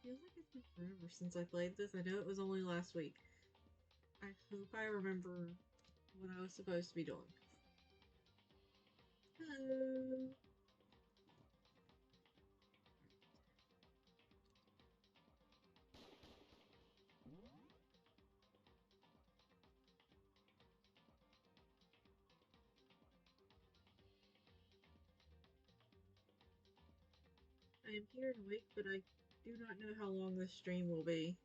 feels like it's been forever since I played this. I know it was only last week. I hope I remember what I was supposed to be doing. Hello! I am here and awake, but I do not know how long this stream will be.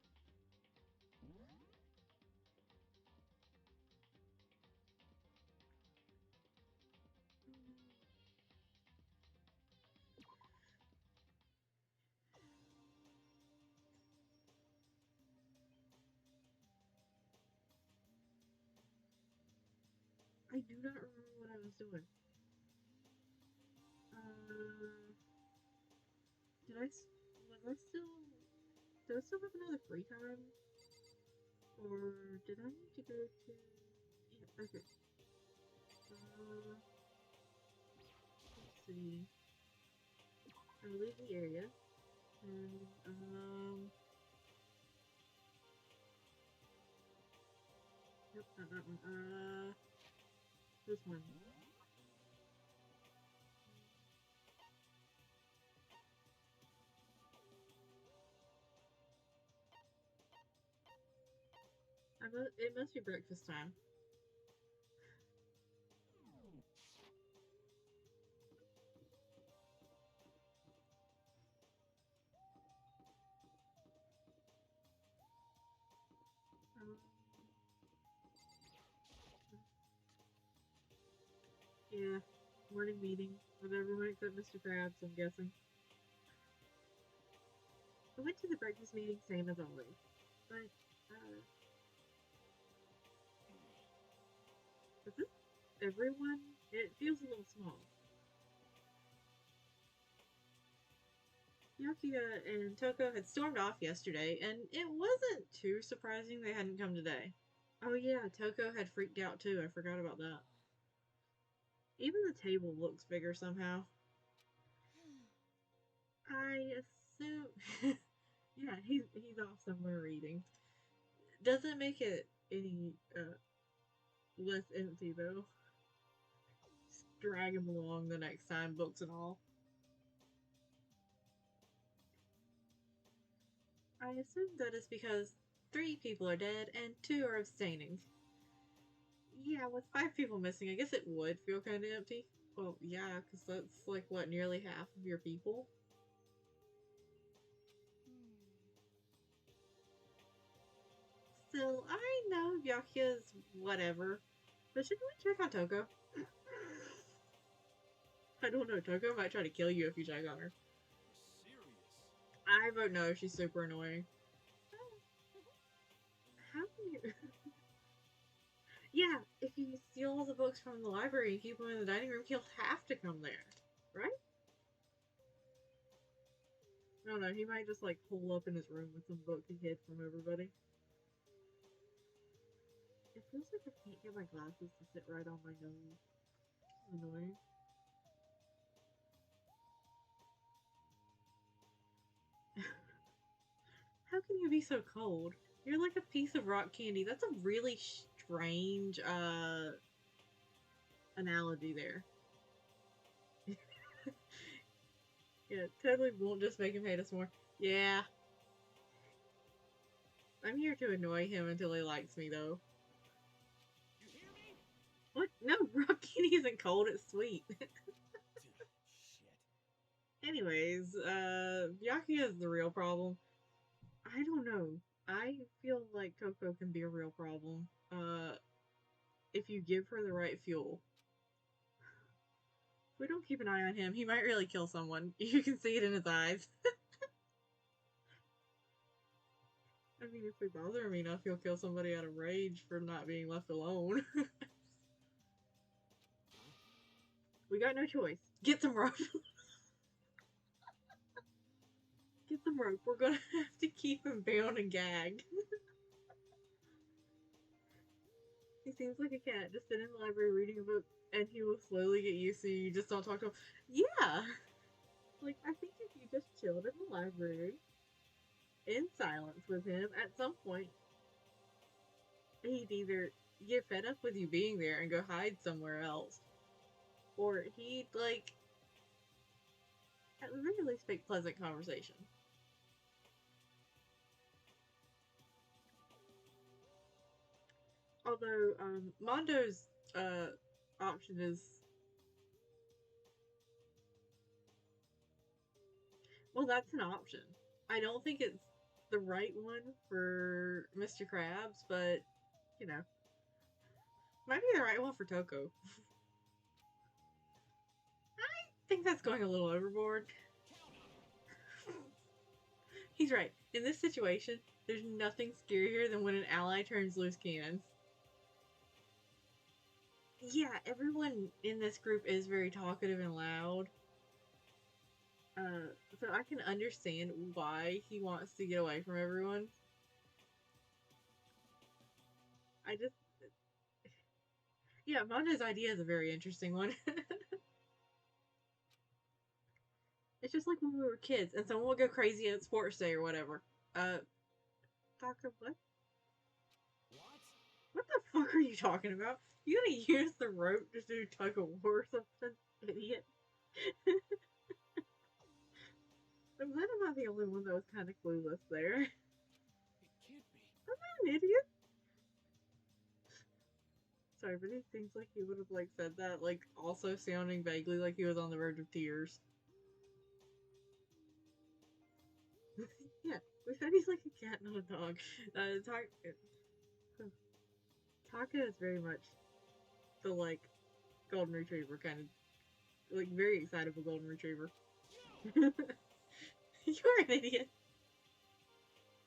I do not remember what I was doing. Did I still have another free time? Or did I need to go to... Yeah, okay. Let's see. I'll leave the area. And, Nope, not that one. This one. It must be breakfast time. Yeah, morning meeting with everyone except Mr. Krabs, I'm guessing. I went to the breakfast meeting, same as always. But, is this everyone? It feels a little small. Byakuya and Toko had stormed off yesterday, and it wasn't too surprising they hadn't come today. Oh yeah, Toko had freaked out too, I forgot about that. Even the table looks bigger somehow. I assume... yeah, he's off somewhere reading. Doesn't make it any less empty though. Just drag him along the next time, books and all. I assume that is because 3 people are dead and 2 are abstaining. Yeah, with 5 people missing, I guess it would feel kind of empty. Well, yeah, because that's like, what, nearly half of your people? Still, I know Byakuya's whatever, but shouldn't we check on Toko? I don't know, Toko might try to kill you if you check on her. I vote no, she's super annoying. How can you... yeah, if you steal all the books from the library and keep them in the dining room, he'll have to come there, right? I don't know, he might just, like, hole up in his room with some books he hid from everybody. It feels like I can't get my glasses to sit right on my nose. It's annoying. How can you be so cold? You're like a piece of rock candy. That's a really strange, analogy there. Yeah, totally won't just make him hate us more. Yeah. I'm here to annoy him until he likes me, though. You hear me? What? No, rock candy isn't cold, it's sweet. Shit. Anyways, Byakuya is the real problem. I don't know. I feel like Toko can be a real problem. If you give her the right fuel. If we don't keep an eye on him, he might really kill someone. You can see it in his eyes. I mean, if we bother him enough, he'll kill somebody out of rage for not being left alone. We got no choice. Get some rope. Get some rope. We're gonna have to keep him bound and gagged. He seems like a cat, just sitting in the library reading a book, and he will slowly get used to you. You just don't talk to him. Yeah! Like, I think if you just chilled in the library, in silence with him, at some point, he'd either get fed up with you being there and go hide somewhere else, or he'd, like, at the very least make pleasant conversation. Although, Mondo's, option is, well, that's an option. I don't think it's the right one for Mr. Krabs, but, you know, might be the right one for Toko. I think that's going a little overboard. He's right. In this situation, there's nothing scarier than when an ally turns loose cannons. Yeah, everyone in this group is very talkative and loud. So I can understand why he wants to get away from everyone. I just... Yeah, Mondo's idea is a very interesting one. It's just like when we were kids and someone would go crazy at sports day or whatever. Talk what? What the fuck are you talking about? You gonna use the rope to do tug of war or something? Idiot. I'm glad I'm not the only one that was kind of clueless there. It can't be. I'm not an idiot. Sorry, but it seems like he would have, like, said that, like, also sounding vaguely like he was on the verge of tears. Yeah, we said he's like a cat, not a dog. Taka is very much the, like, golden retriever kind of, like, very excitable golden retriever. You're an idiot.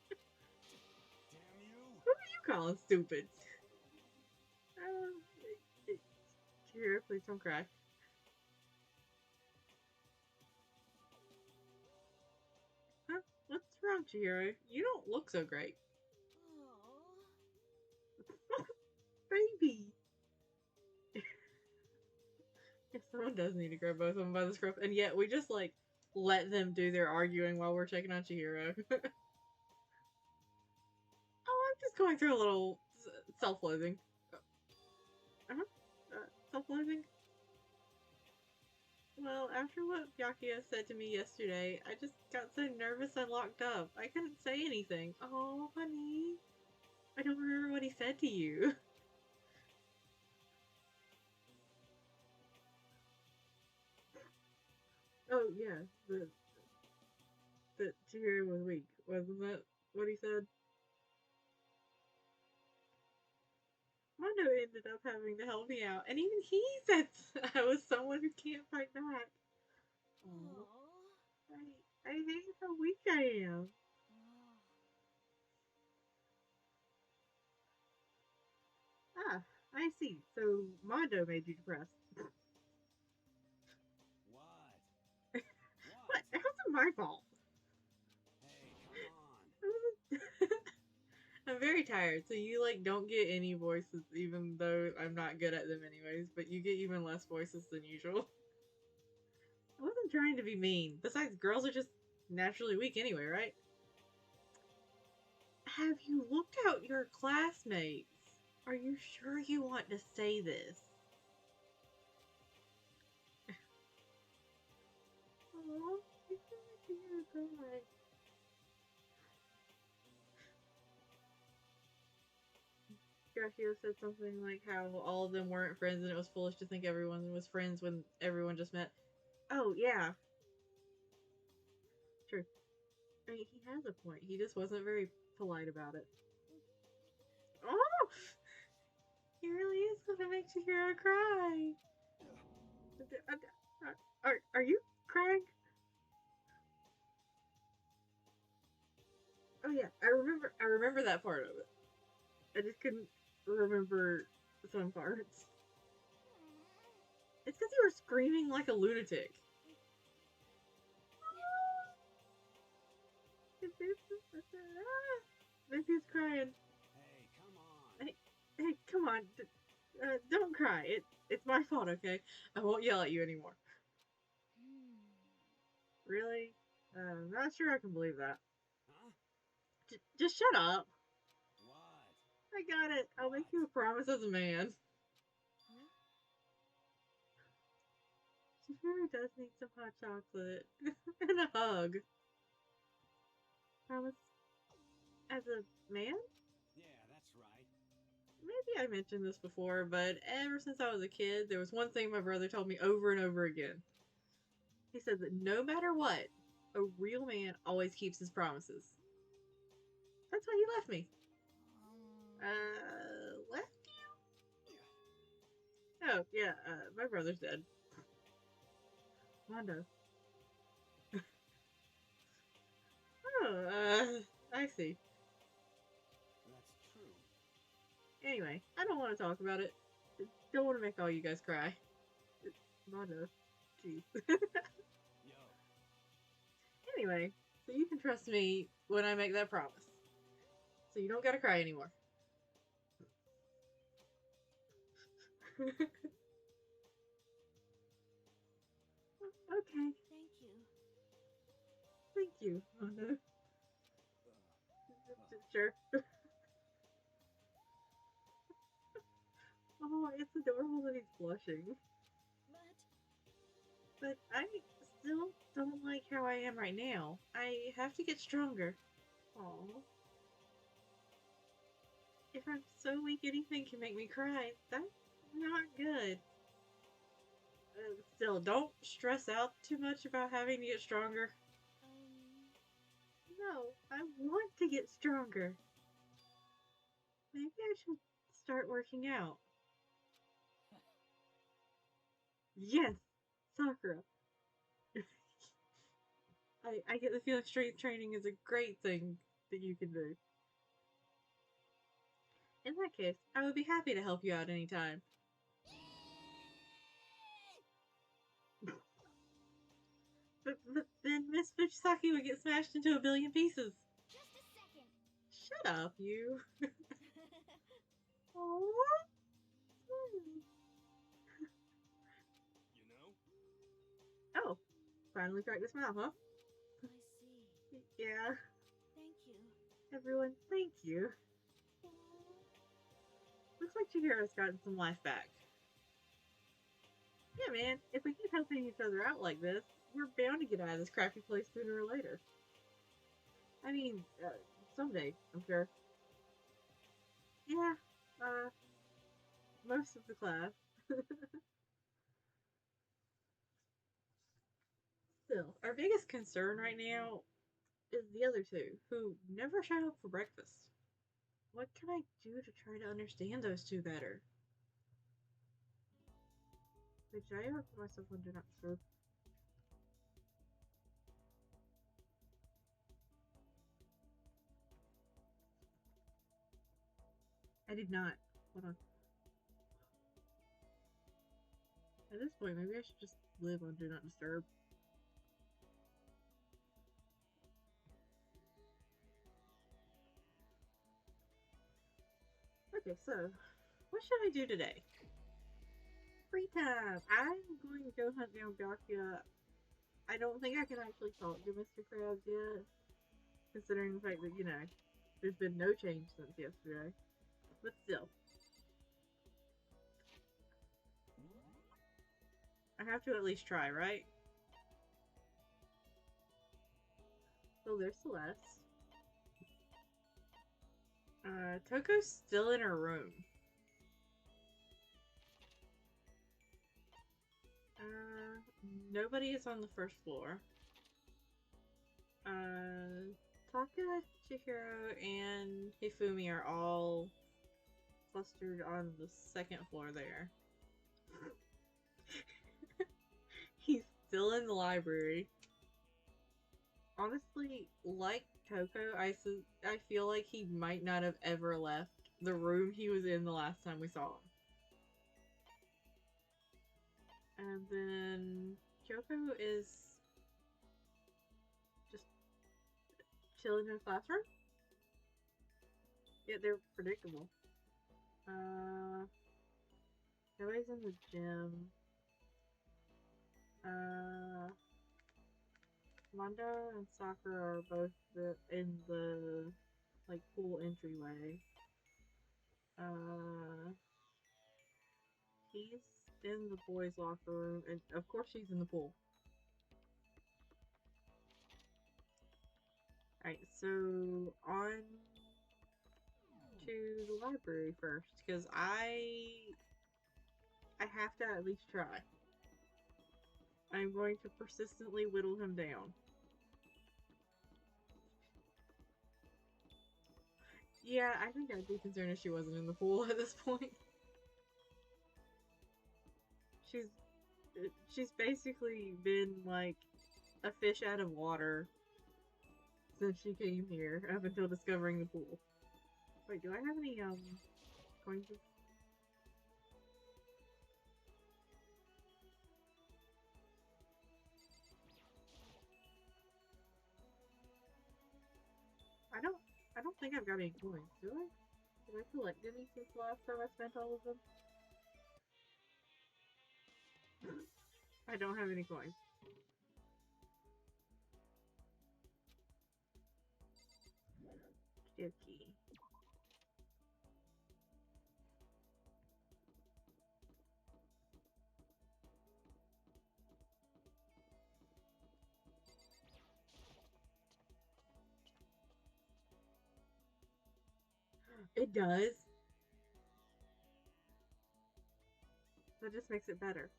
Damn you! Who are you calling stupid? Chihiro, please don't cry. Huh? What's wrong, Chihiro? You don't look so great. Baby! If someone does need to grab both of them by the scruff, and yet we just, like, let them do their arguing while we're checking on Chihiro. Oh, I'm just going through a little self-loathing. Self-loathing? Well, after what Byakuya said to me yesterday, I just got so nervous I locked up. I couldn't say anything. Oh, honey. I don't remember what he said to you. Oh, yeah. The Chihiro was weak. Wasn't that what he said? Mondo ended up having to help me out, and even he said I was someone who can't fight back. Aww. I hate how weak I am. Ah, I see. So Mondo made you depressed. What? What? How's it my fault? Hey, come on. I'm very tired, so you, like, don't get any voices, even though I'm not good at them anyways, but you get even less voices than usual. I wasn't trying to be mean. Besides, girls are just naturally weak anyway, right? Have you looked out your classmates? Are you sure you want to say this? Aww, you feel like you're cry. Garcia said something like how all of them weren't friends and it was foolish to think everyone was friends when everyone just met. Oh, yeah. True. I mean, he has a point. He just wasn't very polite about it. Oh! He really is gonna make Chihiro cry. Are you crying? Oh yeah, I remember that part of it. I just couldn't remember some parts. It's because you were screaming like a lunatic. Baby's crying. Hey, come on. Hey, come on. Don't cry. It's my fault, okay? I won't yell at you anymore. Really? I'm not sure I can believe that. Huh? Just shut up. What? I got it. I'll make you a promise as a man. Huh? She really does need some hot chocolate. And a hug. Promise as a man? Yeah, that's right. Maybe I mentioned this before, but ever since I was a kid, there was one thing my brother told me over and over again. He said that no matter what, a real man always keeps his promises. That's why he left me. Left you? Oh, yeah, my brother's dead. Mondo. Oh, I see. That's true. Anyway, I don't want to talk about it. Don't want to make all you guys cry. Mondo. Jeez. Yo. Anyway, so you can trust me when I make that promise. So you don't gotta cry anymore. Okay. Thank you. Thank you, Mondo. Sure. Oh, it's adorable that he's blushing. But I still don't like how I am right now. I have to get stronger. Aww. If I'm so weak anything can make me cry, that's not good. Still, don't stress out too much about having to get stronger. No, I want to get stronger. Maybe I should start working out. Yes, Sakura. I get the feeling strength training is a great thing that you can do. In that case, I would be happy to help you out anytime. But then Miss Fujisaki would get smashed into a billion pieces. Just a second. Shut up, you. Aww. You know? Oh, finally cracked the smile, huh? I see. Yeah. Thank you. Everyone, thank you. Looks like Chihira's gotten some life back. Yeah, man, if we keep helping each other out like this, we're bound to get out of this crappy place sooner or later. I mean, someday, I'm sure. Yeah, most of the class. Still, our biggest concern right now is the other two, who never showed up for breakfast. What can I do to try to understand those two better? Wait, should I ever put myself on Do Not Disturb? I did not. Hold on. At this point, maybe I should just live on Do Not Disturb. Okay, so, what should I do today? Free time! I'm going to go hunt down Byakuya. I don't think I can actually talk to Mr. Krabs yet, considering the fact that, you know, there's been no change since yesterday. But still. I have to at least try, right? So there's Celeste. Toko's still in her room. Nobody is on the first floor. Taka, Chihiro, and Hifumi are all clustered on the second floor there. He's still in the library. Honestly, like Toko, I feel like he might not have ever left the room he was in the last time we saw him. And then Kyoko is just chilling in the classroom. Yeah, they're predictable. Nobody's in the gym. Mondo and Sakura are both in the like pool entryway. He's in the boys' locker room, and of course she's in the pool. Alright, so on to the library first, because I have to at least try. I'm going to persistently whittle him down. Yeah, I think I'd be concerned if she wasn't in the pool at this point. She's basically been like a fish out of water since she came here, up until discovering the pool. Wait, do I have any coins? I don't think I've got any coins, do I? Did I collect any since the last time I spent all of them? I don't have any coins. Okay. It does. That just makes it better.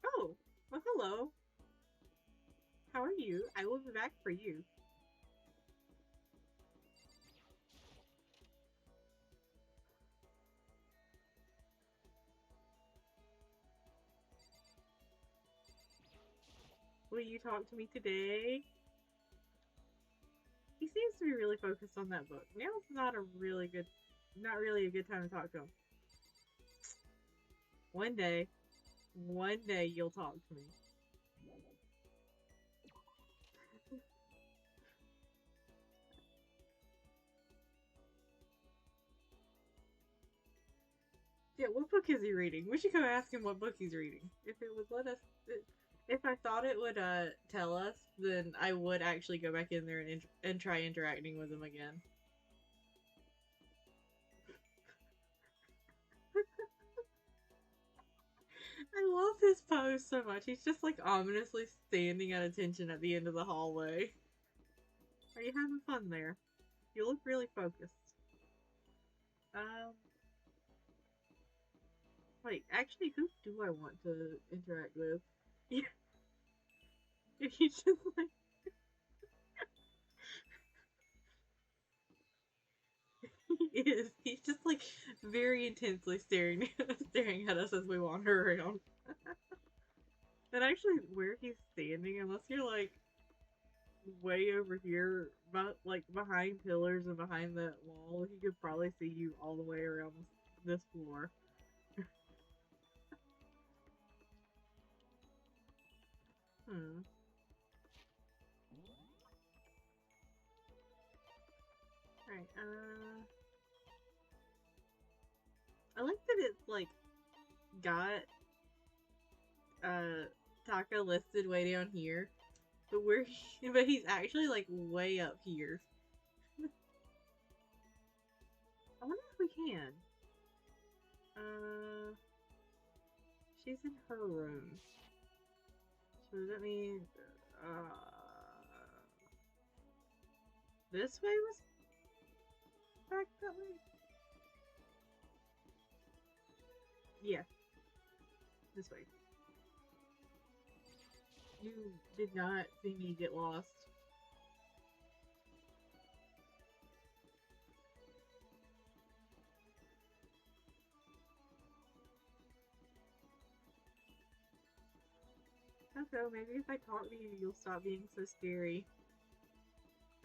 Oh, well, hello. How are you? I will be back for you. Will you talk to me today? He seems to be really focused on that book. Now's not really a good time to talk to him. One day you'll talk to me. Yeah, what book is he reading? We should go ask him what book he's reading. If it would let us, if I thought it would tell us, then I would actually go back in there and try interacting with him again. I love this pose so much. He's just like ominously standing at attention at the end of the hallway. Are you having fun there? You look really focused. Wait, actually, who do I want to interact with? Yeah. He's just like... he is. He's just like very intensely staring at us as we wander around. And actually, where he's standing, unless you're like way over here, but like behind pillars and behind that wall, he could probably see you all the way around this floor. Alright, I like that it's like got Taka listed way down here, but but he's actually like way up here. I wonder if we can. She's in her room. So does that mean this way was back that way? Yeah. This way. You did not see me get lost. Tako, maybe if I talk to you, you'll stop being so scary.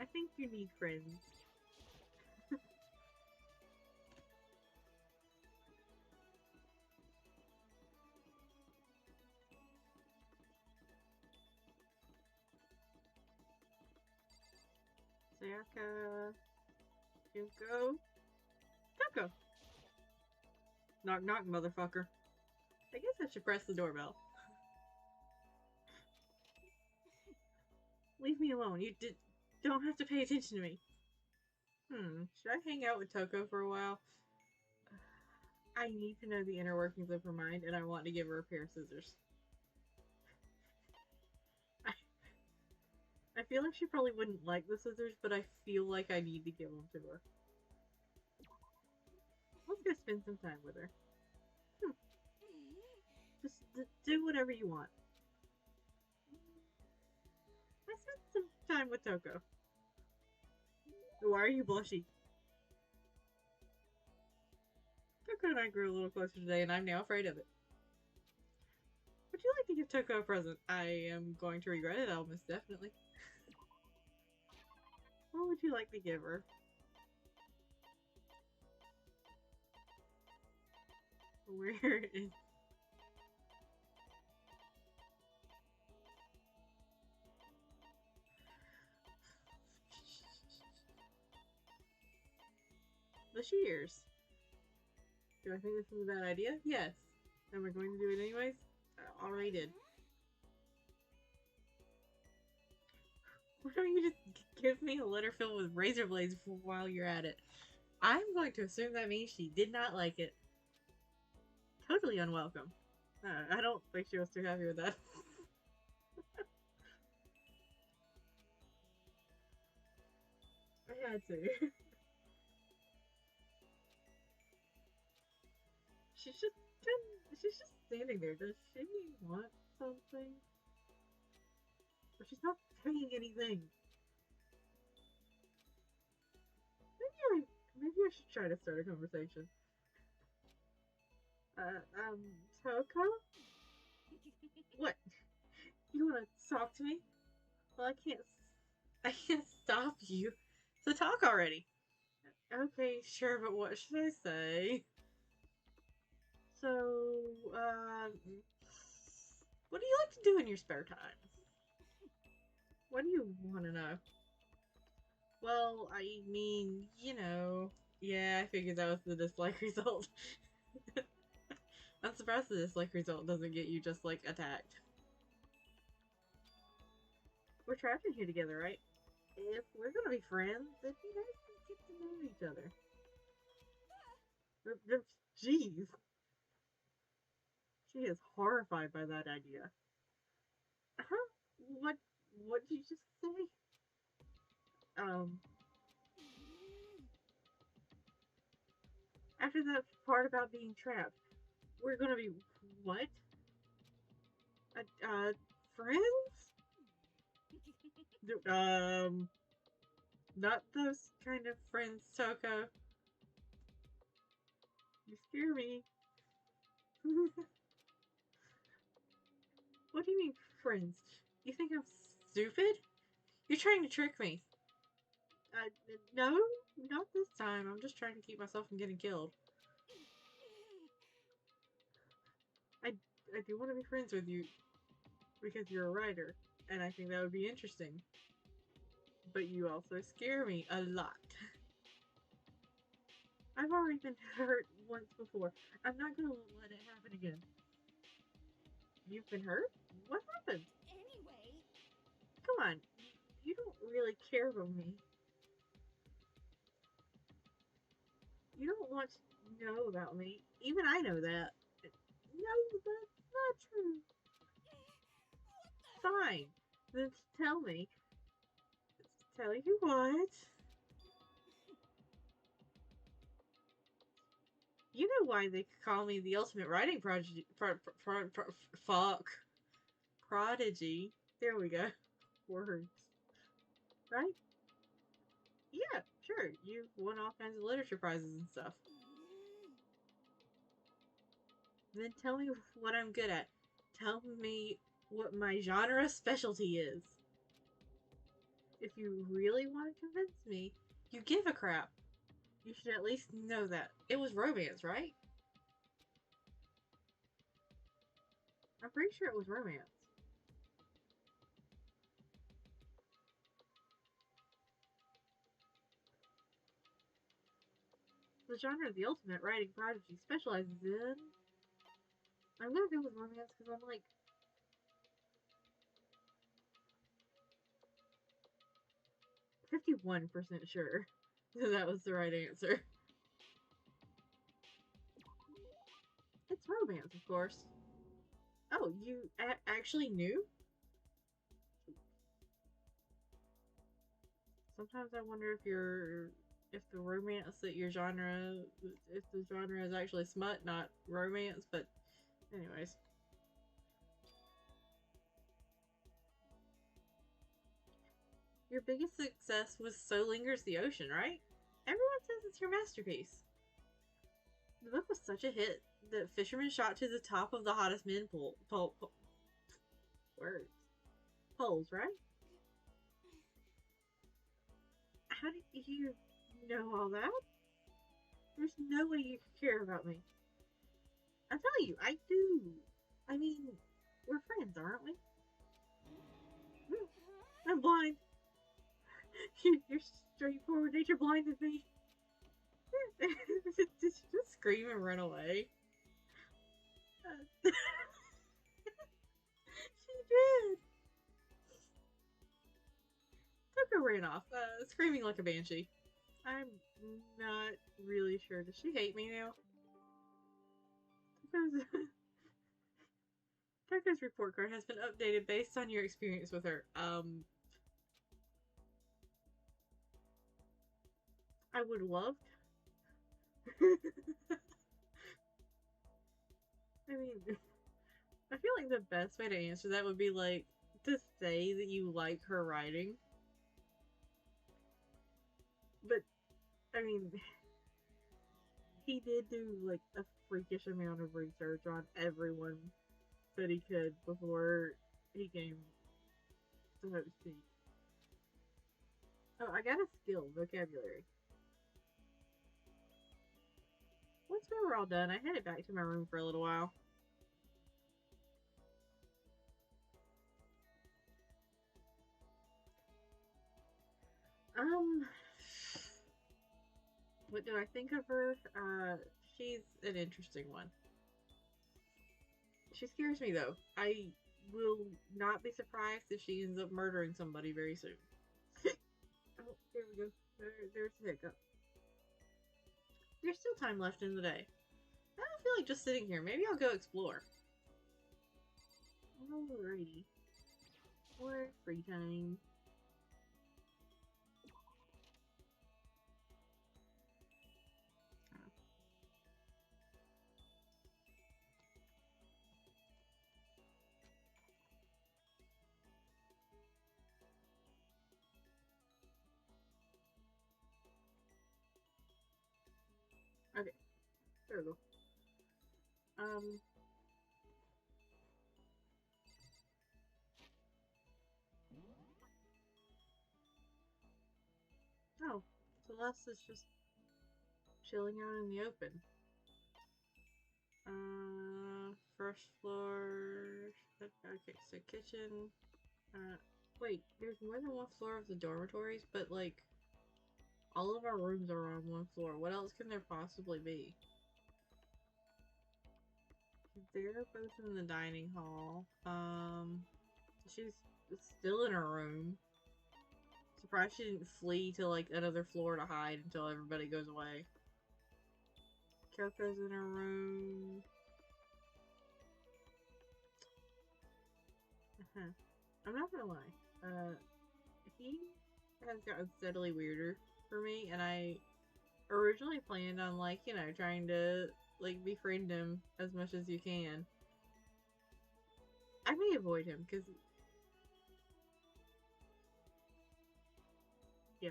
I think you need friends. Sayaka... Junko... Tako! Knock knock, motherfucker. I guess I should press the doorbell. Leave me alone. Don't have to pay attention to me. Should I hang out with Toko for a while? I need to know the inner workings of her mind, and I want to give her a pair of scissors. I feel like she probably wouldn't like the scissors, but I feel like I need to give them to her. Let's go spend some time with her. Just do whatever you want. I spent some time with Toko. Why are you blushy? Toko and I grew a little closer today, and I'm now afraid of it. Would you like to give Toko a present? I am going to regret it, almost definitely. What would you like to give her? Where is... the shears. Do I think this is a bad idea? Yes. Am I going to do it anyways? I already did. Why don't you just give me a letter filled with razor blades while you're at it? I'm going to assume that means she did not like it. Totally unwelcome. I don't think she was too happy with that. I had to. She's just standing there. Does she want something? But she's not saying anything. Maybe I should try to start a conversation. Toko? What? You wanna talk to me? Well, I can't stop you. So talk already. Okay, sure, but what should I say? So, what do you like to do in your spare time? What do you want to know? Well, I mean, you know, yeah, I figured that was the dislike result. I'm surprised the dislike result doesn't get you just, like, attacked. We're trapped in here together, right? If we're gonna be friends, then you guys can get to know each other. Jeez. She is horrified by that idea. Huh? What did you just say? After that part about being trapped, we're gonna be what? Friends? Not those kind of friends, Toko. You scare me. What do you mean, friends? You think I'm stupid? You're trying to trick me. No, not this time. I'm just trying to keep myself from getting killed. I do want to be friends with you because you're a writer, and I think that would be interesting. But you also scare me a lot. I've already been hurt once before. I'm not gonna let it happen again. You've been hurt? What happened? Anyway. Come on. You don't really care about me. You don't want to know about me. Even I know that. No, that's not true. Fine. Then tell me. Tell you what. You know why they call me the ultimate writing prodigy. Prodigy. There we go. Words. Right? Yeah, sure. You won all kinds of literature prizes and stuff. Then tell me what I'm good at. Tell me what my genre specialty is. If you really want to convince me, you give a crap. You should at least know that. It was romance, right? I'm pretty sure it was romance. The genre of the ultimate writing prodigy specializes in... I'm gonna go with romance because I'm like... 51% sure that that was the right answer. It's romance, of course. Oh, you actually knew? Sometimes I wonder if the romance that your genre, if the genre is actually smut, not romance, but anyways. Your biggest success was So Lingers the Ocean, right? Everyone says it's your masterpiece. The book was such a hit that fishermen shot to the top of the hottest men words. Poles, right? How did you know all that? There's no way you could care about me. I tell you, I do. I mean, we're friends, aren't we? I'm blind. Your straightforward nature blinded me. Did she just scream and run away? She did. Tucker ran off, screaming like a banshee. I'm not really sure. Does she hate me now? Tucker's report card has been updated based on your experience with her. I would love. I mean, I feel like the best way to answer that would be like to say that you like her writing. But, I mean, he did do like a freakish amount of research on everyone that he could before he came to host Peach. Oh, I got a skill, vocabulary. Once we were all done, I headed back to my room for a little while. What do I think of her? She's an interesting one. She scares me though. I will not be surprised if she ends up murdering somebody very soon. Oh, here we go. There's the hiccup. There's still time left in the day. I don't feel like just sitting here. Maybe I'll go explore. Alrighty. More free time. Okay. There we go. Oh, Celeste is just chilling out in the open. First floor. Okay, so kitchen. Wait, there's more than one floor of the dormitories, but like, all of our rooms are on one floor. What else can there possibly be? They're both in the dining hall. She's still in her room. Surprised she didn't flee to like another floor to hide until everybody goes away. Kyoko's in her room. I'm not gonna lie. He has gotten steadily weirder for me, and I originally planned on like, you know, trying to like befriend him as much as you can. I may avoid him because yeah.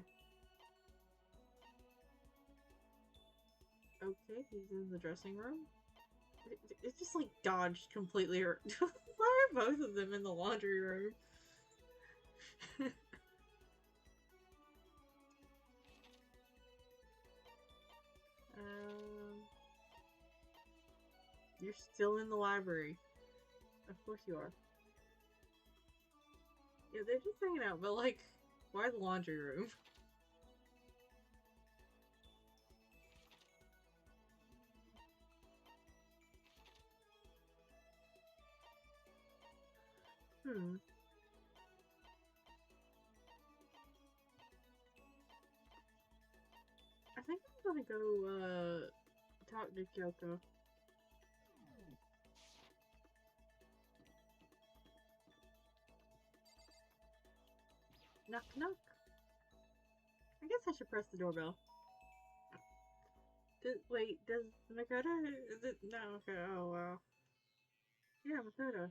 Okay, he's in the dressing room. It's just like dodged completely. Why are both of them in the laundry room? You're still in the library. Of course you are. Yeah, they're just hanging out, but like, why the laundry room? just want to go, talk to Kyoko. Knock, knock. I guess I should press the doorbell. Wait, does Makoto? Is it? No, okay, oh wow. Yeah, Makoto.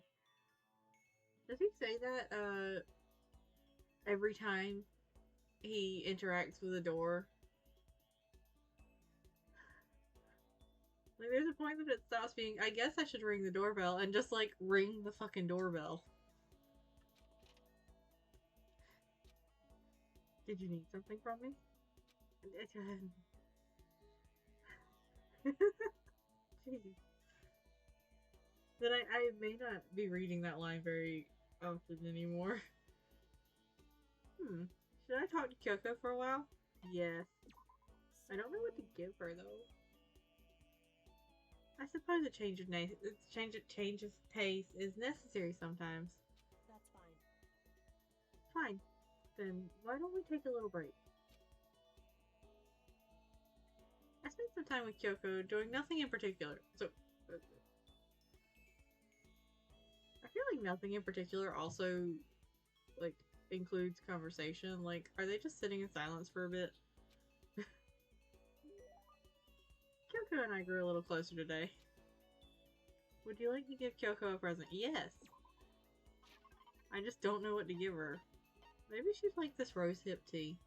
Does he say that, every time he interacts with a door? Like, there's a point that it stops being, I guess I should ring the doorbell, and just, like, ring the fucking doorbell. Did you need something from me? Jeez. Then I may not be reading that line very often anymore. Should I talk to Kyoko for a while? Yes. I don't know what to give her, though. I suppose a change of pace is necessary sometimes. That's fine. Fine. Then why don't we take a little break? I spent some time with Kyoko doing nothing in particular. So, I feel like nothing in particular also, like, includes conversation. Like, are they just sitting in silence for a bit? Kyoko and I grew a little closer today. Would you like to give Kyoko a present? Yes! I just don't know what to give her. Maybe she'd like this rose hip tea.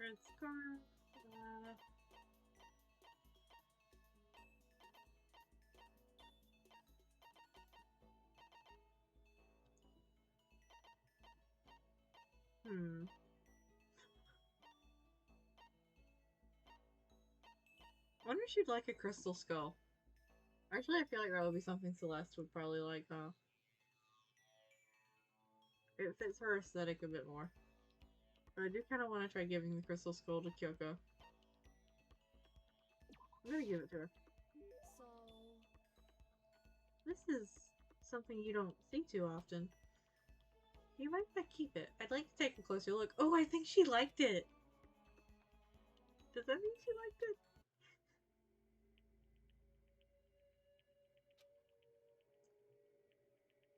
Red scarf. I wonder if she'd like a crystal skull. Actually, I feel like that would be something Celeste would probably like, huh? It fits her aesthetic a bit more. But I do kind of want to try giving the crystal skull to Kyoko. I'm gonna give it to her. So... This is something you don't see too often. Do you mind if I keep it? I'd like to take a closer look. Oh, I think she liked it! Does that mean she liked it?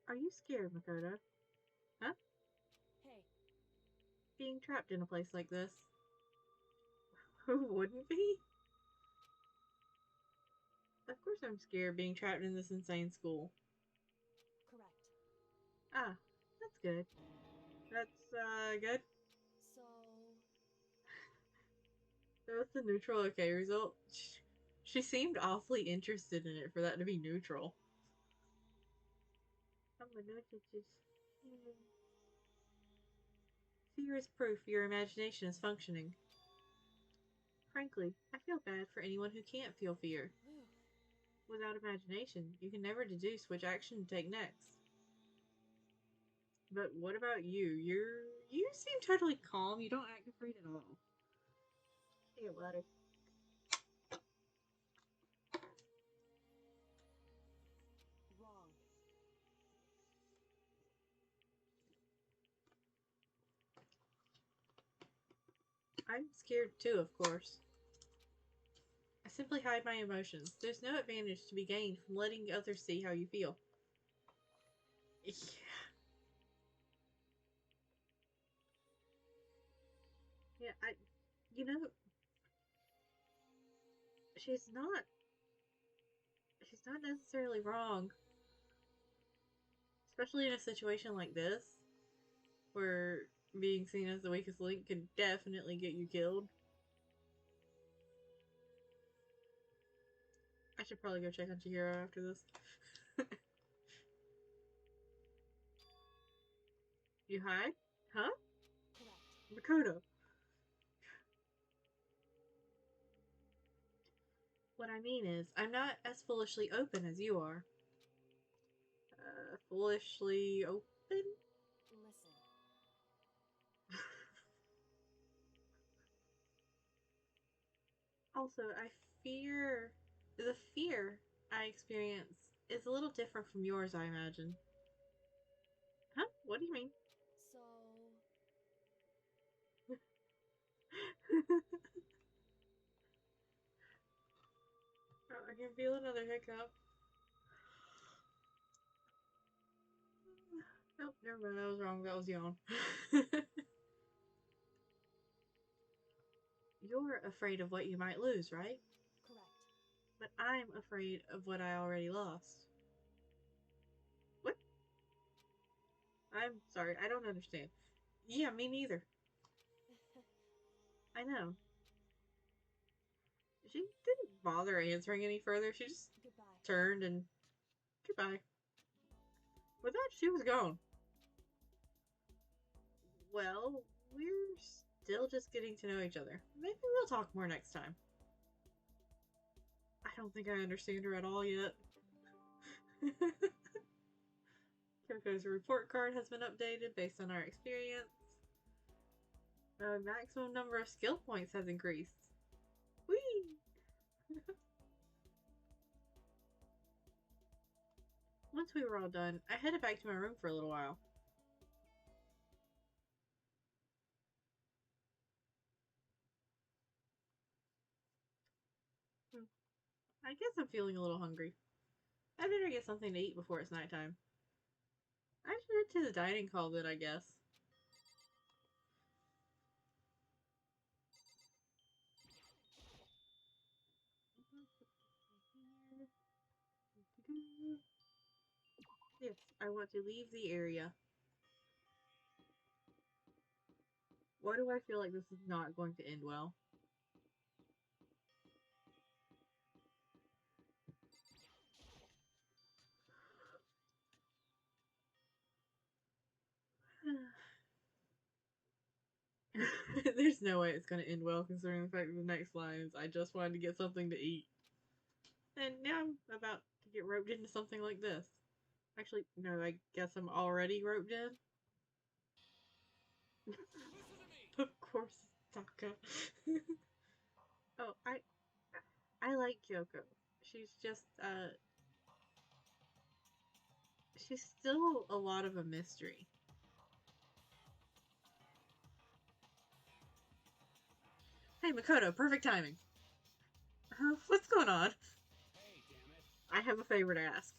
Are you scared, Makoto? Huh? Hey. Being trapped in a place like this. Who wouldn't be? Of course I'm scared being trapped in this insane school. Correct. Ah, that's good. That's, good. So... That was the neutral okay result. She seemed awfully interested in it for that to be neutral. Fear is proof your imagination is functioning. Frankly, I feel bad for anyone who can't feel fear. Without imagination, you can never deduce which action to take next. But what about you? You seem totally calm. You don't act afraid at all. Hey, water. Wrong. I'm scared too, of course. I simply hide my emotions. There's no advantage to be gained from letting others see how you feel. Yeah. Yeah, you know, she's not necessarily wrong. Especially in a situation like this, where being seen as the weakest link could definitely get you killed. I should probably go check on Chihiro after this. You hide? Huh? Correct. Makoto. What I mean is, I'm not as foolishly open as you are. Foolishly open? Listen. Also, I fear the fear I experience is a little different from yours, I imagine. Huh? What do you mean? So, Oh, I can feel another hiccup. Nope, never mind. That was wrong. That was yawn. You're afraid of what you might lose, right? correct. But I'm afraid of what I already lost. What? I'm sorry. I don't understand. Yeah, me neither. I know. She didn't bother answering any further. She just Goodbye. turned and goodbye. With that, she was gone. Well, we're still just getting to know each other. Maybe we'll talk more next time. I don't think I understand her at all yet. Kyoko's report card has been updated based on our experience. The maximum number of skill points has increased. Whee! Once we were all done, I headed back to my room for a little while. I guess I'm feeling a little hungry. I better get something to eat before it's nighttime. I should head to the dining hall then, I guess. Yes, I want to leave the area. Why do I feel like this is not going to end well? There's no way it's going to end well considering the fact that the next line is, I just wanted to get something to eat. And now I'm about to get roped into something like this. Actually, no, I guess I'm already roped in. Of course, Taka. Oh, I like Kyoko. She's just, she's still a lot of a mystery. Hey, Makoto, perfect timing. What's going on? Hey, damn it. I have a favor to ask.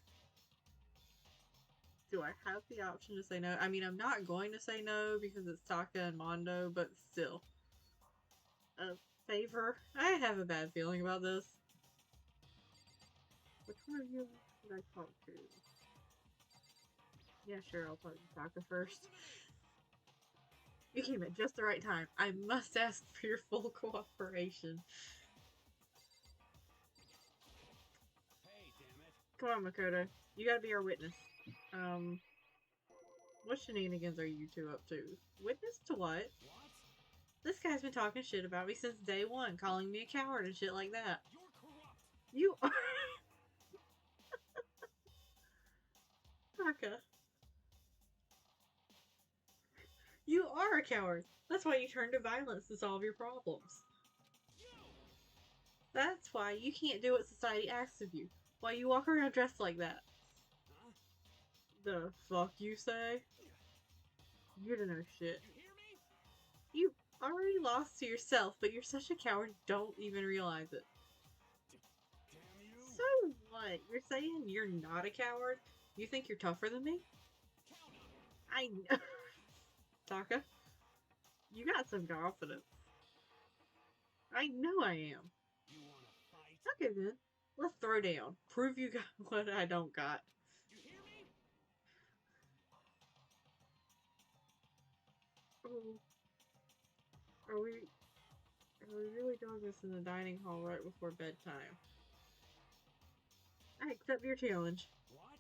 Do I have the option to say no? I mean, I'm not going to say no because it's Taka and Mondo, but still. A favor? I have a bad feeling about this. Which one of you should I talk to? Yeah, sure, I'll talk to Taka first. You came at just the right time. I must ask for your full cooperation. Hey, damn it. Come on, Makoto. You gotta be our witness. What shenanigans are you two up to? Witness to what? What? This guy's been talking shit about me since day one, calling me a coward and shit like that. You're corrupt. You are... Taka. You are a coward. That's why you turn to violence to solve your problems. That's why you can't do what society asks of you. Why you walk around dressed like that. Huh? The fuck you say? You don't know shit. You hear me? You already lost to yourself, but you're such a coward you don't even realize it. Damn you. So what? You're saying you're not a coward? You think you're tougher than me? Count on it. I know. Taka, you got some confidence. I know I am. You wanna fight? Okay then, let's throw down. Prove you got what I don't got. You hear me? Oh, are we really doing this in the dining hall right before bedtime? I accept your challenge. What?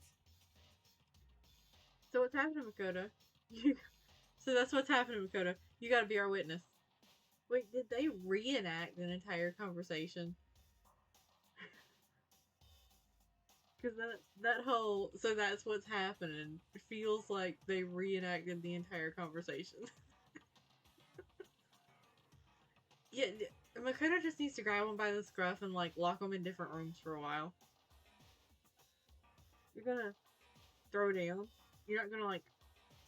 So what's happening, Makoto? So that's what's happening, Makoto. You gotta be our witness. Wait, did they reenact an entire conversation? Because that whole, so that's what's happening, feels like they reenacted the entire conversation. Yeah, Makoto just needs to grab him by the scruff and, like, lock him in different rooms for a while. You're gonna throw down. You're not gonna, like,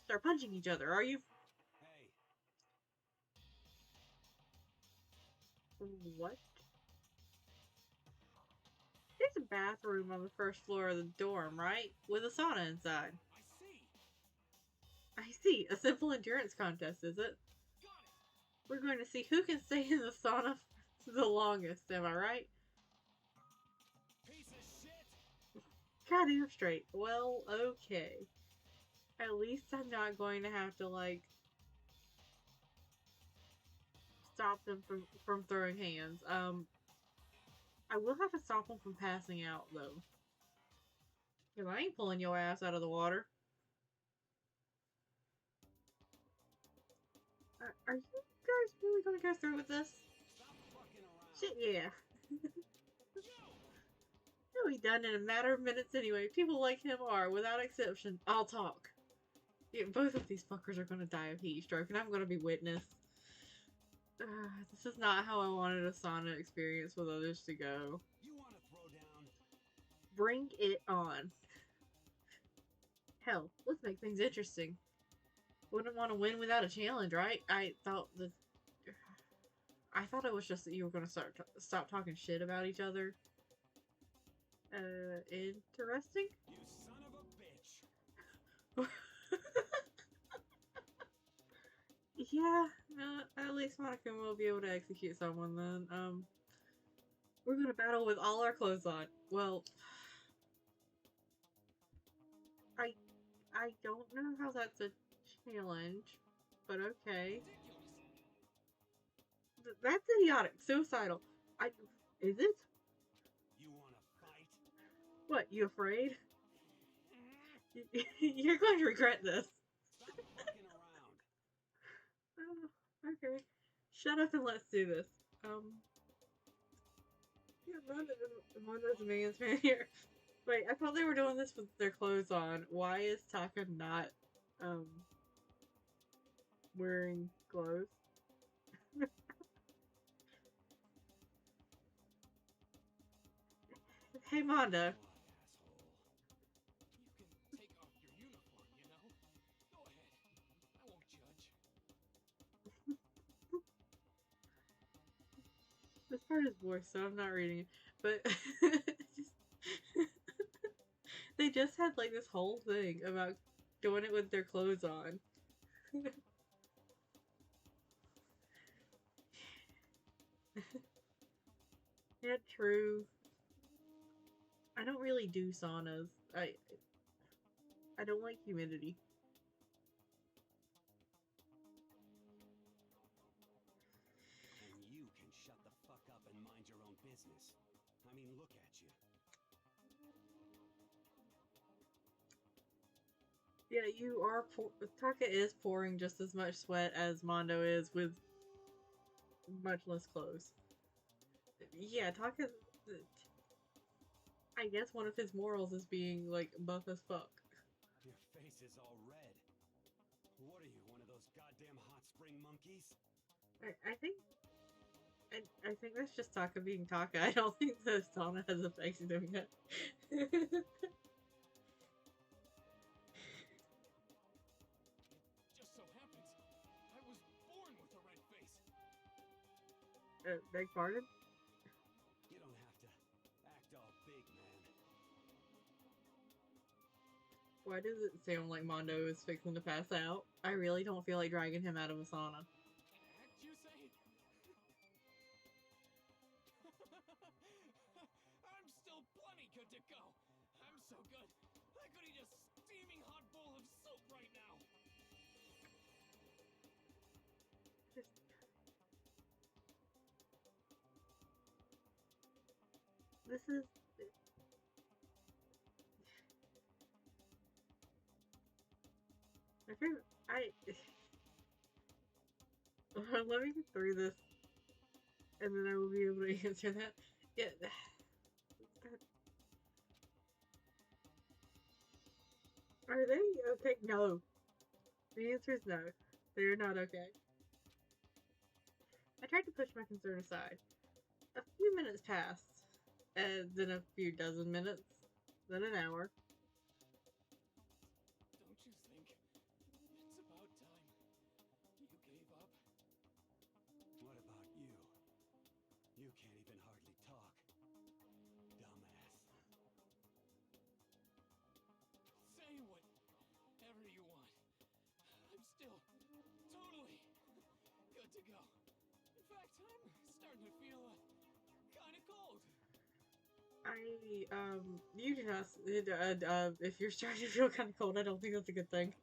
start punching each other, are you? Hey. What? There's a bathroom on the first floor of the dorm, right? With a sauna inside. I see. I see. A simple endurance contest, is it? Got it. We're going to see who can stay in the sauna the longest, am I right? Piece of shit. Goddamn straight. Well, okay. At least I'm not going to have to, like, stop them from throwing hands. I will have to stop them from passing out, though. Because I ain't pulling your ass out of the water. Are you guys really gonna go through with this? Stop fucking around. Shit, yeah. He'll be done in a matter of minutes anyway. People like him are, without exception. I'll talk. Yeah, both of these fuckers are gonna die of heat stroke, and I'm gonna be witness. This is not how I wanted a sauna experience with others to go. You want to throw down? Bring it on. Hell, let's make things interesting. Wouldn't want to win without a challenge, right? I thought it was just that you were gonna stop talking shit about each other. Interesting? You son of a bitch. Yeah, at least Monica will be able to execute someone then. We're gonna battle with all our clothes on. Well, I don't know how that's a challenge, but okay. Ridiculous. That's idiotic. Suicidal. Is it? You want to fight? What, you afraid? You're going to regret this. Stop fucking around. Oh, okay. Shut up and let's do this. Yeah, Mondo's a man's man here. Wait, I thought they were doing this with their clothes on. Why is Taka not, wearing clothes? Hey, Mondo. Come on, asshole. You can take off your uniform, you know? Go ahead. I won't judge. This part is voiced, so I'm not reading it. But they just had like this whole thing about doing it with their clothes on. Yeah, true. I don't really do saunas. I don't like humidity. And you can shut the fuck up and mind your own business. I mean, look at you. Yeah, you are. Taka is pouring just as much sweat as Mondo is with much less clothes. Yeah, Taka. I guess one of his morals is being like buff as fuck. Your face is all red. What are you, one of those goddamn hot spring monkeys? I think that's just Taka being Taka. I don't think the sauna has affected him yet. It just so happens I was born with a red face. Beg pardon? You don't have to act all big, man. Why does it sound like Mondo is fixing to pass out? I really don't feel like dragging him out of a sauna. Act, you say? I'm still plenty good to go. I'm so good, I could eat a steaming hot bowl of soup right now. This is... Okay, let me get through this, and then I will be able to answer that. Yeah. Are they okay? No. The answer is no. They're not okay. I tried to push my concern aside. A few minutes passed, and then a few dozen minutes, then an hour. Don't you think it's about time you gave up? What about you? You can't even hardly talk. Dumbass. Say whatever you want. I'm still totally good to go. In fact, I'm starting to feel kind of cold. You just, if you're starting to feel kind of cold, I don't think that's a good thing.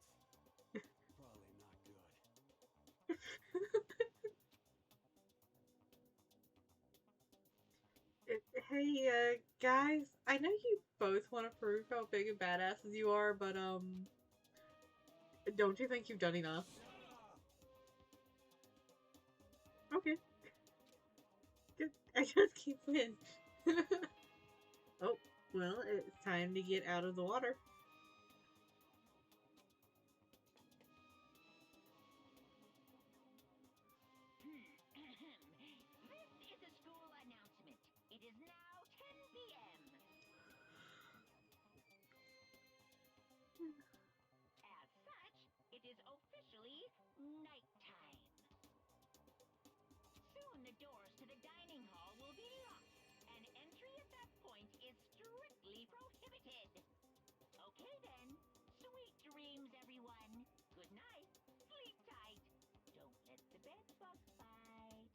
Probably not good. Hey, guys, I know you both want to prove how big and badasses you are, but, don't you think you've done enough? Okay. Good. I just keep in. Oh, well, it's time to get out of the water. This is a school announcement. It is now 10 p.m. As such, it is officially nighttime. Soon the doors to the dining hall will be locked, and entry at that point is strictly prohibited. Okay then, sweet dreams, everyone. Good night, sleep tight. Don't let the bed bug bite.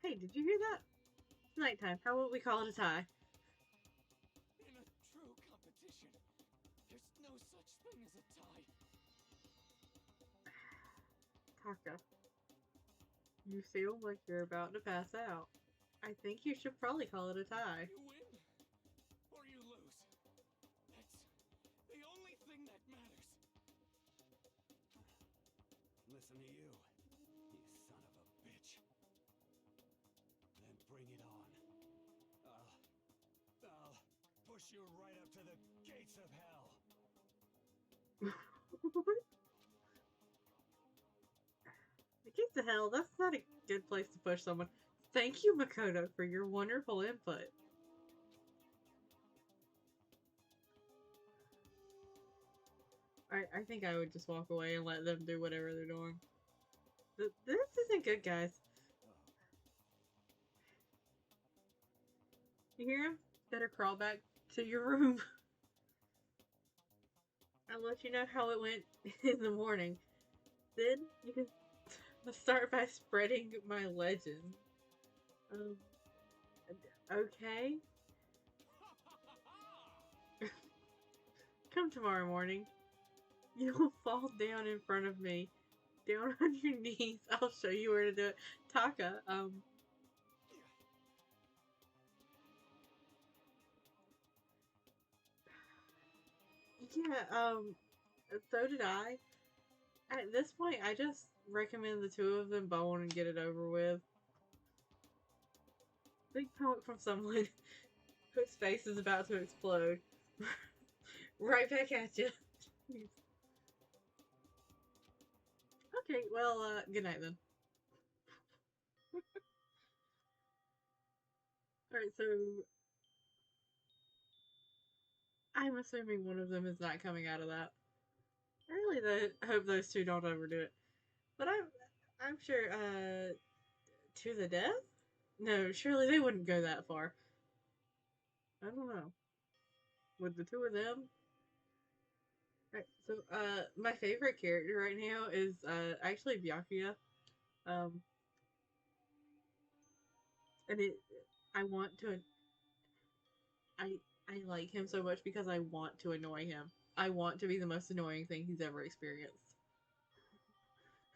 Hey, did you hear that? It's nighttime. How about we call it a tie? In a true competition, there's no such thing as a tie. Taka, you feel like you're about to pass out. I think you should probably call it a tie. You win or you lose. That's the only thing that matters. Listen to you, you son of a bitch. Then bring it on. I'll push you right up to the gates of hell. The gates of hell, that's not a good place to push someone. Thank you, Makoto, for your wonderful input. I think I would just walk away and let them do whatever they're doing. This isn't good, guys. You hear him? Better crawl back to your room. I'll let you know how it went in the morning. Then you can start by spreading my legend. Okay. Come tomorrow morning. You will fall down in front of me. Down on your knees. I'll show you where to do it. Taka, yeah, so did I. At this point, I just recommend the two of them bone and get it over with. Big talk from someone whose face is about to explode. Right back at you. Okay, well, good night then. Alright, so I'm assuming one of them is not coming out of that. I really hope those two don't overdo it. But I'm sure, to the death? No, surely they wouldn't go that far. I don't know. With the two of them? Alright, so, my favorite character right now is, actually Byakuya. And I want to, I like him so much because I want to annoy him. I want to be the most annoying thing he's ever experienced.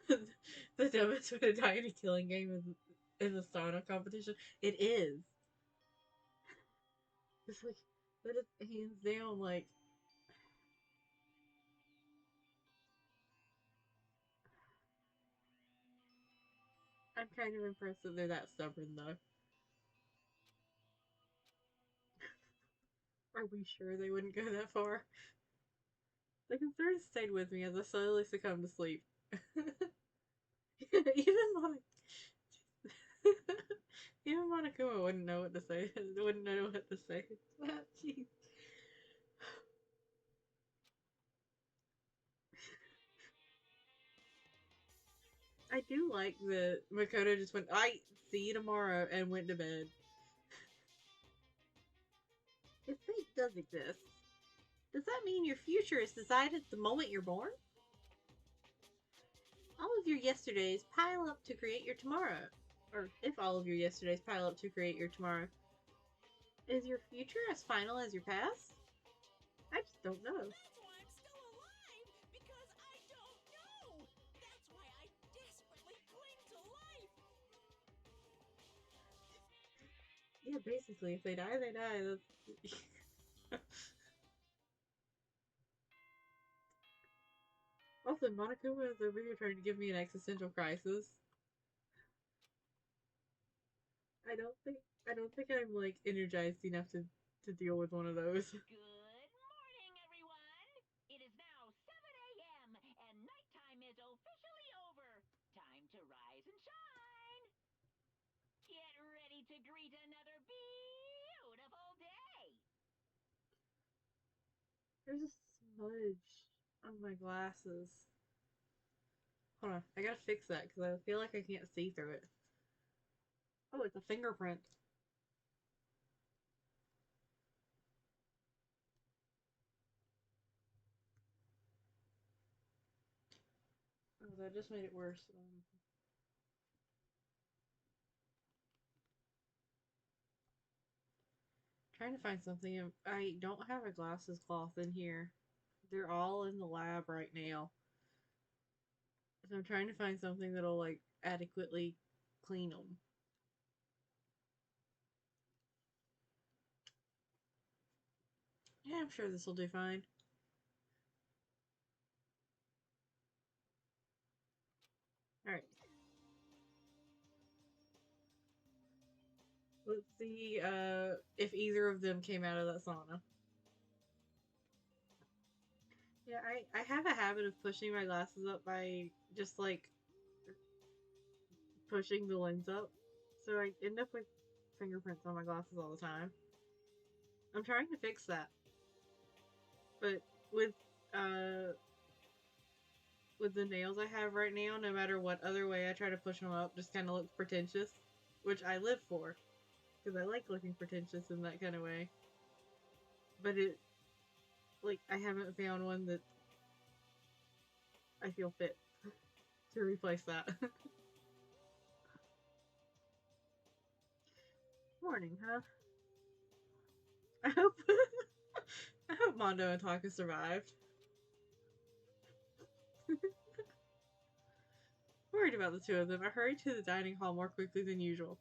The dumbest way to die in a killing game is a sauna competition. It is. It's like, that is hands down, like, I'm kind of impressed that they're that stubborn, though. Are we sure they wouldn't go that far? The concern stayed with me as I slowly succumbed to sleep. Even Monica, even Monokuma wouldn't know what to say. Wouldn't know what to say. Jeez. I do like that Makoto just went, I see you tomorrow, and went to bed. If fate does exist, does that mean your future is decided the moment you're born? All of your yesterdays pile up to create your tomorrow. Or if all of your yesterdays pile up to create your tomorrow. Is your future as final as your past? I just don't know. That's why I'm still alive, because I don't know. That's why I desperately cling to life. Yeah, basically, if they die, they die. Also, Monokuma is over here trying to give me an existential crisis. I don't think I'm like energized enough to deal with one of those. Good morning, everyone. It is now 7 a.m. and nighttime is officially over. Time to rise and shine. Get ready to greet another beautiful day. There's a smudge on my glasses. Hold on, I gotta fix that because I feel like I can't see through it. Oh, it's a fingerprint. Oh, that just made it worse. Trying to find something. I don't have a glasses cloth in here. They're all in the lab right now. So I'm trying to find something that'll like adequately clean them. Yeah, I'm sure this will do fine. Alright. Let's see if either of them came out of that sauna. Yeah, I have a habit of pushing my glasses up by just like pushing the lens up. So I end up with fingerprints on my glasses all the time. I'm trying to fix that. But uh with the nails I have right now, no matter what other way I try to push them up, just kind of looks pretentious, which I live for, because I like looking pretentious in that kind of way. But like, I haven't found one that I feel fit to replace that. Morning, huh? I hope, I hope Mondo and Taka survived. Worried about the two of them, I hurried to the dining hall more quickly than usual.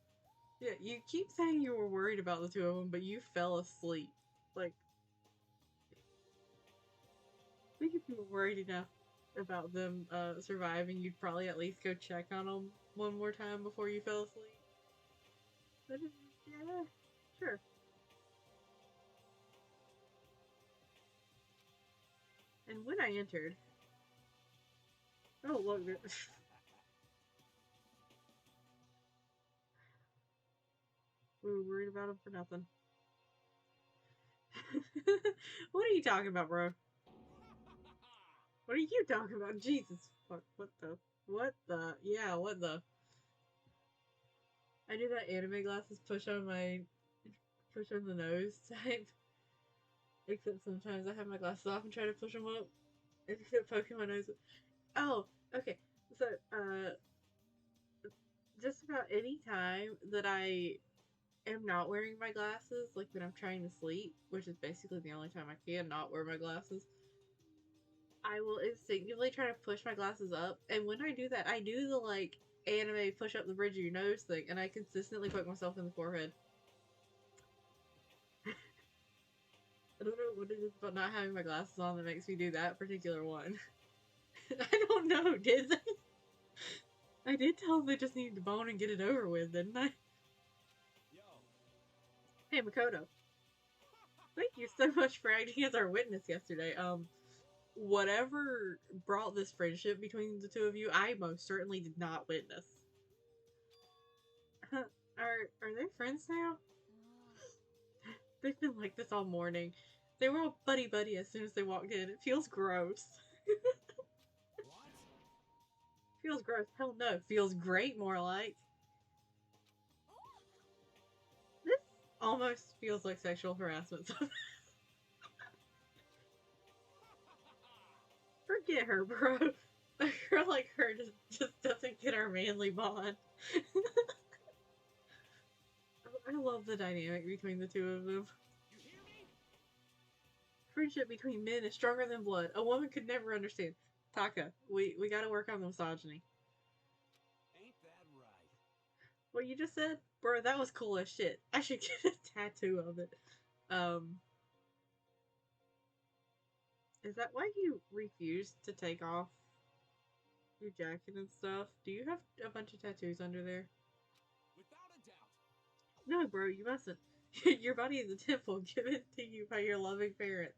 Yeah, you keep saying you were worried about the two of them, but you fell asleep. Like, I think if you were worried enough about them surviving, you'd probably at least go check on them one more time before you fell asleep. But yeah, sure. And when I entered, oh look, we were worried about them for nothing. What are you talking about, bro? What are you talking about? Jesus, what the? What the? Yeah, what the? I do that anime glasses push on the nose type. Except sometimes I have my glasses off and try to push them up and keep poking my nose. Oh, okay. So, just about any time that I am not wearing my glasses, like when I'm trying to sleep, which is basically the only time I can not wear my glasses, I will instinctively try to push my glasses up, and when I do that, I do the, like, anime push up the bridge of your nose thing, and I consistently poke myself in the forehead. I don't know what it is about not having my glasses on that makes me do that particular one. I don't know, did they? I did tell them they just needed to bone and get it over with, didn't I? Yo. Hey, Makoto. Thank you so much for acting as our witness yesterday. whatever brought this friendship between the two of you, I most certainly did not witness. Are they friends now? They've been like this all morning. They were all buddy-buddy as soon as they walked in. It feels gross. What? Feels gross. Hell no. It feels great, more like. This almost feels like sexual harassment. Forget her, bro. A girl like her just doesn't get our manly bond. I love the dynamic between the two of them. You hear me? Friendship between men is stronger than blood. A woman could never understand. Taka, we gotta work on the misogyny. Ain't that right? What you just said? Bro, that was cool as shit. I should get a tattoo of it. Is that why you refused to take off your jacket and stuff? Do you have a bunch of tattoos under there? Without a doubt. No, bro, you mustn't. Your body is a temple given to you by your loving parents.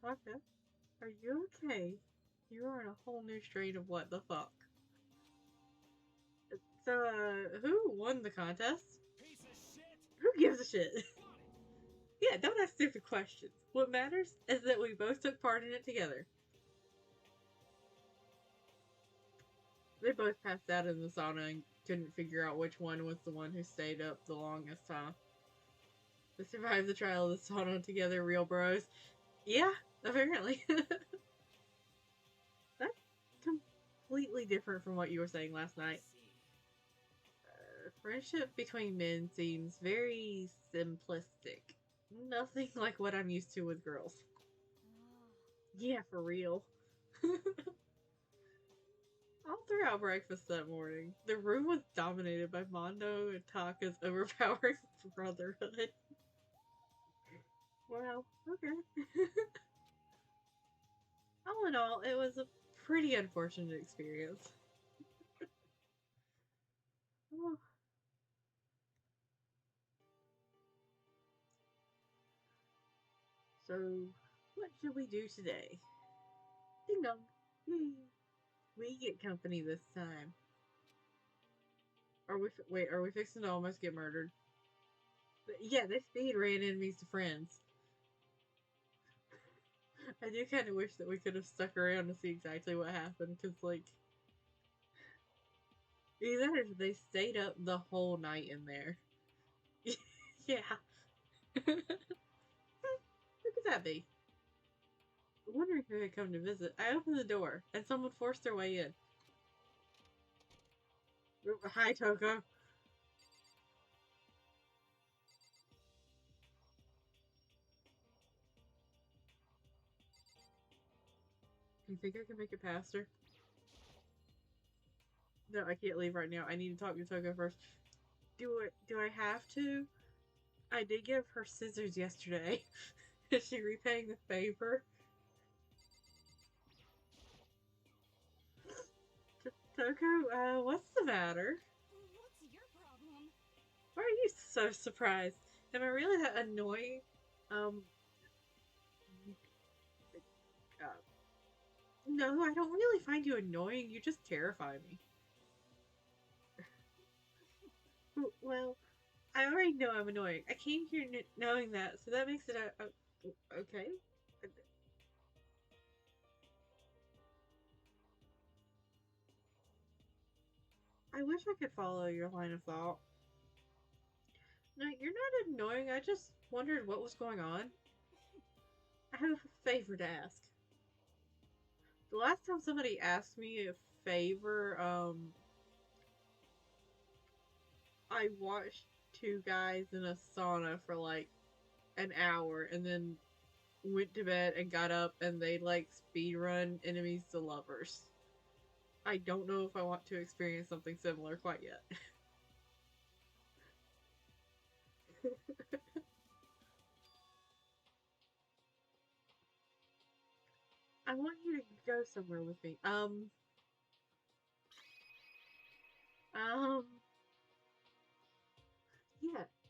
Taka, are you okay? You are in a whole new strain of what the fuck. So, who won the contest? Piece of shit. Who gives a shit? Got it. Yeah, don't ask stupid questions. What matters is that we both took part in it together. They both passed out in the sauna and couldn't figure out which one was the one who stayed up the longest time. They survived the trial of the sauna together, real bros. Yeah, apparently. That's completely different from what you were saying last night. Friendship between men seems very simplistic. Nothing like what I'm used to with girls. Yeah, for real. All throughout breakfast that morning, the room was dominated by Mondo and Taka's overpowering brotherhood. Wow, okay. All in all, it was a pretty unfortunate experience. Oh. So, what should we do today? Ding dong. We get company this time. Are we fixing to almost get murdered? Yeah, they speed ran enemies to friends. I do kind of wish that we could have stuck around to see exactly what happened, because, like, either they stayed up the whole night in there. Yeah. Who could that be? Wondering who had come to visit. I opened the door, and someone forced their way in. Hi, Toko. Do you think I can make it past her? No, I can't leave right now. I need to talk to Toko first. Do I have to? I did give her scissors yesterday. Is she repaying the favor? Toko, what's the matter? What's your problem? Why are you so surprised? Am I really that annoying? No, I don't really find you annoying. You just terrify me. Well, I already know I'm annoying. I came here knowing that, so that makes it okay. I wish I could follow your line of thought. No, you're not annoying. I just wondered what was going on. I have a favor to ask. The last time somebody asked me a favor, I watched two guys in a sauna for like an hour and then went to bed and got up and they like speed run enemies to lovers. I don't know if I want to experience something similar quite yet. I want you to go somewhere with me. Yeah,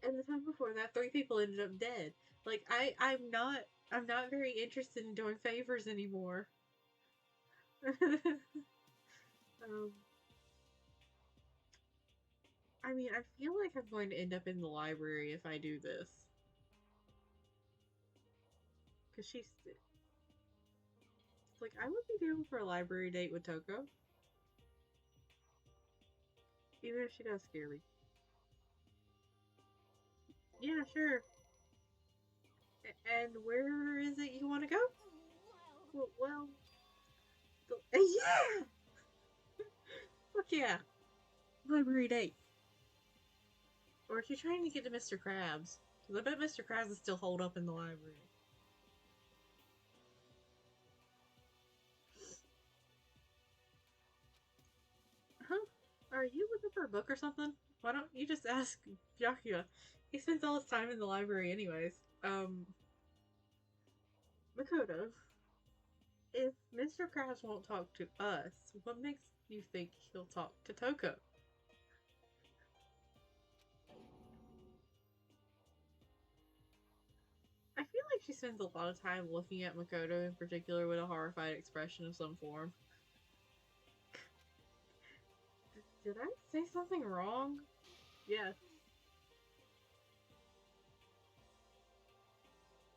and the time before that, 3 people ended up dead. Like, I'm not I'm not very interested in doing favors anymore. um, I mean, I feel like I'm going to end up in the library if I do this. Because she's... like, I would be down for a library date with Toko. Even if she does scare me. Yeah, sure. And where is it you want to go? Well, yeah! Fuck yeah! Library date. Or if you're trying to get to Mr. Krabs. Because I bet Mr. Krabs is still holed up in the library. Huh? Are you looking for a book or something? Why don't you just ask Byakuya? He spends all his time in the library anyways. Makoto, if Mr. Krabs won't talk to us, what makes you think he'll talk to Toko? I feel like she spends a lot of time looking at Makoto in particular with a horrified expression of some form. Did I say something wrong? Yes.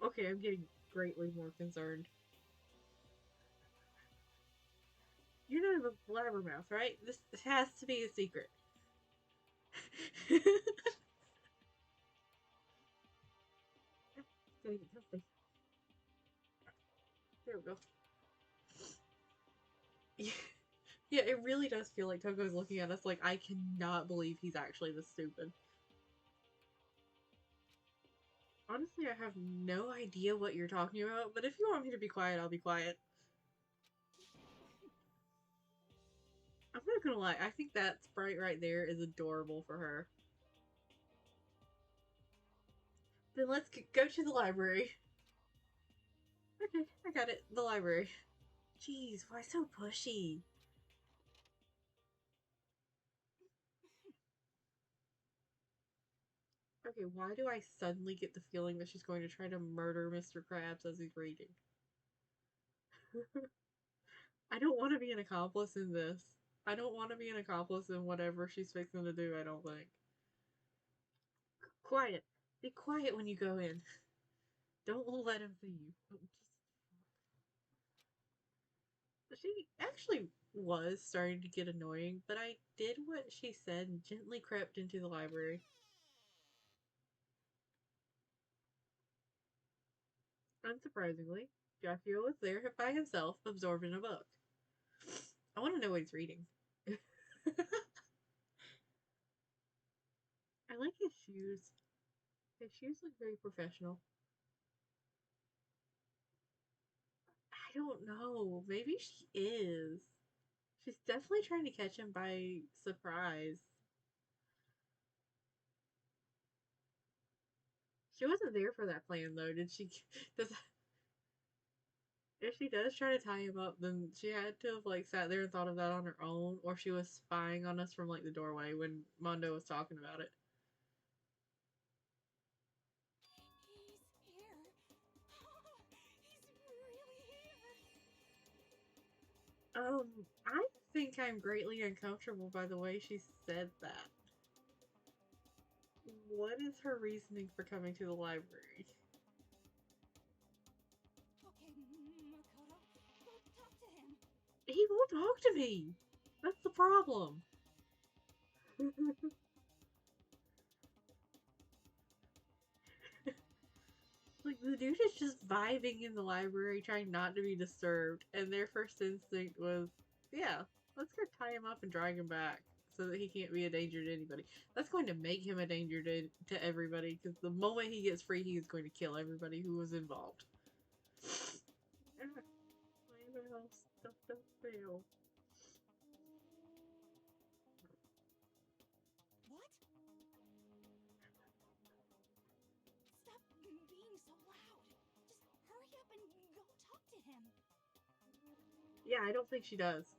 Okay, I'm getting greatly more concerned. You're not a blabbermouth, right? This has to be a secret. There we go. Yeah, it really does feel like Toko's looking at us like, I cannot believe he's actually this stupid. Honestly, I have no idea what you're talking about, but if you want me to be quiet, I'll be quiet. I'm not gonna lie, I think that sprite right there is adorable for her. Then let's go to the library. Okay, I got it. The library. Jeez, why so pushy? Okay, why do I suddenly get the feeling that she's going to try to murder Mr. Krabs as he's reading? I don't want to be an accomplice in this. I don't want to be an accomplice in whatever she's fixing to do, I don't think. Quiet. Be quiet when you go in. Don't let him see you. She actually was starting to get annoying, but I did what she said and gently crept into the library. Unsurprisingly, Byakuya was there by himself, absorbed in a book. I want to know what he's reading. I like his shoes. His shoes look very professional. I don't know. Maybe she is. She's definitely trying to catch him by surprise. She wasn't there for that plan, though, did she? Does if she does try to tie him up, then she had to have like sat there and thought of that on her own, or she was spying on us from like the doorway when Mondo was talking about it. He's here. He's really here. I think I'm greatly uncomfortable by the way she said that. What is her reasoning for coming to the library? Okay, Makoto, go talk to him. He won't talk to me! That's the problem! Like, the dude is just vibing in the library, trying not to be disturbed, and their first instinct was, yeah, let's go tie him up and drag him back so that he can't be a danger to anybody. That's going to make him a danger to everybody, because the moment he gets free, he is going to kill everybody who was involved. Stuff don't fail. What? Stop being so loud. Just hurry up and go talk to him. Yeah, I don't think she does.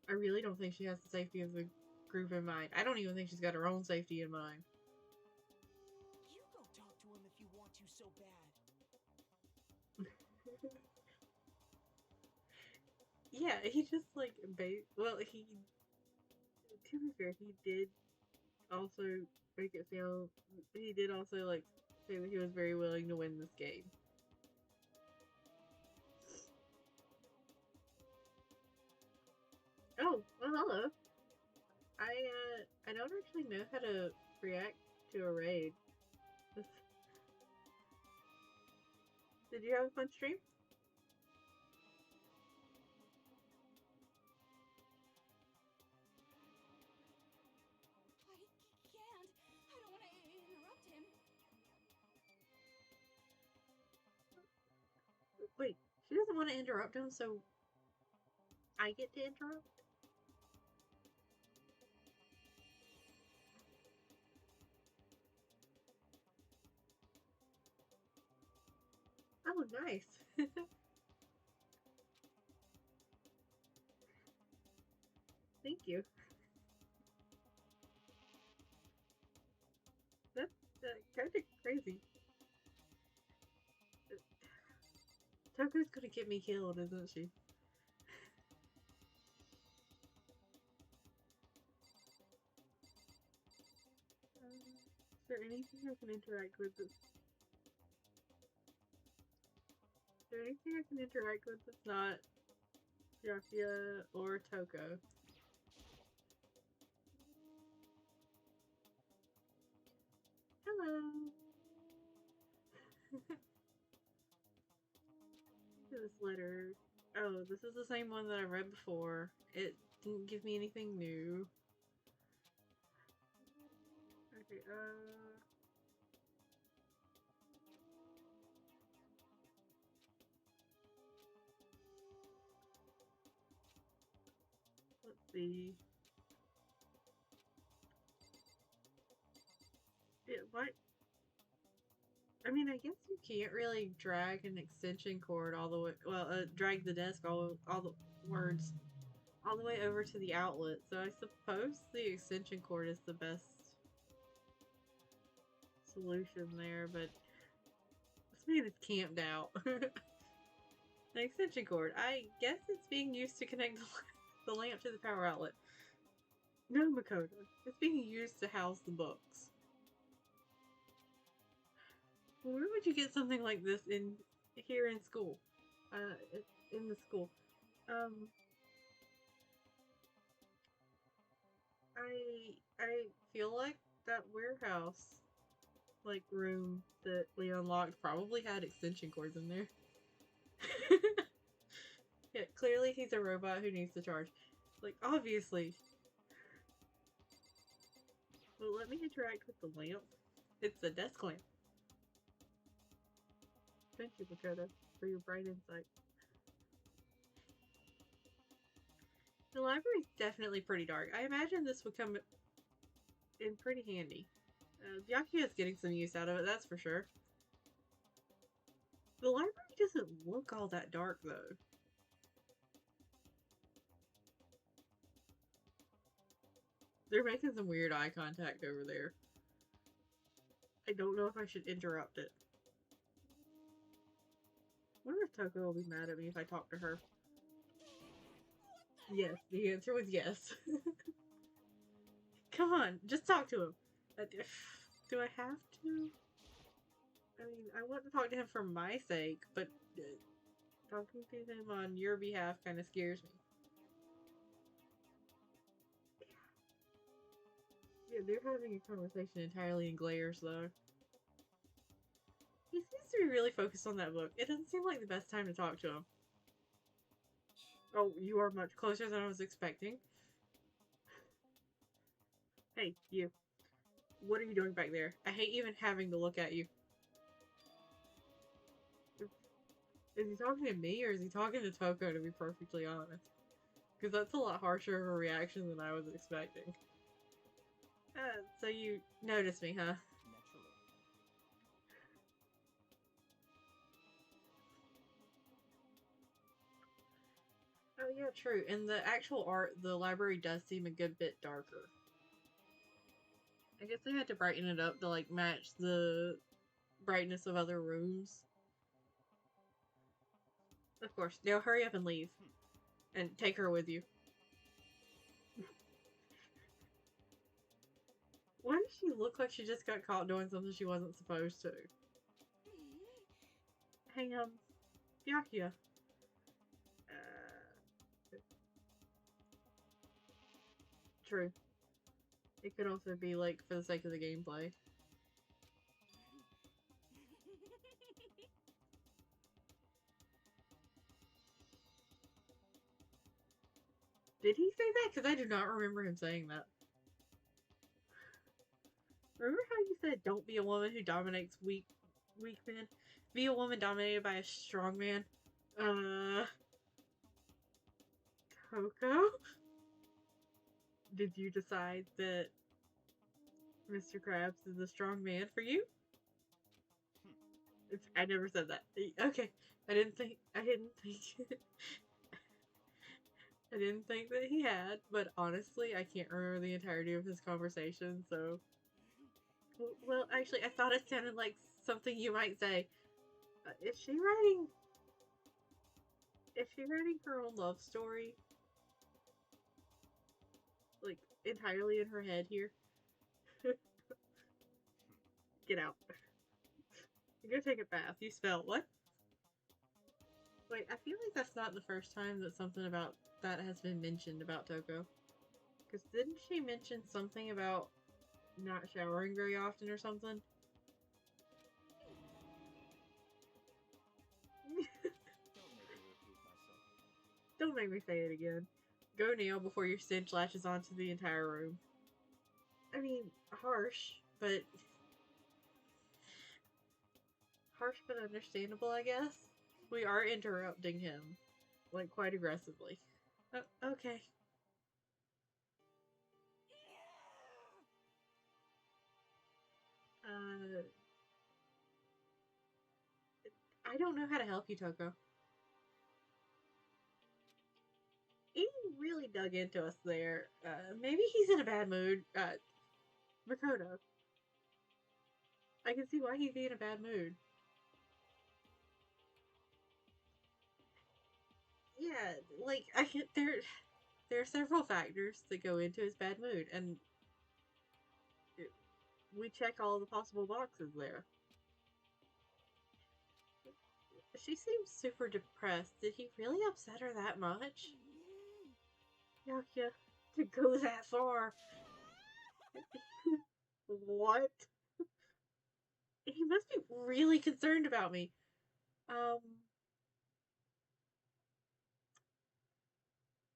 I really don't think she has the safety of the group in mind. I don't even think she's got her own safety in mind. You go talk to him if you want to so bad. Yeah, he just like well, he to be fair, he did also make it sound he did also like say that he was very willing to win this game. Oh, well, hello. I don't actually know how to react to a raid. Did you have a fun stream? I can't. I don't want to interrupt him. Wait, she doesn't want to interrupt him, so I get to interrupt? Oh, nice. Thank you. That's kind of crazy. Toko's gonna get me killed, isn't she? Is there anything I can interact with that's... Is there anything I can interact with that's not Byakuya or Toko? Hello! This letter. Oh, this is the same one that I read before. It didn't give me anything new. Okay, let's see. Yeah, what? I mean, I guess you can't really drag an extension cord all the way. Well, drag the desk all the words all the way over to the outlet. So I suppose the extension cord is the best solution there. But this man is camped out. An extension cord. I guess it's being used to connect the lamp to the power outlet. No, Makoto. It's being used to house the books. Where would you get something like this here in school? In the school. I feel like that warehouse like room that we unlocked probably had extension cords in there. Yeah, clearly he's a robot who needs to charge. Like, obviously. Well, let me interact with the lamp. It's a desk lamp. Thank you, Makoto, for your bright insight. The library's definitely pretty dark. I imagine this would come in pretty handy. Byakuya's getting some use out of it, that's for sure. The library doesn't look all that dark, though. They're making some weird eye contact over there. I don't know if I should interrupt it. I wonder if Toko will be mad at me if I talk to her. Yes, the answer was yes. Come on, just talk to him. Do I have to? I mean, I want to talk to him for my sake, but talking to him on your behalf kind of scares me. Yeah, they're having a conversation entirely in glares, though. He seems to be really focused on that book. It doesn't seem like the best time to talk to him. Oh, you are much closer than I was expecting. Hey, you. What are you doing back there? I hate even having to look at you. Is he talking to me or is he talking to Toko, to be perfectly honest? Because that's a lot harsher of a reaction than I was expecting. So you noticed me, huh? Naturally. Oh yeah, true. In the actual art, the library does seem a good bit darker. I guess they had to brighten it up to like match the brightness of other rooms. Of course. Now hurry up and leave. and take her with you. Why does she look like she just got caught doing something she wasn't supposed to? Hey, Byakuya. True. It could also be, like, for the sake of the gameplay. Did he say that? Because I do not remember him saying that. Remember how you said, don't be a woman who dominates weak men? Be a woman dominated by a strong man? Coco? Did you decide that Mr. Krabs is a strong man for you? I never said that. Okay. I didn't think I didn't think that he had, but honestly, I can't remember the entirety of his conversation, so... Well, actually, I thought it sounded like something you might say. Is she writing her own love story? Like, entirely in her head here? Get out. Go take a bath. You smell what? Wait, I feel like that's not the first time that something about that has been mentioned about Toko. Because didn't she mention something about not showering very often or something? Don't make me say it again. Go kneel before your stench latches onto the entire room. I mean, harsh, but understandable, I guess. We are interrupting him, like, quite aggressively. Okay. I don't know how to help you, Toko. He really dug into us there. Maybe he's in a bad mood. Makoto. I can see why he'd be in a bad mood. Yeah, like, there are several factors that go into his bad mood, and we check all the possible boxes there. She seems super depressed. Did he really upset her that much? Byakuya, to go that far. What? He must be really concerned about me.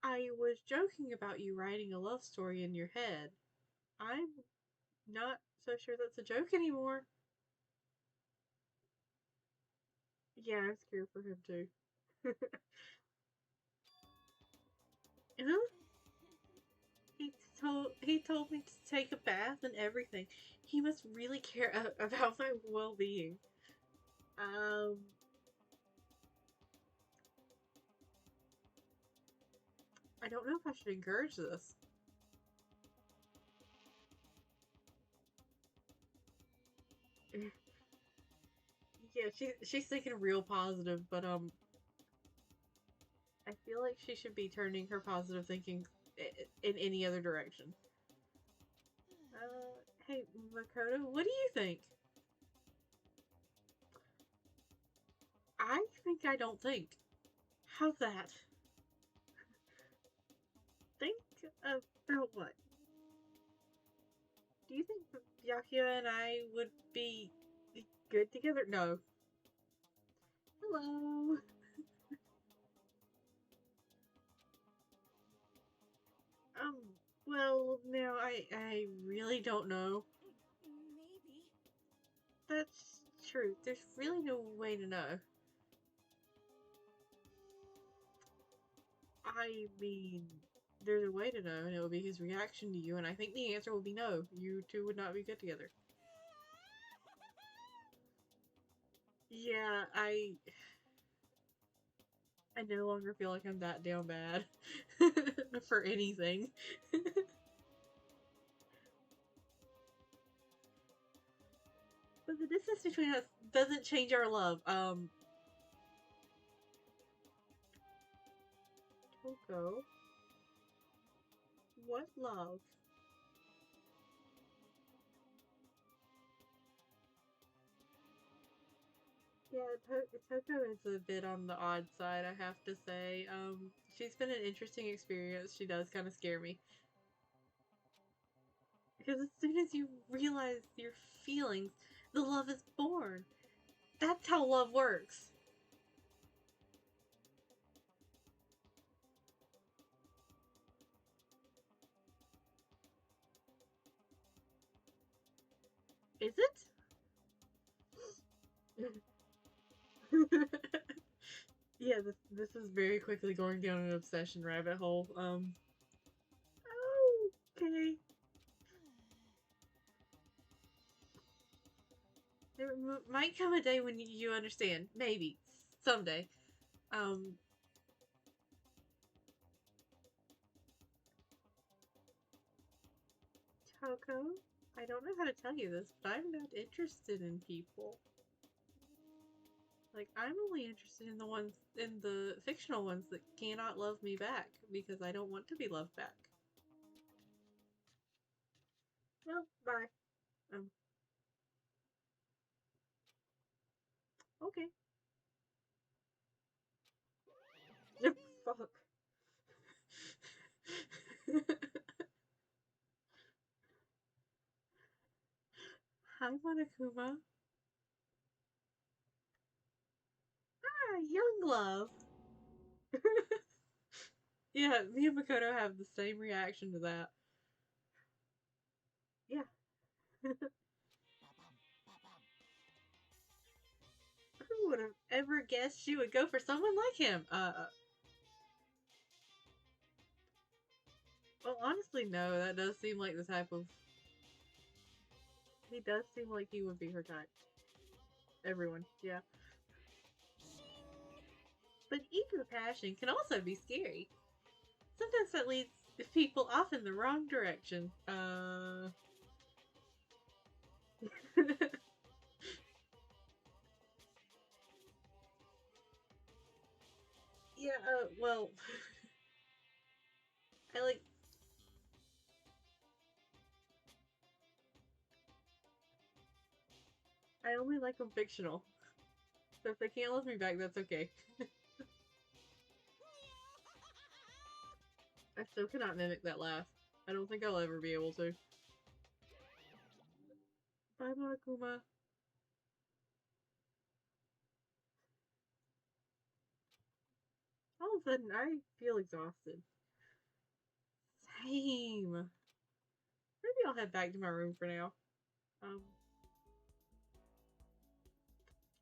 I was joking about you writing a love story in your head. I'm not so sure that's a joke anymore. Yeah, I'm scared for him too. Huh? He told me to take a bath and everything. He must really care about my well-being. I don't know if I should encourage this. Yeah, she's thinking real positive, but I feel like she should be turning her positive thinking in any other direction. Hey, Makoto, what do you think? I think I don't think. How's that? Think about what? Do you think Byakuya and I would be good together? No. Hello. Well, no, I really don't know. Maybe. That's true. There's really no way to know. I mean, there's a way to know, and it would be his reaction to you, and I think the answer would be no. You two would not be good together. Yeah, I no longer feel like I'm that down bad for anything. But the distance between us doesn't change our love. Toko. What love? Yeah, Toko is a bit on the odd side, I have to say. She's been an interesting experience. She does kind of scare me. Because as soon as you realize your feelings, the love is born. That's how love works. Is it? Yeah, this is very quickly going down an obsession rabbit hole. Okay. There might come a day when you understand. Maybe. Someday. Toko, I don't know how to tell you this, but I'm not interested in people. Like, I'm only interested in the fictional ones that cannot love me back, because I don't want to be loved back. Well, bye. Okay. Fuck. Hi, Monokuma. Ah, young love. Yeah, me and Makoto have the same reaction to that. Yeah. Who would have ever guessed she would go for someone like him? Well, honestly, no. That does seem like the type of... He does seem like he would be her type. Everyone, yeah. But eager passion can also be scary. Sometimes that leads people off in the wrong direction. Yeah, well... I like... I only like them fictional. So if they can't love me back, that's okay. I still cannot mimic that laugh. I don't think I'll ever be able to. Bye, Monokuma. All of a sudden, I feel exhausted. Same. Maybe I'll head back to my room for now.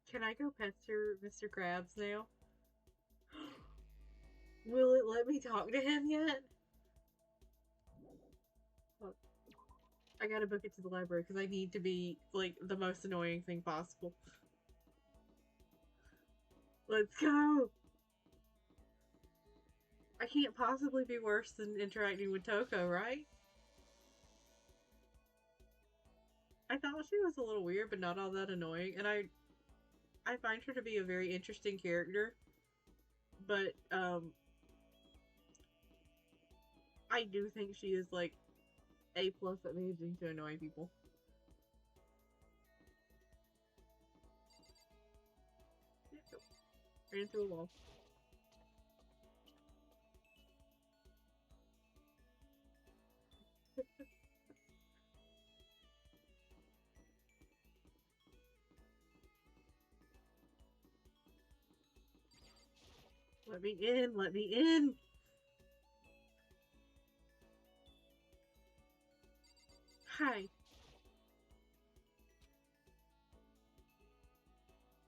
Can I go pester Mr. Krabs now? Will it let me talk to him yet? Look, I gotta book it to the library because I need to be, like, the most annoying thing possible. Let's go! I can't possibly be worse than interacting with Toko, right? I thought she was a little weird, but not all that annoying, and I find her to be a very interesting character, but, I do think she is, like, A+ at managing to annoy people. Ran into a wall. Let me in! Let me in! Hi.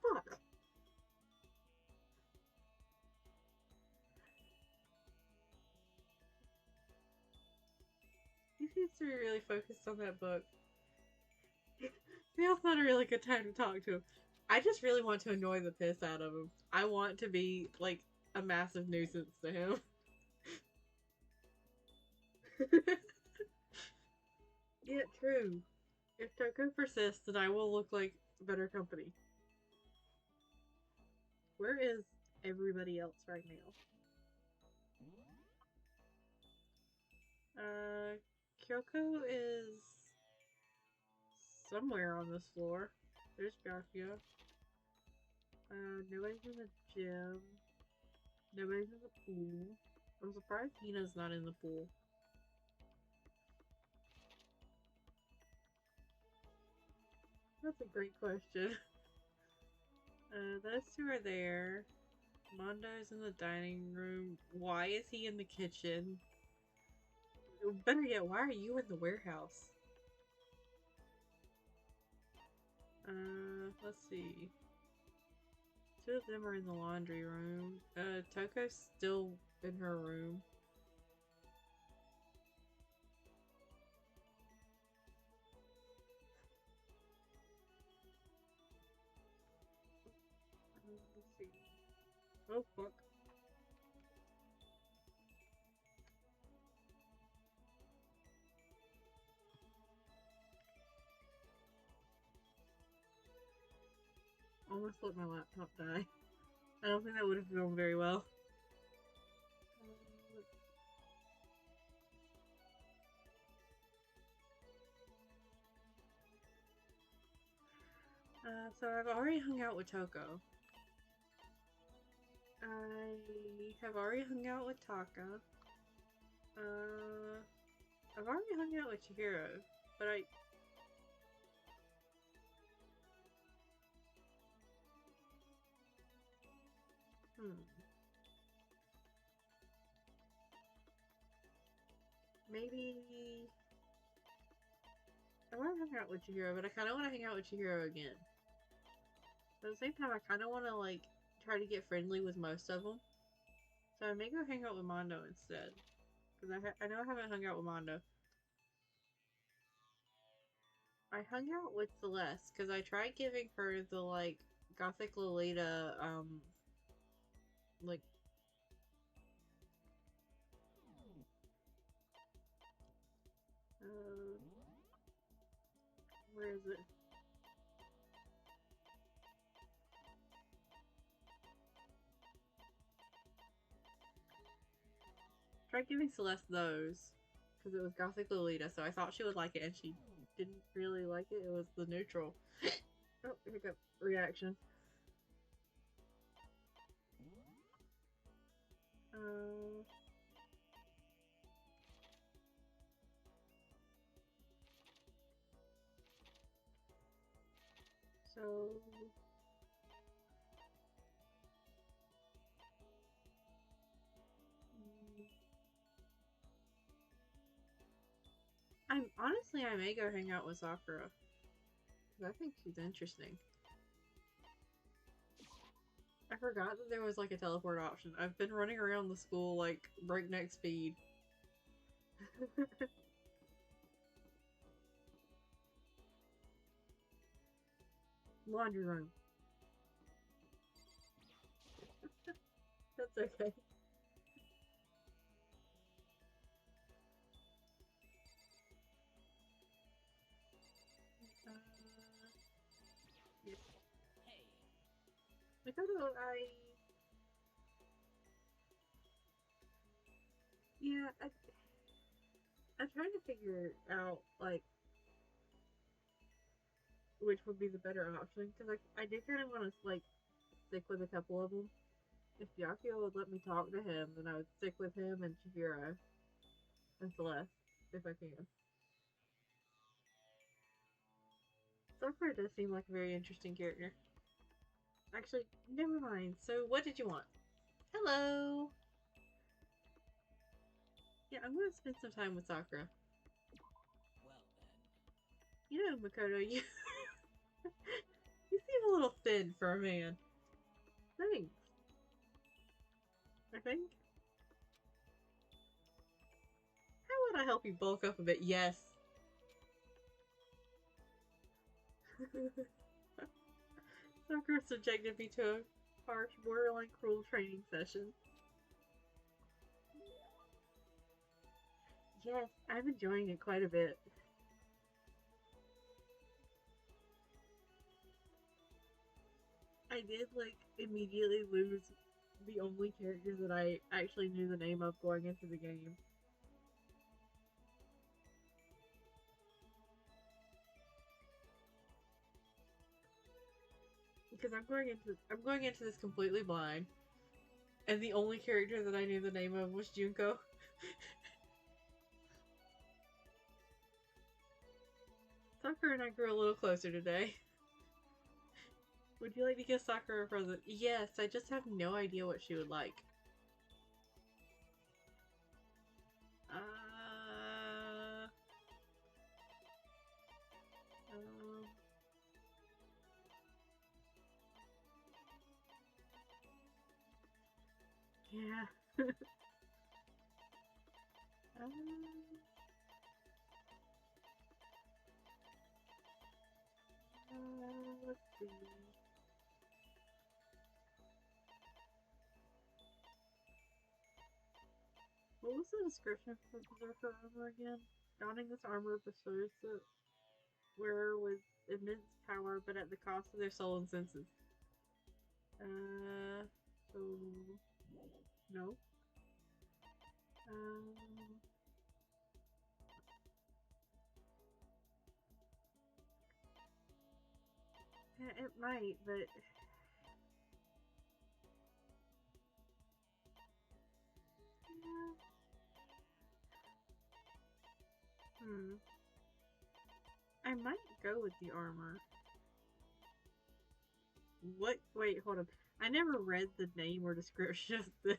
Fuck. He seems to be really focused on that book. Now's not a really good time to talk to him. I just really want to annoy the piss out of him. I want to be, like, a massive nuisance to him. Yeah, true. If Toko persists, then I will look like better company. Where is everybody else right now? Kyoko is somewhere on this floor. There's Byakuya. Nobody's in the gym. Nobody's in the pool. I'm surprised Hina's not in the pool. That's a great question. Those two are there. Mondo's in the dining room. Why is he in the kitchen? Better yet, why are you in the warehouse? Let's see. Two of them are in the laundry room. Toko's still in her room. Let's see. Oh, fuck. Almost let my laptop die. I don't think that would have gone very well. So I've already hung out with Toko. I have already hung out with Taka. I've already hung out with Chihiro, but maybe I want to hang out with Chihiro, but I kind of want to hang out with Chihiro again. But at the same time, I kind of want to like try to get friendly with most of them. So I may go hang out with Mondo instead, because I know I haven't hung out with Mondo. I hung out with Celeste because I tried giving her the like Gothic Lolita like where is it? Tried giving Celeste those because it was Gothic Lolita, so I thought she would like it, and she didn't really like it. It was the neutral. Oh, hiccup reaction. So I may go hang out with Sakura. I think she's interesting. I forgot that there was like a teleport option. I've been running around the school like breakneck speed. Laundry room. That's okay. Yes. Hey. Mikoto, yeah, I'm trying to figure out like which would be the better option, because I did kind of want to like stick with a couple of them. If Byakuya would let me talk to him, then I would stick with him and Chihiro and Celeste if I can. Sakura does seem like a very interesting character. Actually, never mind. So, what did you want? Hello! Yeah, I'm gonna spend some time with Sakura. Well then. You know, Makoto, you you seem a little thin for a man. Thanks. I think. How would I help you bulk up a bit? Yes. Sakura subjected me to a harsh, borderline cruel training session. Yes, I'm enjoying it quite a bit. I did, like, immediately lose the only character that I actually knew the name of going into the game. because I'm going into this completely blind, and the only character that I knew the name of was Junko. Sakura and I grew a little closer today. Would you like to give Sakura a present? Yes, I just have no idea what she would like. Yeah. Let's see. What was the description for Berserker armor again? Donning this armor bestows the wearer with immense power, but at the cost of their soul and senses. So... No. Yeah, it might, but... I might go with the armor. What? Wait, hold on. I never read the name or description of this.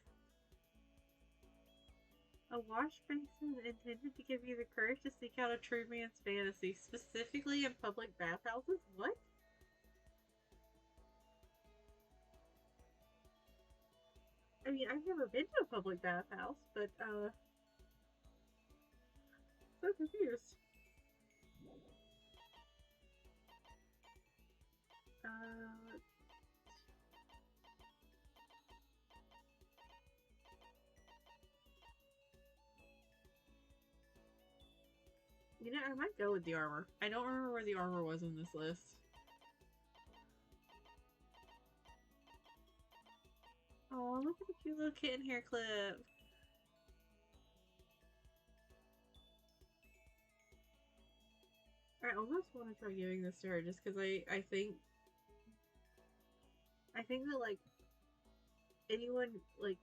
A wash basin intended to give you the courage to seek out a true man's fantasy, specifically in public bathhouses? What? I mean, I've never been to a public bathhouse, but, so confused. You know, I might go with the armor. I don't remember where the armor was in this list. Oh, look at the cute little kitten hair clip. I almost want to try giving this to her just because I think that, like, anyone, like,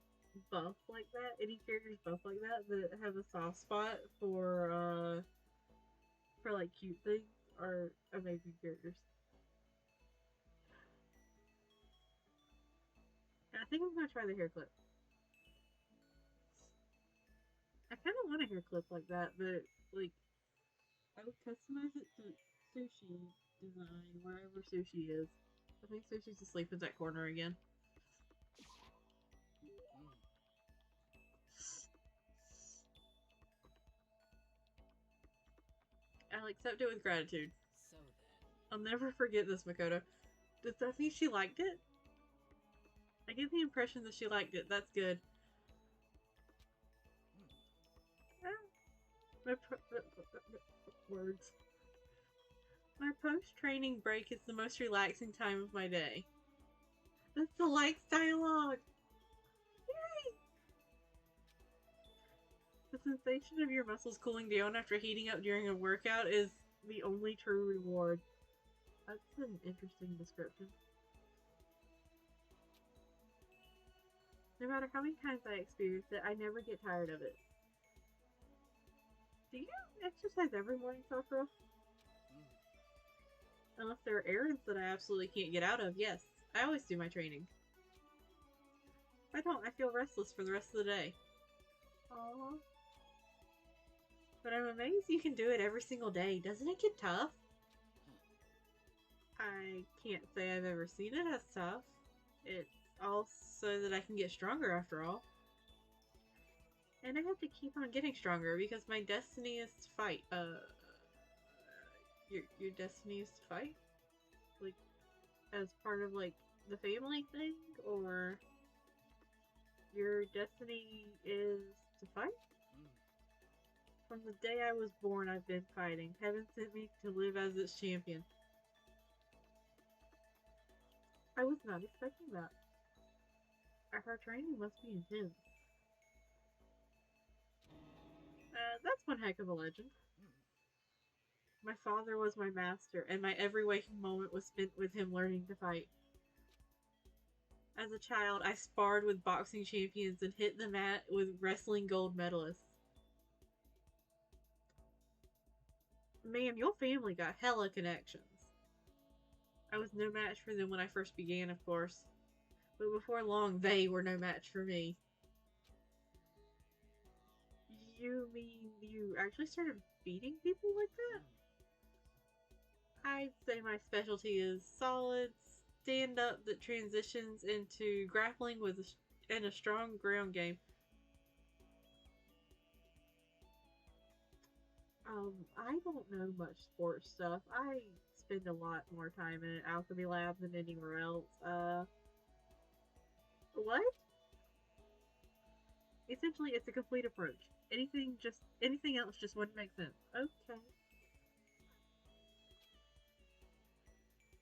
buff like that, any characters buff like that have a soft spot for like, cute things are amazing characters. And I think I'm gonna try the hair clip. I kind of want a hair clip like that, but, like, I would customize it to Sushi design wherever Sushi is. I think Sushi's asleep in that corner again. I'll accept it with gratitude. So then. I'll never forget this, Makoto. Does that mean she liked it? I get the impression that she liked it. That's good. Words. My post-training break is the most relaxing time of my day. That's the likes dialogue! Yay! The sensation of your muscles cooling down after heating up during a workout is the only true reward. That's an interesting description. No matter how many times I experience it, I never get tired of it. Do you exercise every morning, Sakura? Unless there are errands that I absolutely can't get out of, yes. I always do my training. If I don't, I feel restless for the rest of the day. Aww. But I'm amazed you can do it every single day. Doesn't it get tough? I can't say I've ever seen it as tough. It's all so that I can get stronger after all. And I have to keep on getting stronger because my destiny is to fight. Your destiny is to fight? Like, as part of, like, the family thing? Or your destiny is to fight? From the day I was born, I've been fighting. Heaven sent me to live as its champion. I was not expecting that. Our training must be intense. That's one heck of a legend. My father was my master, and my every waking moment was spent with him learning to fight. As a child, I sparred with boxing champions and hit the mat with wrestling gold medalists. Ma'am, your family got hella connections. I was no match for them when I first began, of course. But before long, they were no match for me. You mean you actually started beating people like that? I'd say my specialty is solid stand-up that transitions into grappling with and a strong ground game. I don't know much sports stuff. I spend a lot more time in an alchemy lab than anywhere else. What? Essentially, it's a complete approach. Anything else just wouldn't make sense. Okay.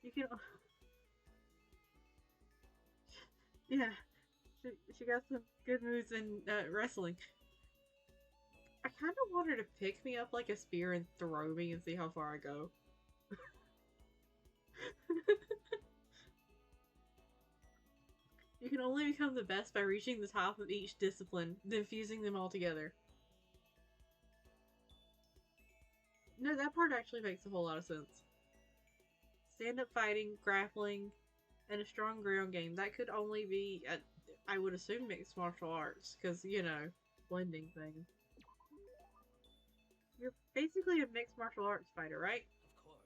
You can. Yeah, she got some good moves in wrestling. I kind of want her to pick me up like a spear and throw me and see how far I go. You can only become the best by reaching the top of each discipline, then fusing them all together. No, that part actually makes a whole lot of sense. Stand-up fighting, grappling, and a strong ground game. That could only be, I would assume, mixed martial arts, because, you know, blending things. You're basically a mixed martial arts fighter, right? Of course.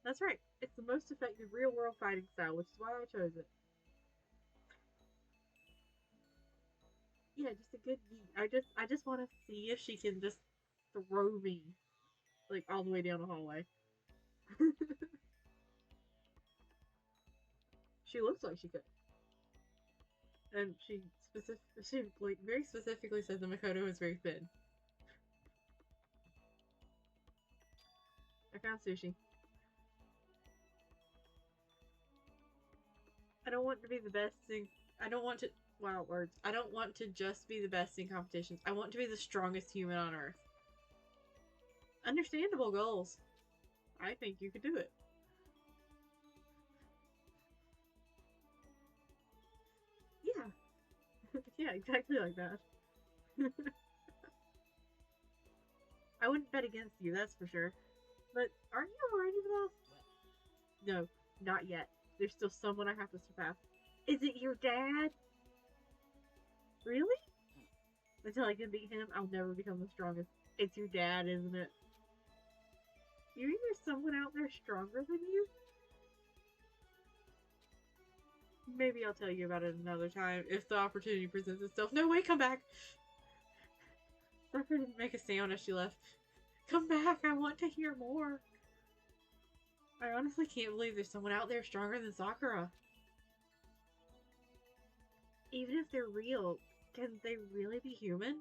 That's right. It's the most effective real-world fighting style, which is why I chose it. Yeah, just a good yeet. I just want to see if she can just throw me, like, all the way down the hallway. She looks like she could. And she like, very specifically said the Makoto is very thin. I found sushi. I don't want to be the best in. I don't want to. Wow, words. I don't want to just be the best in competitions. I want to be the strongest human on Earth. Understandable goals. I think you could do it. Yeah. Yeah, exactly like that. I wouldn't bet against you, that's for sure. But aren't you already the best? No, not yet. There's still someone I have to surpass. Is it your dad? Really? Until I can beat him, I'll never become the strongest. It's your dad, isn't it? You mean there's someone out there stronger than you? Maybe I'll tell you about it another time, if the opportunity presents itself. No, wait, come back! Sakura didn't make a sound as she left. Come back, I want to hear more. I honestly can't believe there's someone out there stronger than Sakura. Even if they're real, can they really be human?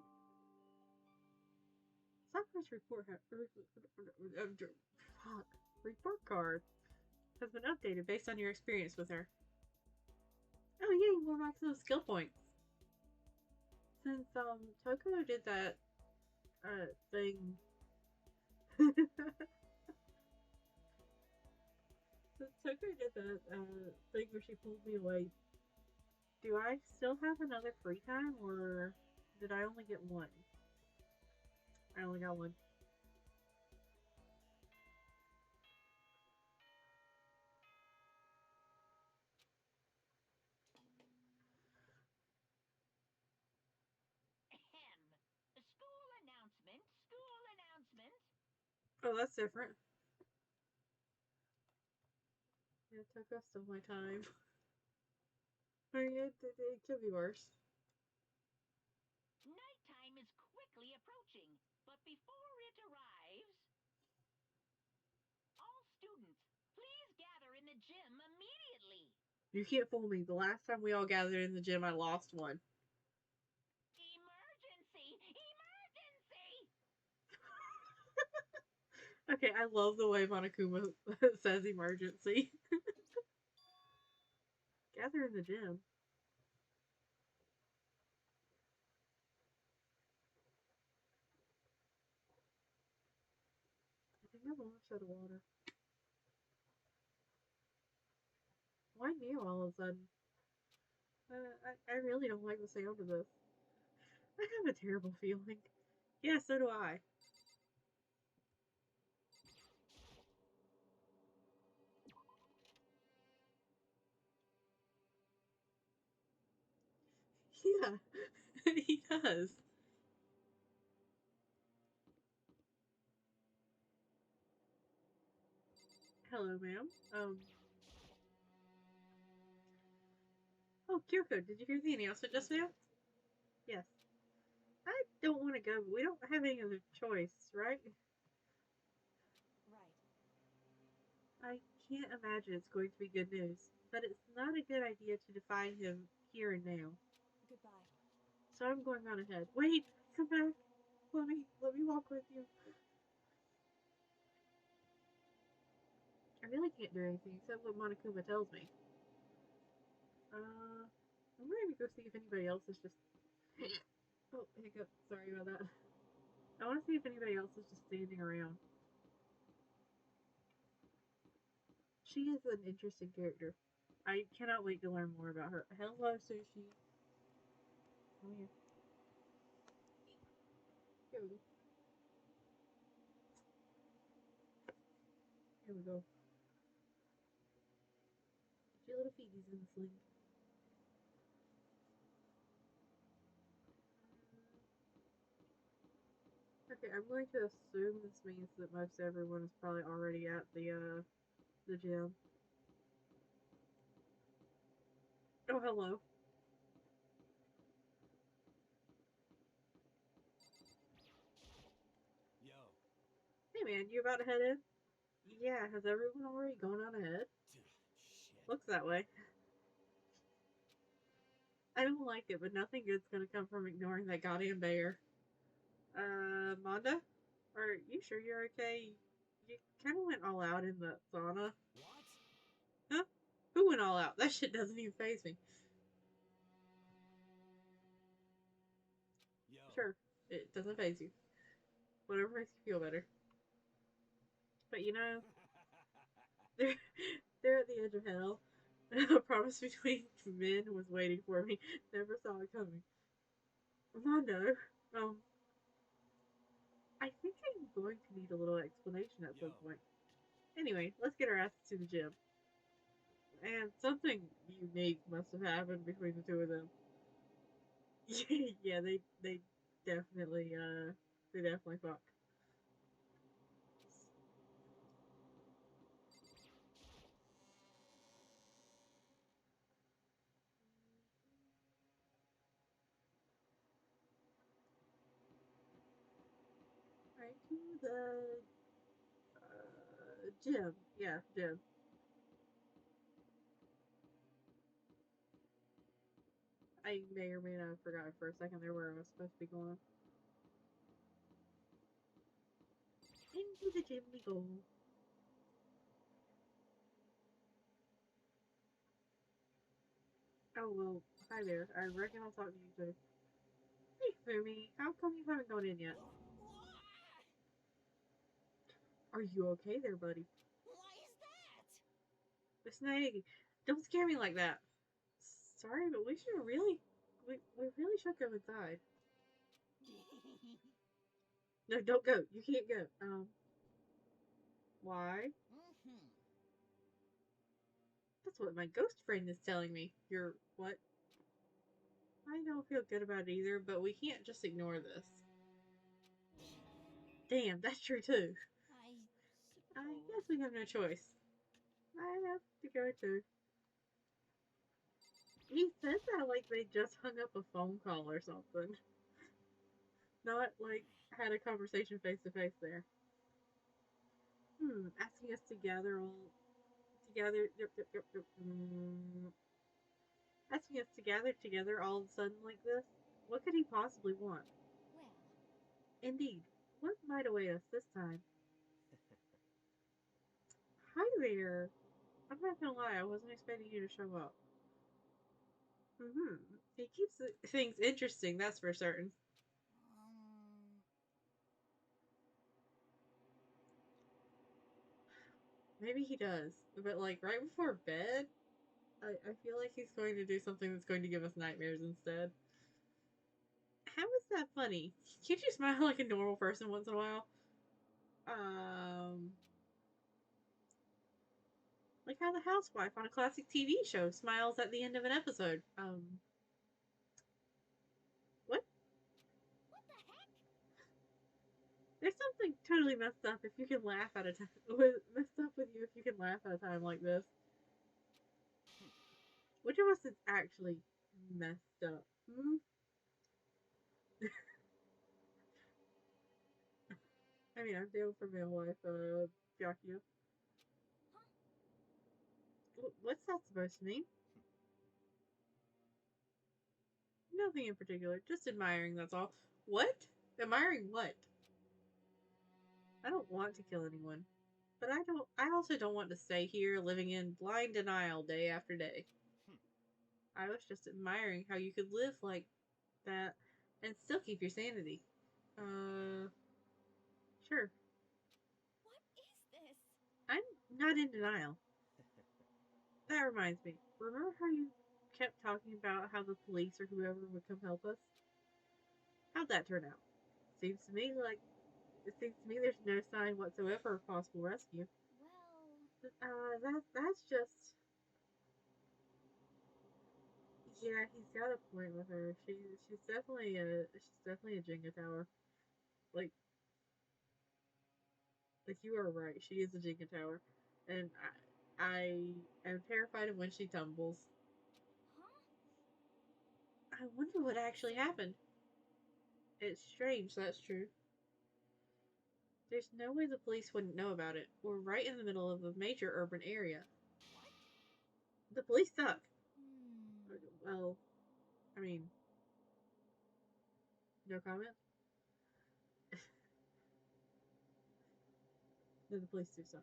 Sakura's report card has been updated based on your experience with her. Oh yay, more maximum skill points. Since Toko did that thing since Toko did that thing where she pulled me away, do I still have another free time, or did I only get one? I only got one. Ahem. School announcement, school announcement. Oh, that's different. Yeah, Toko stole my time. I mean, it could be worse. Nighttime is quickly approaching, but before it arrives, all students, please gather in the gym immediately. You can't fool me. The last time we all gathered in the gym, I lost one. Emergency! Emergency! Okay, I love the way Monokuma says emergency. Gather in the gym. I think I'm almost out of water. Why now all of a sudden? I really don't like the sound of this. I have a terrible feeling. Yeah, so do I. Yeah, he does. Hello, ma'am. Oh, Kyoko, did you hear the announcement just now? Yes. I don't want to go, but we don't have any other choice, right? Right. I can't imagine it's going to be good news, but it's not a good idea to defy him here and now. Goodbye. So I'm going on ahead. Wait, come back. Let me walk with you. I really can't do anything except what Monokuma tells me. I'm going to go see if anybody else is just. Oh, hiccup. Sorry about that. I want to see if anybody else is just standing around. She is an interesting character. I cannot wait to learn more about her. Hello, Sushi. Come here. Here we go. Here we go. Put your little feeties in the sling. Okay, I'm going to assume this means that most everyone is probably already at the gym. Oh, hello. Yo. Hey man, you about to head in? Yeah, has everyone already gone on ahead? Shit. Looks that way. I don't like it, but nothing good's gonna come from ignoring that goddamn bear. Manda? Are you sure you're okay? You kinda went all out in the sauna. What? Huh? Who went all out? That shit doesn't even faze me. Yo. Sure, it doesn't faze you. Whatever makes you feel better. But you know, they're, they're at the edge of hell. A promise between men was waiting for me. Never saw it coming. Mondo, I think I'm going to need a little explanation at some point. Anyway, let's get our asses to the gym. And something unique must have happened between the two of them. Yeah, they definitely they definitely fucked. Right to the gym. Yeah, gym. I may or may not have forgot for a second there where I was supposed to be going. Into the gym we go. Oh well, hi there. I reckon I'll talk to you too. Hey Fumi, how come you haven't gone in yet? Are you okay there, buddy? Why is that? Snake, don't scare me like that. Sorry, but we really should go inside. No, don't go. You can't go. Why? That's what my ghost friend is telling me. You're what? I don't feel good about it either, but we can't just ignore this. Damn, that's true too. I guess we have no choice. I have to go too. He said that like they just hung up a phone call or something. Not like had a conversation face to face there. Asking us to gather all together. Asking us to gather together all of a sudden like this. What could he possibly want? Well, Indeed, what might await us this time? Hi there. I'm not gonna lie, I wasn't expecting you to show up. He keeps things interesting, that's for certain. um, Maybe he does, but like right before bed? I feel like he's going to do something that's going to give us nightmares instead. How is that funny? Can't you smile like a normal person once in a while? Like how the housewife on a classic TV show smiles at the end of an episode. What? What the heck? There's something totally messed up if you can laugh at a time. Messed up with you if you can laugh at a time like this. Which of us is actually messed up? Hmm? I mean, I'm dealing for male wife, Byakuya. What's that supposed to mean? Nothing in particular. Just admiring, that's all. What? Admiring what? I don't want to kill anyone. But I also don't want to stay here living in blind denial day after day. I was just admiring how you could live like that and still keep your sanity. Sure. What is this? I'm not in denial. That reminds me. Remember how you kept talking about how the police or whoever would come help us? How'd that turn out? Seems to me like it seems to me there's no sign whatsoever of possible rescue. Well, That's just yeah. He's got a point with her. She's definitely a Jenga tower. Like you are right. She is a Jenga tower, and I am terrified of when she tumbles. huh? I wonder what actually happened. It's strange. That's true. There's no way the police wouldn't know about it. We're right in the middle of a major urban area. What? The police suck. Hmm. Well, I mean, no comment. No, the police do suck.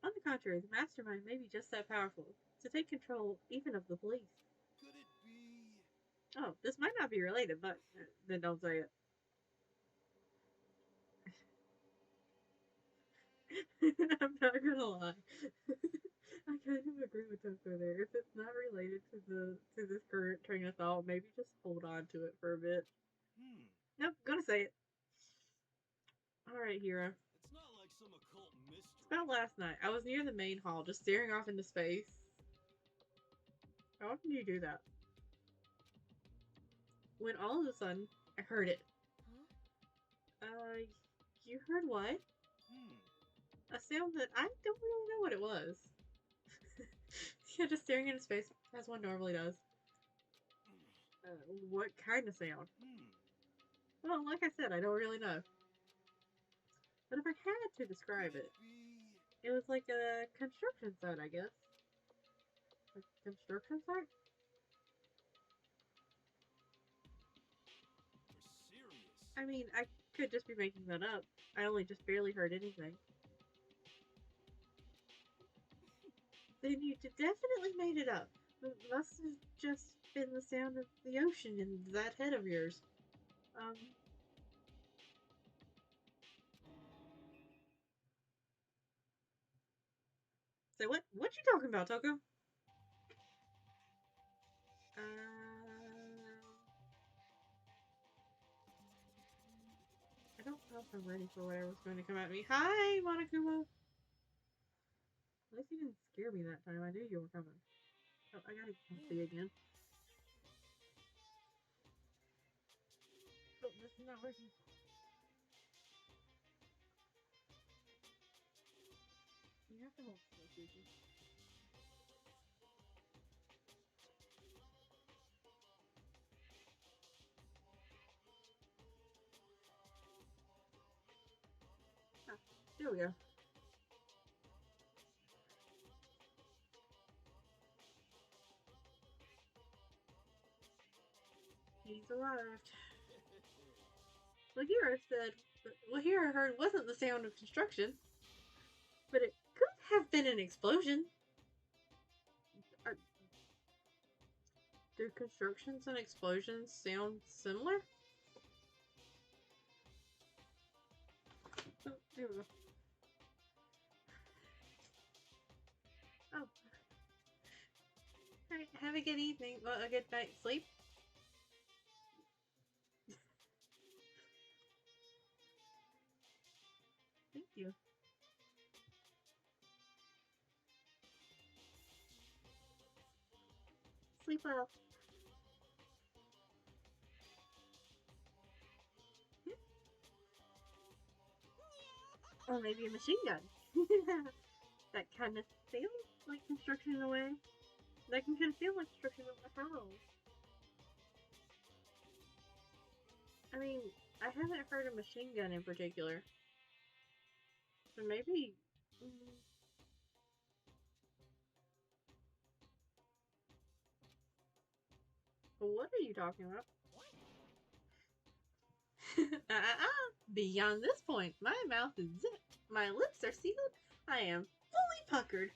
On the contrary, the mastermind may be just that powerful to take control even of the police. Could it be? Oh, this might not be related, but then don't say it. I'm not gonna lie. I kind of agree with Toko there. If it's not related to this current train of thought, maybe just hold on to it for a bit. Nope, gonna say it. Alright, Hero. It's not like some occult mystery. It's about last night. I was near the main hall, just staring off into space. How often do you do that? When all of a sudden, I heard it. Huh? You heard what? A sound that I don't really know what it was. Yeah, just staring into space as one normally does. What kind of sound? Well, like I said, I don't really know. But if I had to describe it, it was like a construction site, I guess. A construction site? You're serious? I mean, I could just be making that up. I only just barely heard anything. Then you definitely made it up. It must have just been the sound of the ocean in that head of yours. Say what? What you talking about, Toko? I don't know if I'm ready for whatever's going to come at me. Hi, Monokuma! At least you didn't scare me that time. I knew you were coming. Oh, I gotta see again. Oh, this is not working. You have to hold still, Sushi. Ah, there we go. He's arrived. Lahira said, what Lahira heard wasn't the sound of construction, but it could have been an explosion. Do constructions and explosions sound similar? Oh, there we go. Oh, Have a good evening. Well, a good night's sleep. Thank you. Sleep well. Or maybe a machine gun. That kind of feels like construction in a way. That can kind of feel like construction of a house. I mean, I haven't heard a machine gun in particular. So maybe... What are you talking about? Beyond this point, my mouth is zipped. My lips are sealed. I am fully puckered.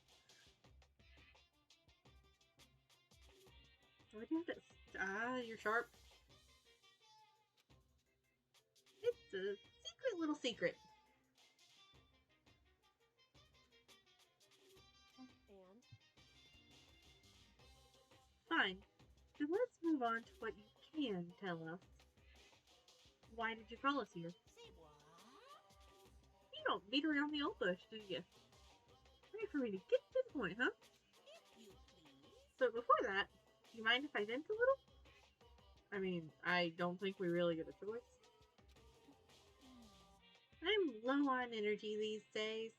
Why do you have to... you're sharp. It's a secret little secret. Fine. Then let's move on to what you can tell us. Why did you call us here? Say what? You don't beat around the old bush, do you? Ready for me to get to the point, huh? If you please. So before that, do you mind if I vent a little? I mean, I don't think we really get a choice. I'm low on energy these days.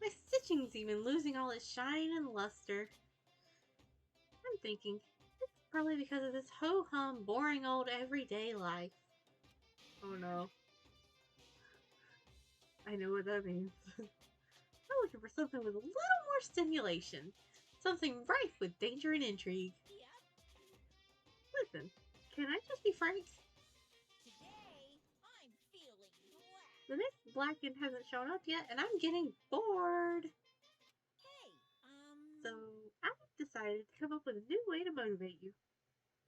My stitching's even losing all its shine and luster. I'm thinking, it's probably because of this ho-hum, boring old everyday life. Oh no. I know what that means. I'm looking for something with a little more stimulation. Something rife with danger and intrigue. Yep. Listen, can I just be frank? Today, I'm feeling glad. The next Blackened hasn't shown up yet, and I'm getting bored. Hey, So, I've decided to come up with a new way to motivate you.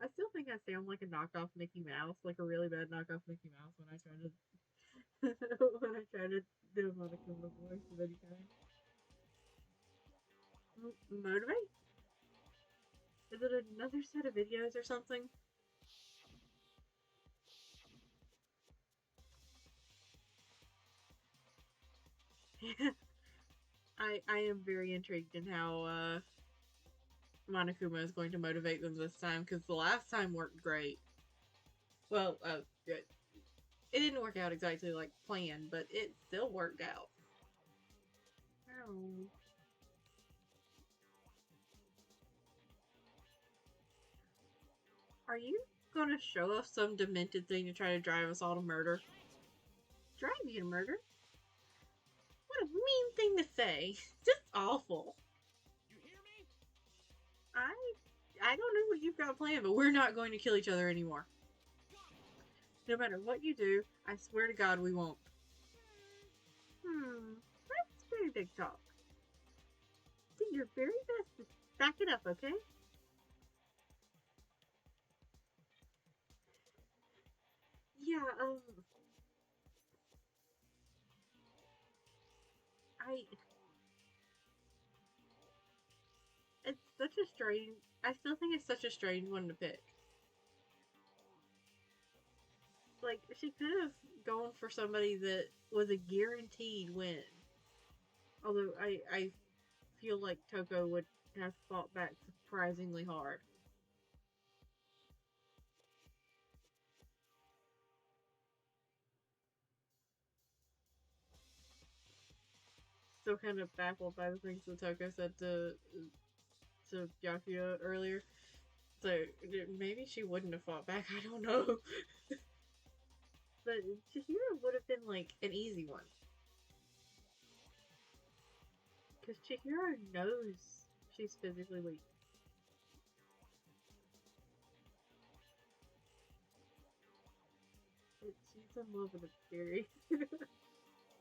I still think I sound like a knockoff Mickey Mouse, like a really bad knockoff Mickey Mouse when I try to when I try to do a Monokuma voice of any kind. Motivate? Is it another set of videos or something? I am very intrigued in how Monokuma is going to motivate them this time, because the last time worked great. Well, it didn't work out exactly like planned, but it still worked out. Oh. Are you gonna show us some demented thing to try to drive us all to murder? Drive you to murder? What a mean thing to say. Just awful. You hear me? I don't know what you've got planned, but we're not going to kill each other anymore. No matter what you do, I swear to God we won't. That's very big talk. Do your very best to back it up, okay? Yeah, it's such a strange, I still think it's such a strange one to pick. Like, she could have gone for somebody that was a guaranteed win. Although, I feel like Toko would have fought back surprisingly hard. Still kind of baffled by the things that Toko said to Byakuya earlier. So, maybe she wouldn't have fought back, I don't know. But Chihiro would have been, like, an easy one. Because Chihiro knows she's physically weak. She's in love with a theory.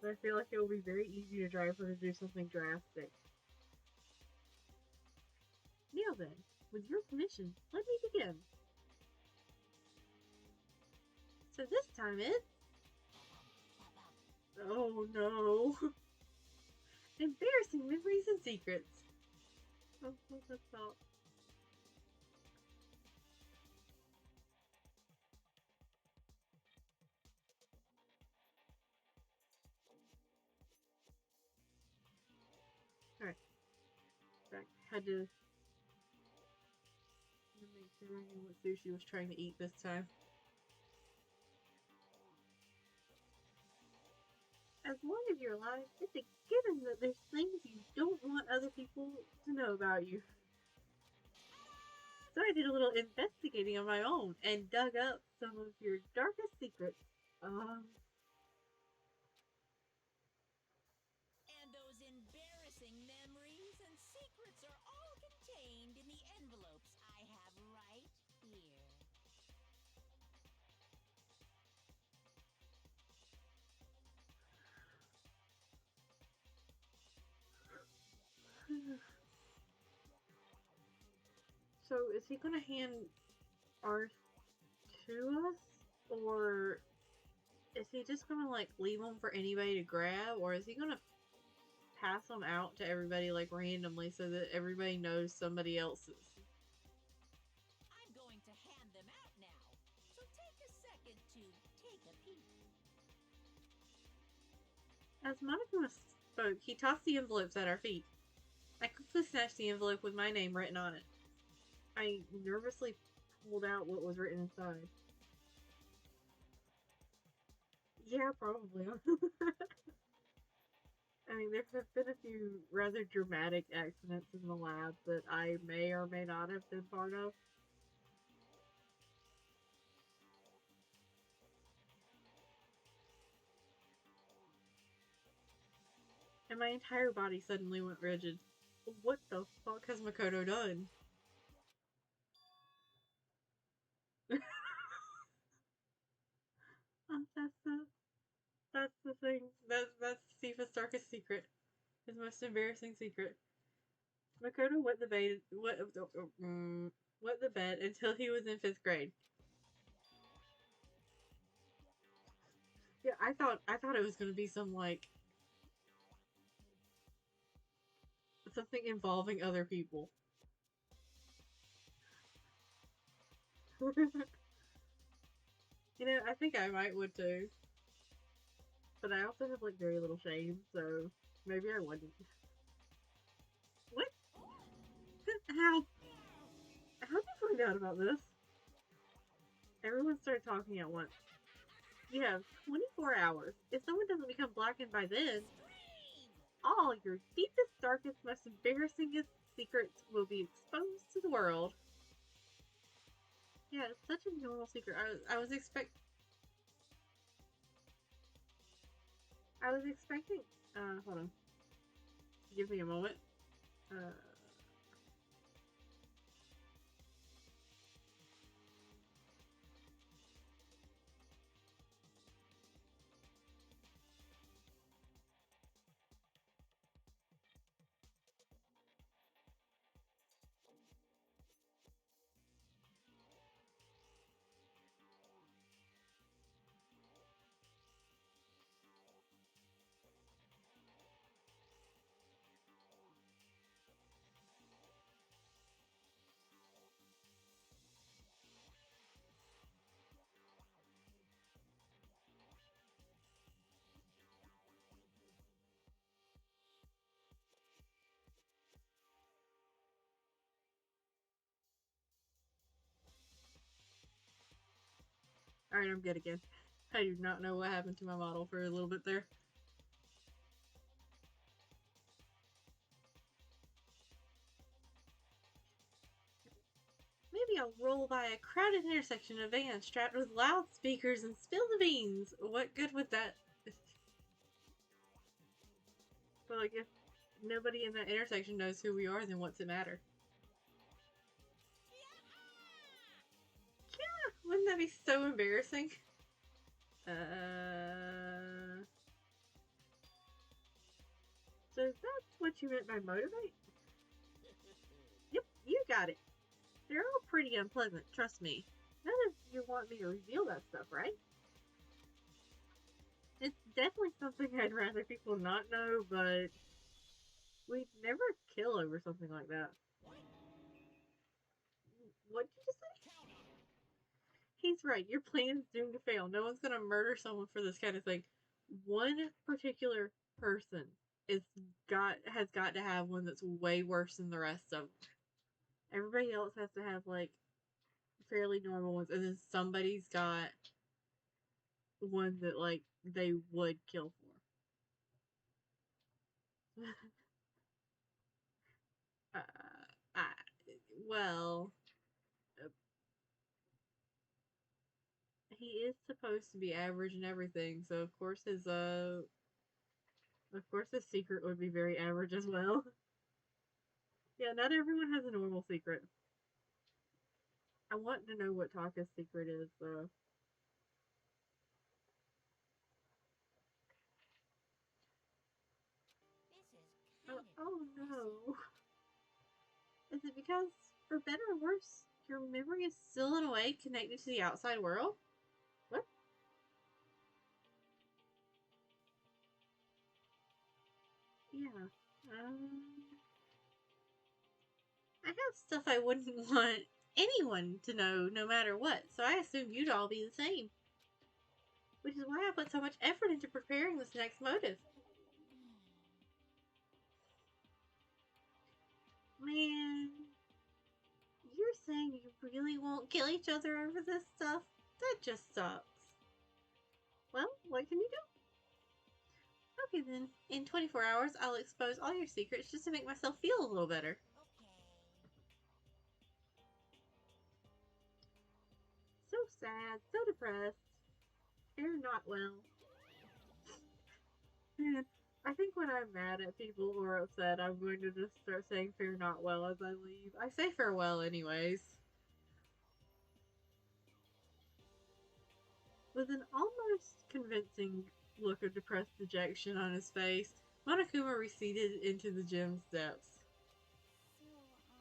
But I feel like it will be very easy to drive her to do something drastic. Now then, with your permission, let me begin. So this time it's... Oh no. Embarrassing memories and secrets. Oh, what's that thought? had to make sure I knew what sushi was trying to eat this time. As long as you're alive, it's a given that there's things you don't want other people to know about you. So I did a little investigating on my own and dug up some of your darkest secrets. And those embarrassing memories and secrets are all contained in the envelopes I have right here. So is he gonna hand ours to us? Or is he just gonna like leave them for anybody to grab? Or is he gonna pass them out to everybody like randomly so that everybody knows somebody else's? I'm going to hand them out now, so take a second to take a peek. As Monokuma spoke, he tossed the envelopes at our feet. I quickly snatched the envelope with my name written on it. I nervously pulled out what was written inside. Yeah, probably. I mean, there have been a few rather dramatic accidents in the lab that I may or may not have been part of. And my entire body suddenly went rigid. What the fuck has Makoto done? That's the thing. That's Sifa's darkest secret. His most embarrassing secret. Makoto wet the bed until he was in 5th grade. Yeah, I thought it was gonna be some like something involving other people. You know, I think I might would too. But I also have like very little shame, so maybe I wouldn't. What? How'd you find out about this? Everyone started talking at once. You have 24 hours. If someone doesn't become blackened by then, all your deepest, darkest, most embarrassingest secrets will be exposed to the world. Yeah, it's such a normal secret. I was expecting. Hold on. Give me a moment. Alright, I'm good again. I do not know what happened to my model for a little bit there. Maybe I'll roll by a crowded intersection in a van strapped with loudspeakers and spill the beans. What good would that? Well, like if nobody in that intersection knows who we are, then what's it matter? Yeah, wouldn't that be so embarrassing? So that's what you meant by motivate? Yep, you got it. They're all pretty unpleasant, trust me. None of you want me to reveal that stuff, right? It's definitely something I'd rather people not know, but we'd never kill over something like that. What did you say? He's right. Your plan's doomed to fail. No one's gonna murder someone for this kind of thing. One particular person has got to have one that's way worse than the rest of them. Everybody else has to have like fairly normal ones, and then somebody's got one that like they would kill for. uh, I, well, he is supposed to be average and everything, so of course his secret would be very average as well. Yeah, not everyone has a normal secret. I want to know what Taka's secret is, though. This is Oh no. Is it because, for better or worse, your memory is still in a way connected to the outside world? What? Yeah. I have stuff I wouldn't want anyone to know no matter what, so I assume you'd all be the same. Which is why I put so much effort into preparing this next motive. Man, you're saying you really won't kill each other over this stuff? That just sucks. Well, what can you do? Okay then, in 24 hours I'll expose all your secrets just to make myself feel a little better. So sad, so depressed. You're not well. Man, I think when I'm mad at people or upset, I'm going to just start saying "fare not well" as I leave. I say farewell anyways. With an almost convincing look of depressed dejection on his face, Monokuma receded into the gym's depths.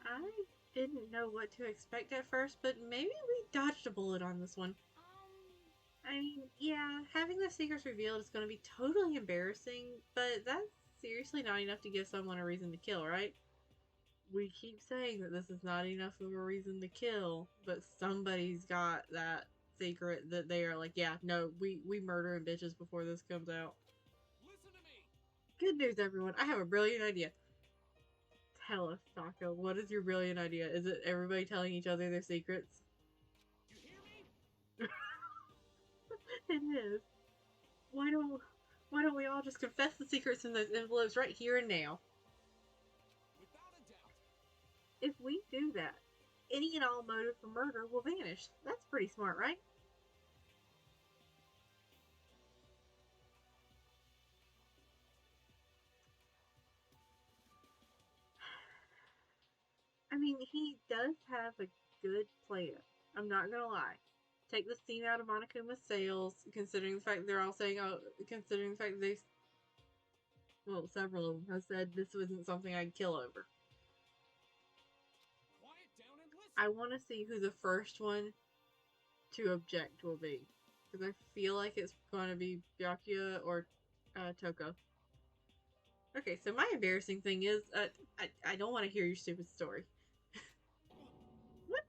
I didn't know what to expect at first, but maybe we dodged a bullet on this one. I mean, yeah, having the secrets revealed is going to be totally embarrassing, but that's seriously not enough to give someone a reason to kill, right? We keep saying that this is not enough of a reason to kill, but somebody's got that secret that they are like, yeah, no, we murdering bitches before this comes out. Listen to me. Good news, everyone. I have a brilliant idea. Tell us, Taka. What is your brilliant idea? Is it everybody telling each other their secrets? You hear me? It is. Why don't we all just confess the secrets in those envelopes right here and now? Without a doubt. If we do that, any and all motive for murder will vanish. That's pretty smart, right? I mean, he does have a good plan. I'm not gonna lie. Take the steam out of Monokuma's sails, considering the fact they're all saying, oh, considering the fact they, well, several of them have said this wasn't something I'd kill over. Quiet down and listen. I want to see who the first one to object will be. Because I feel like it's going to be Byakuya or Toko. Okay, so my embarrassing thing is, I don't want to hear your stupid story. What?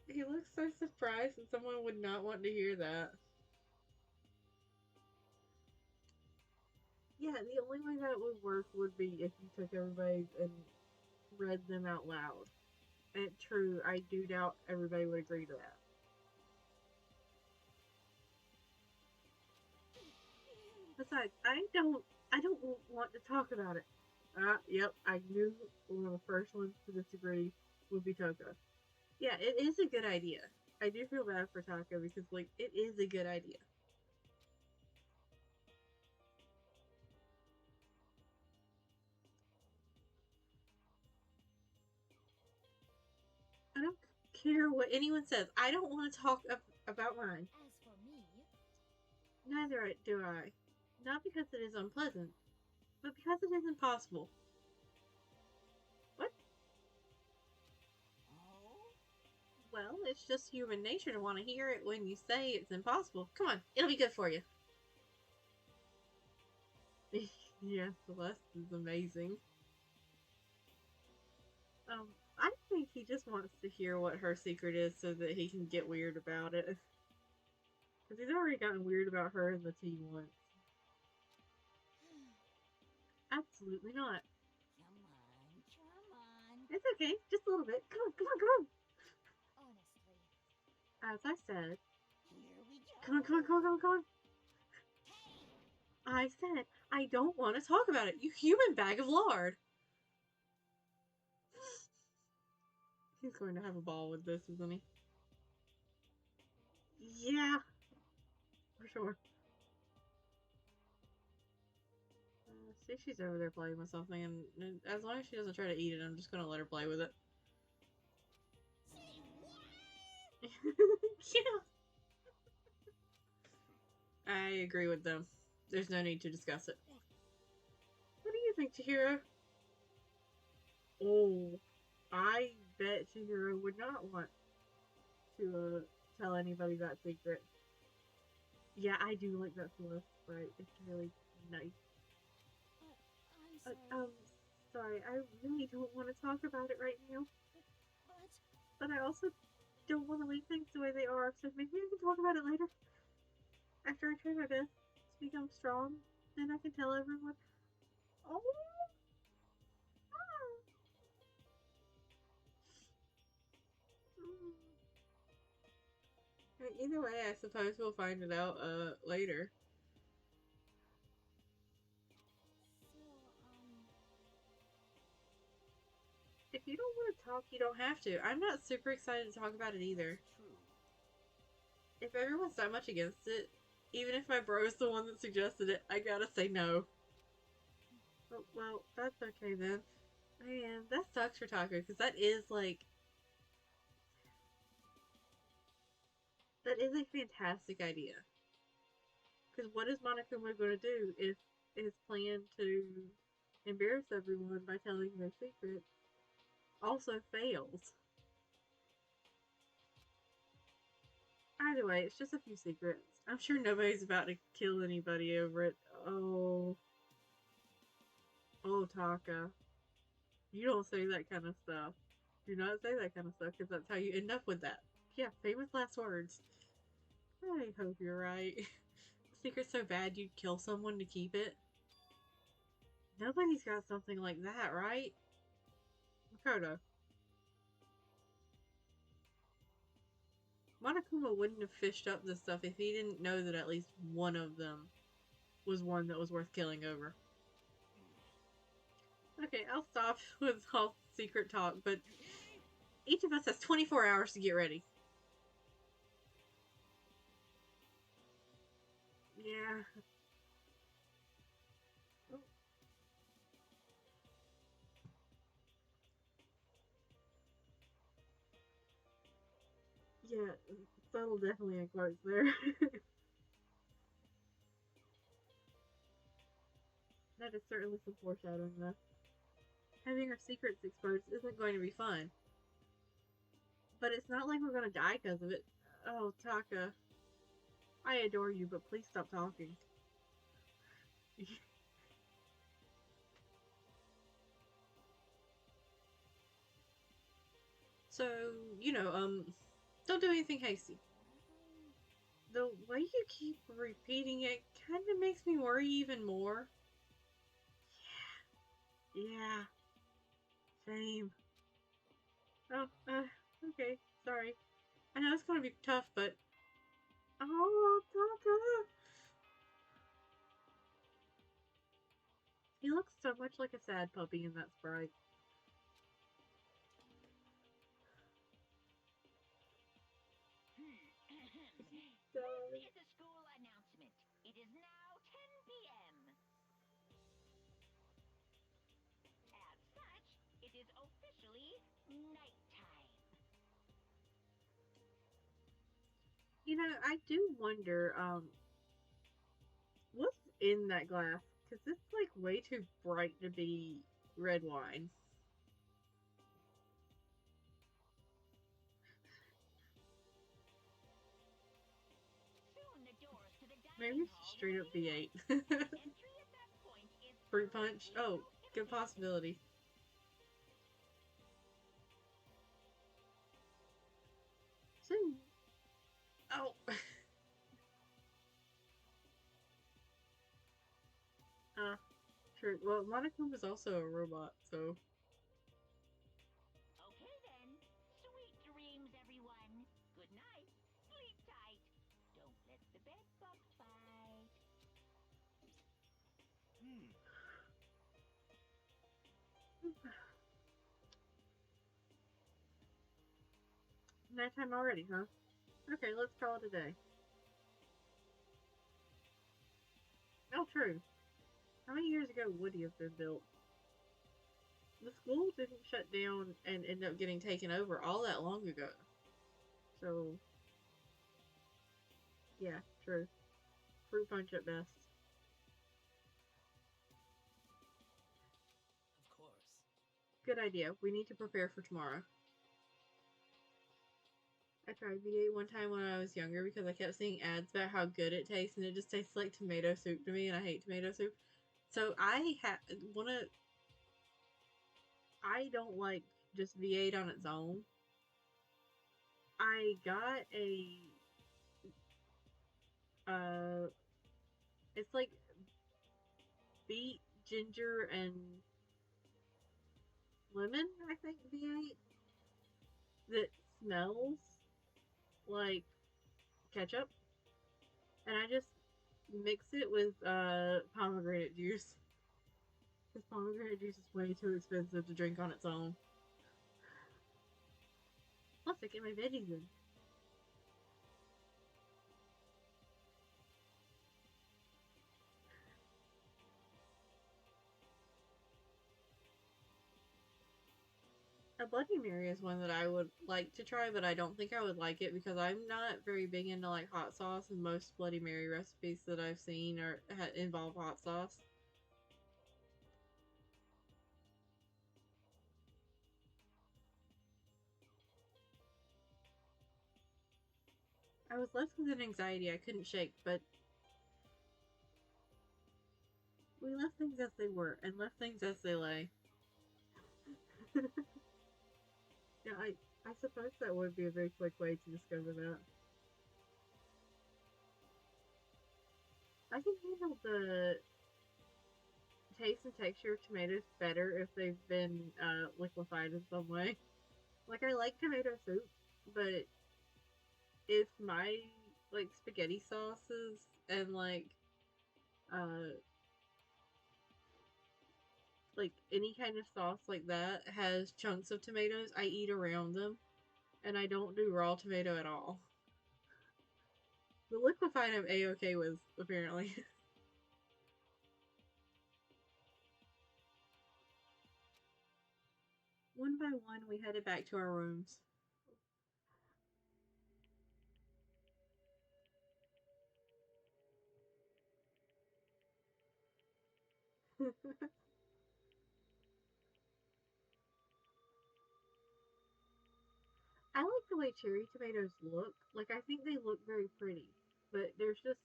He looks so surprised that someone would not want to hear that. Yeah, the only way that would work would be if you took everybody's and read them out loud. And true, I do doubt everybody would agree to that. Besides, I don't want to talk about it. Yep, I knew one of the first ones to disagree would be Toko. Yeah, it is a good idea. I do feel bad for Taka because, like, it is a good idea. I don't care what anyone says. I don't want to talk about mine. As for me, Neither do I. Not because it is unpleasant, but because it is impossible. What? Oh? Well, it's just human nature to want to hear it when you say it's impossible. Come on, it'll be good for you. Yes, Celeste is amazing. I think he just wants to hear what her secret is so that he can get weird about it. Because he's already gotten weird about her in the team once. Absolutely not. Come on. It's okay. Just a little bit. Come on, come on, come on. Honestly. As I said. Here we go. Come on, come on, come on, come on, come on. Hey! I said I don't want to talk about it, you human bag of lard. He's going to have a ball with this, isn't he? Yeah. For sure. See, she's over there playing with something, and as long as she doesn't try to eat it, I'm just gonna let her play with it. Say what? Yeah. I agree with them. There's no need to discuss it. What do you think, Chihiro? Oh, I bet Chihiro would not want to tell anybody that secret. Yeah, I do like that Celeste sprite. It's really nice. I'm sorry. Sorry, I really don't want to talk about it right now. But But I also don't want to leave things the way they are, so maybe I can talk about it later. After I try my best to become strong, then I can tell everyone. Oh! Either way, I suppose we'll find it out later. so, If you don't want to talk, you don't have to. I'm not super excited to talk about it either. True. If everyone's that much against it, even if my bro's the one that suggested it, I gotta say no. Oh, well, that's okay then. Man, that sucks for Taco, because that is like... That is a fantastic idea. Because what is Monokuma going to do if his plan to embarrass everyone by telling their secret also fails? Either way, it's just a few secrets. I'm sure nobody's about to kill anybody over it. Oh. Oh, Taka. You don't say that kind of stuff. Do not say that kind of stuff, because that's how you end up with that. Yeah, famous last words. I hope you're right. The secret's so bad you'd kill someone to keep it. Nobody's got something like that, right? Makoto. Monokuma wouldn't have fished up this stuff if he didn't know that at least one of them was one that was worth killing over. Okay, I'll stop with all secret talk, but each of us has 24 hours to get ready. Yeah. Oh. Yeah, subtle definitely in quotes there. That is certainly some foreshadowing, though. Having our secrets exposed isn't going to be fun. But it's not like we're going to die because of it. Oh, Taka. I adore you, but please stop talking. So, don't do anything hasty. The way you keep repeating it kind of makes me worry even more. Yeah. Same. Oh, okay. Sorry. I know it's gonna be tough, but... Oh, Taka! He looks so much like a sad puppy in that sprite. This is the school announcement. It is now 10 p.m. As such, it is officially nighttime. I do wonder, what's in that glass? Because it's, like, way too bright to be red wine. Soon the doors to the Maybe dining it's hall straight will up be V8. locked. Entry at that point is Fruit punch? strictly Oh, good prohibited. possibility. Soon. Oh. True. Well, Monokuma is also a robot, so. Okay then. Sweet dreams, everyone. Good night. Sleep tight. Don't let the bed bugs bite. Nighttime already, huh? Okay, let's call it a day. Oh, true. How many years ago would he have been built? The school didn't shut down and end up getting taken over all that long ago. So, yeah, true. Fruit punch at best. Of course. Good idea. We need to prepare for tomorrow. I tried V8 one time when I was younger because I kept seeing ads about how good it tastes, and it just tastes like tomato soup to me, and I hate tomato soup. So I don't like just V8 on its own. I got a it's like beet, ginger, and lemon, I think, V8 that smells like ketchup, and I just mix it with pomegranate juice. Because pomegranate juice is way too expensive to drink on its own. Plus, I get my veggies in. A Bloody Mary is one that I would like to try, but I don't think I would like it because I'm not very big into like hot sauce, and most Bloody Mary recipes that I've seen involve hot sauce. I was left with an anxiety I couldn't shake, but we left things as they were and left things as they lay. Yeah, I suppose that would be a very quick way to discover that. I can handle the taste and texture of tomatoes better if they've been liquefied in some way. Like, I like tomato soup, but if my like spaghetti sauces and uh like any kind of sauce like that has chunks of tomatoes, I eat around them, and I don't do raw tomato at all. The liquefied I'm a-okay with, apparently. One by one, we headed back to our rooms. I like the way cherry tomatoes look. Like, I think they look very pretty. But there's just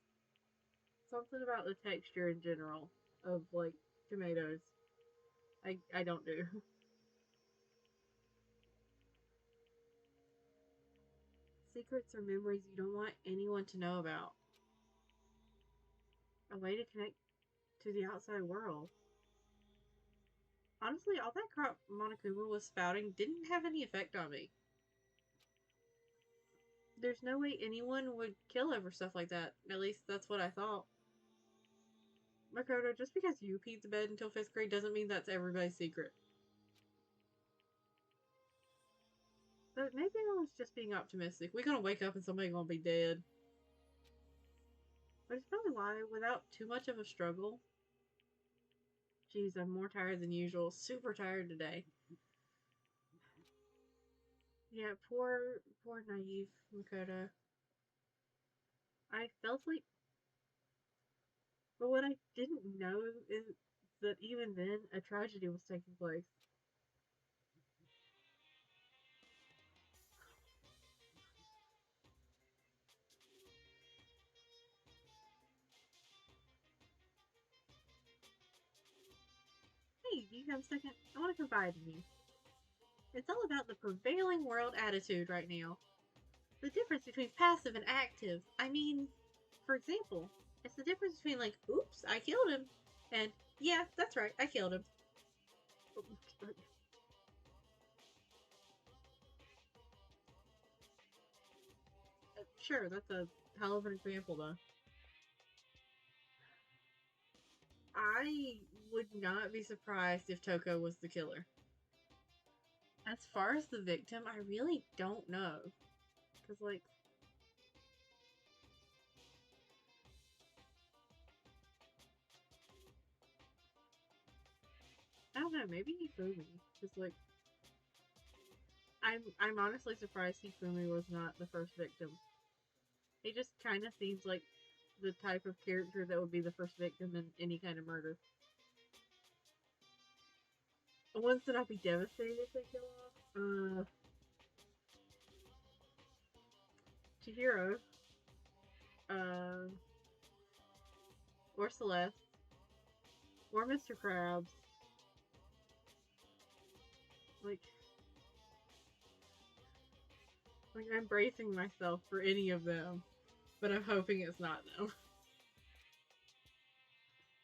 something about the texture in general of, like, tomatoes I don't do. Secrets or memories you don't want anyone to know about. A way to connect to the outside world. Honestly, all that crap Monokuma was spouting didn't have any effect on me. There's no way anyone would kill over stuff like that. At least that's what I thought. Makoto, just because you peed the bed until 5th grade doesn't mean that's everybody's secret. But maybe I was just being optimistic. We're gonna wake up and somebody's gonna be dead. But it's probably why, without too much of a struggle. Jeez, I'm more tired than usual. Super tired today. Yeah, poor naive Makoto. I fell asleep. But what I didn't know is that even then, a tragedy was taking place. Hey, do you have a second? I want to confide in you. It's all about the prevailing world attitude right now. The difference between passive and active. I mean, for example, it's the difference between, like, oops, I killed him, and Yeah, that's right. I killed him. Sure, that's a hell of an example, though. I would not be surprised if Toko was the killer. As far as the victim, I really don't know. Because, like, I don't know, maybe Hifumi. Because, like, I'm honestly surprised Hifumi was not the first victim. He just kind of seems like the type of character that would be the first victim in any kind of murder. The ones that I'd be devastated if they kill off, Chihiro, uh, or Celeste, or Mr. Krabs. Like I'm bracing myself for any of them, but I'm hoping it's not them.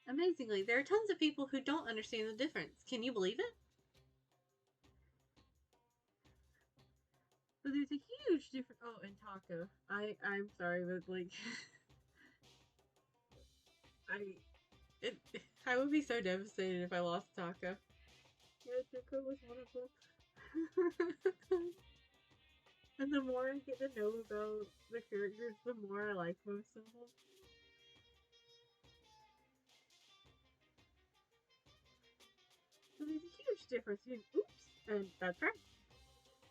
Amazingly, there are tons of people who don't understand the difference. Can you believe it? So there's a huge difference. Oh, and Taka. I'm sorry, but like, I would be so devastated if I lost Taka. Yeah, Taka was one of them. And the more I get to know about the characters, the more I like most of them. So there's a huge difference between oops and that's right.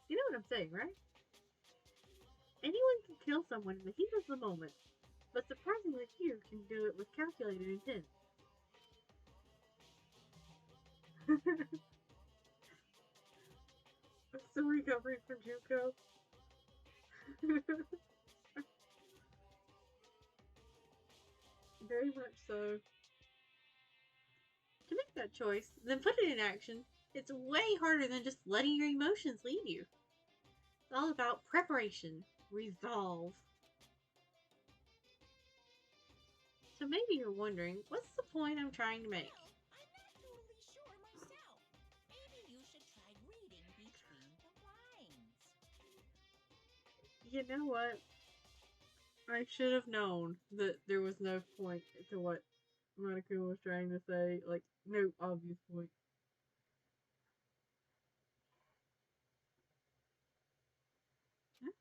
You know what I'm saying, right? Anyone can kill someone in the heat of the moment, but surprisingly few can do it with calculated intent. I'm still recovering from Juko. Very much so. To make that choice, then put it in action. It's way harder than just letting your emotions lead you. It's all about preparation, resolve. So maybe you're wondering, what's the point I'm trying to make? Well, I'm not totally sure myself. Maybe you should try reading between the lines. You know what? I should have known that there was no point to what Monica was trying to say. Like, no obvious point. Huh?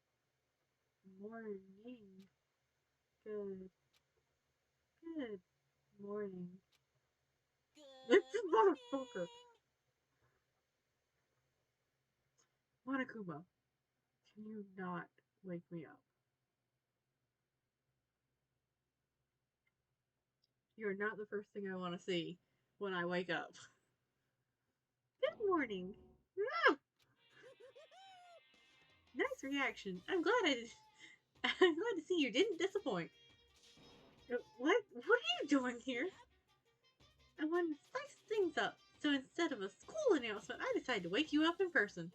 Morning. Good. Good morning. This Good motherfucker. morning. Monokuma, can you not wake me up? You're not the first thing I want to see when I wake up. Good morning. Ah! Nice reaction. I'm glad I'm glad to see you didn't disappoint. What are you doing here? I wanted to spice things up, so instead of a school announcement, I decided to wake you up in person.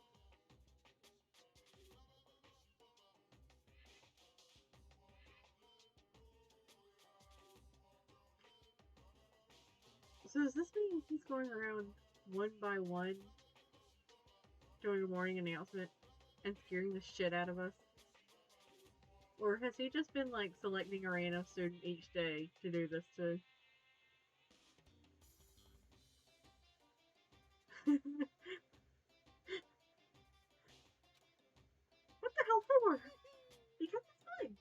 So does this mean he's going around one by one doing a morning announcement and scaring the shit out of us? Or has he just been like selecting a random student each day to do this to? What the hell for? Because it's fine.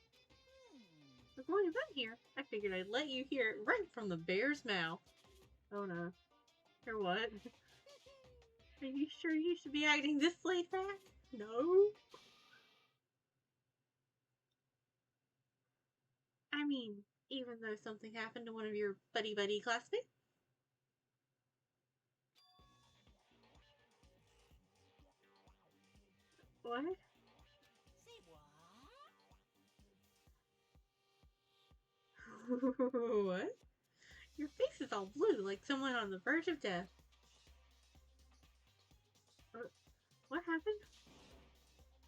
As long as I'm here, I figured I'd let you hear it right from the bear's mouth. Oh no. Or what? Are you sure you should be acting this laid back? No. I mean, even though something happened to one of your buddy classmates? What? Say what? What? Your face is all blue like someone on the verge of death. What happened?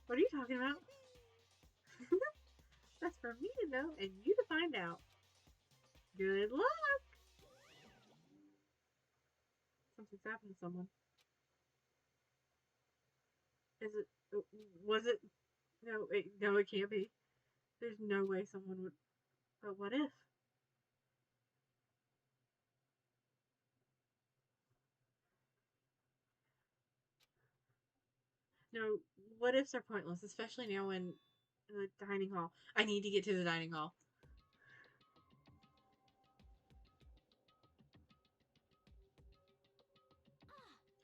What are you talking about? That's for me to know and you to find out. Good luck! Something's happened to someone. Is it? Was it? No, no, it can't be. There's no way someone would. But what if? No, what ifs are pointless, especially now in the dining hall. I need to get to the dining hall.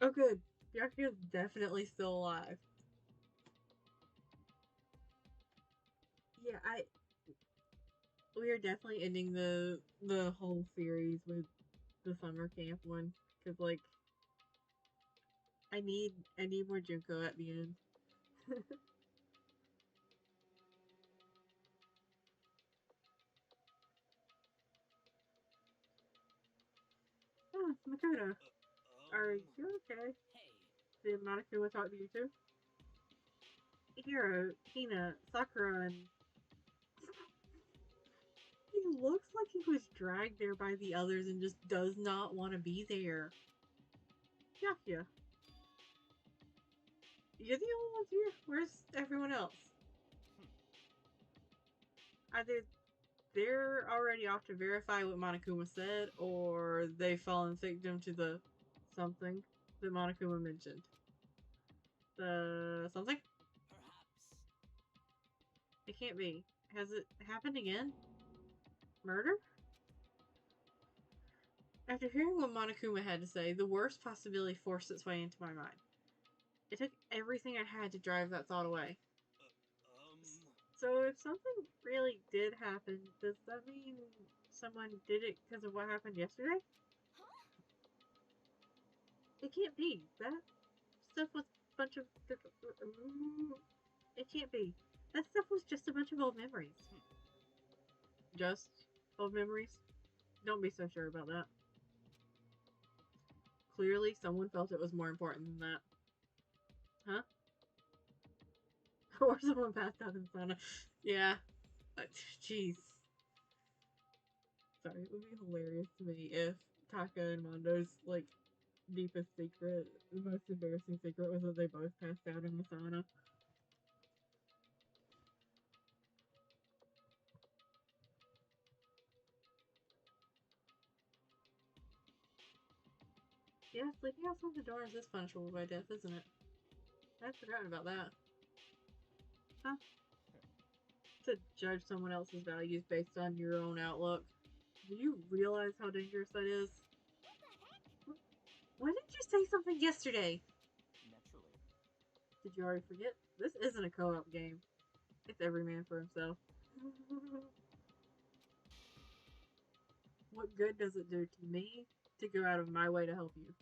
Oh, good. Byakuya's definitely still alive. Yeah, we are definitely ending the whole series with the summer camp one, because like I need more Junko at the end. Oh, Makoto, are you okay? Hey, Did Monokuma talk to you too? Hiro, Hina, Sakura, and he looks like he was dragged there by the others and just does not want to be there. Byakuya, you're the only ones here. Where's everyone else? Either they're already off to verify what Monokuma said, or they've fallen victim to the something that Monokuma mentioned. The something? perhaps. It can't be. Has it happened again? Murder? After hearing what Monokuma had to say, the worst possibility forced its way into my mind. It took everything I had to drive that thought away. So if something really did happen, does that mean someone did it because of what happened yesterday? It can't be. That stuff was a bunch of... It can't be. That stuff was just a bunch of old memories. Just old memories? Don't be so sure about that. Clearly, someone felt it was more important than that. Huh? Or someone passed out in sauna. Yeah. Jeez. Sorry, it would be hilarious to me if Taka and Mondo's, like, deepest secret, the most embarrassing secret was that they both passed out in the sauna. Yeah, sleeping outside the doors is punishable by death, isn't it? I'd forgotten about that. Huh? To judge someone else's values based on your own outlook. Do you realize how dangerous that is? Why didn't you say something yesterday? Naturally. Did you already forget? This isn't a co-op game. It's every man for himself. What good does it do to me to go out of my way to help you?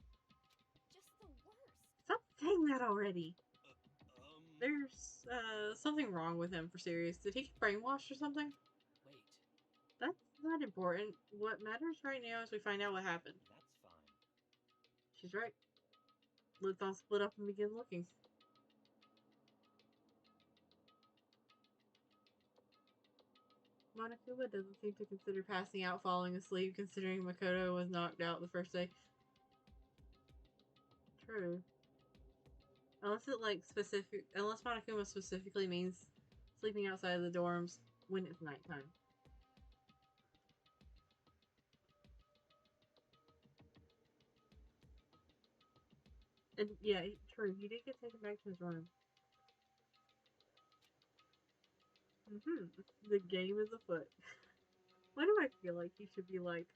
Just the worst. Stop saying that already. There's something wrong with him for serious. Did he get brainwashed or something? Wait, That's not important. What matters right now is we find out what happened. that's fine. She's right. Let's all split up and begin looking. Monokuma doesn't seem to consider passing out falling asleep, considering Makoto was knocked out the first day. True. Unless unless Monokuma specifically means sleeping outside of the dorms when it's nighttime. And yeah, true, he did get taken back to his room. The game is afoot. Why do I feel like he should be like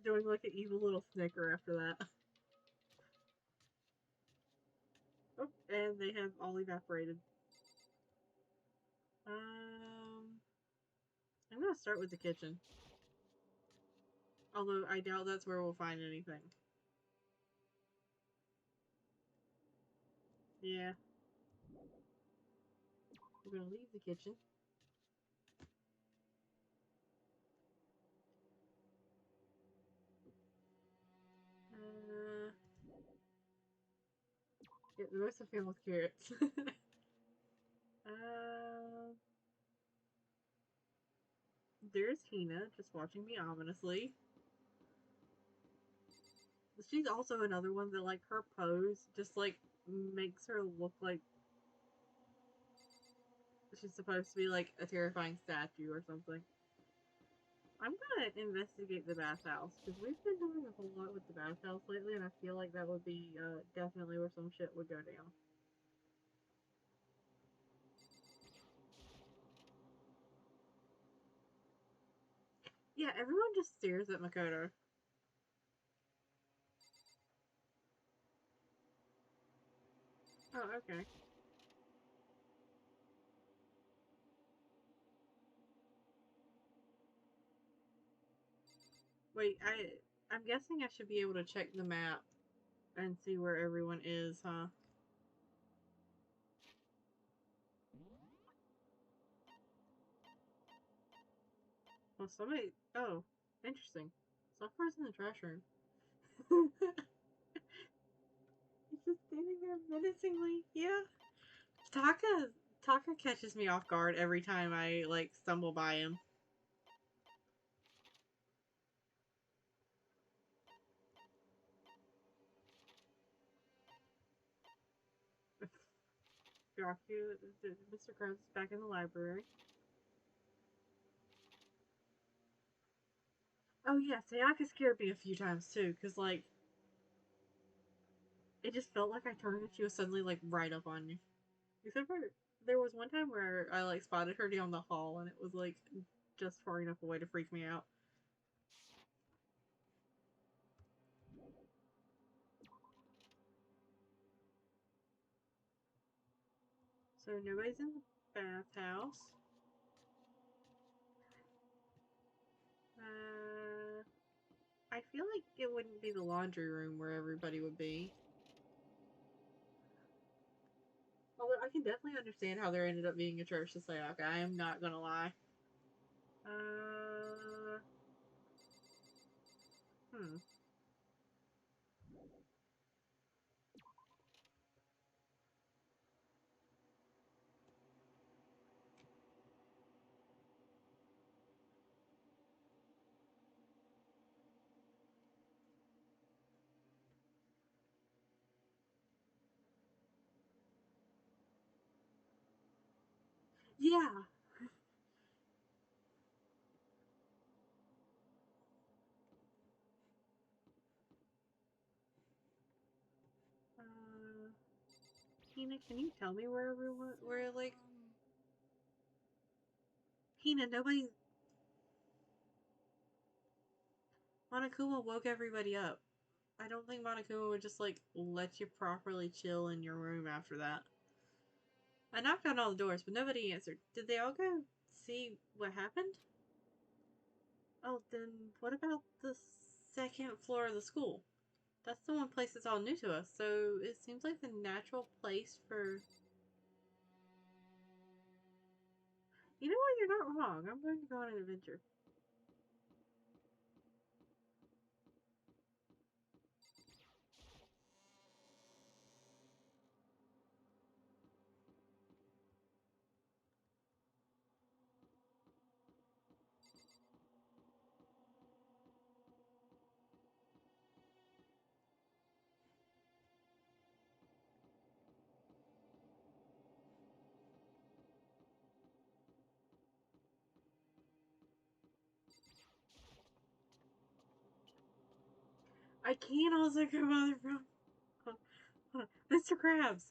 doing like an evil little snicker after that? Oh, and they have all evaporated. I'm gonna start with the kitchen. Although I doubt that's where we'll find anything. Yeah. We're gonna leave the kitchen. Yeah, the rest of him with carrots. uh, there's Hina just watching me ominously. She's also another one that, like, her pose just, like, makes her look like she's supposed to be, like, a terrifying statue or something. I'm gonna investigate the bathhouse, because we've been doing a whole lot with the bathhouse lately, and I feel like that would be, definitely where some shit would go down. Yeah, everyone just stares at Makoto. Oh, okay. Wait, I'm guessing I should be able to check the map and see where everyone is, huh? Well, somebody... Oh, interesting. Software's in the trash room. He's just standing there menacingly. Yeah. Taka catches me off guard every time I, like, stumble by him. Byakuya, Mr. Krabs is back in the library. Oh yeah, Sayaka scared me a few times too, because, like, it just felt like I turned and she was suddenly, like, right up on me. Except for, there was one time where I, like, spotted her down the hall and it was, like, just far enough away to freak me out. So nobody's in the bathhouse. I feel like it wouldn't be the laundry room where everybody would be. Although I can definitely understand how there ended up being a church to Sayaka. I am not gonna lie. Hmm. Yeah. Hina, can you tell me where everyone, where, like... Hina, nobody... Monokuma woke everybody up. I don't think Monokuma would just, like, let you properly chill in your room after that. I knocked on all the doors, but nobody answered. Did they all go see what happened? Oh, then what about the second floor of the school? That's the one place that's all new to us, so it seems like the natural place for... You know what? You're not wrong. I'm going to go on an adventure. I can also come on the front. Hold on. Mr. Krabs!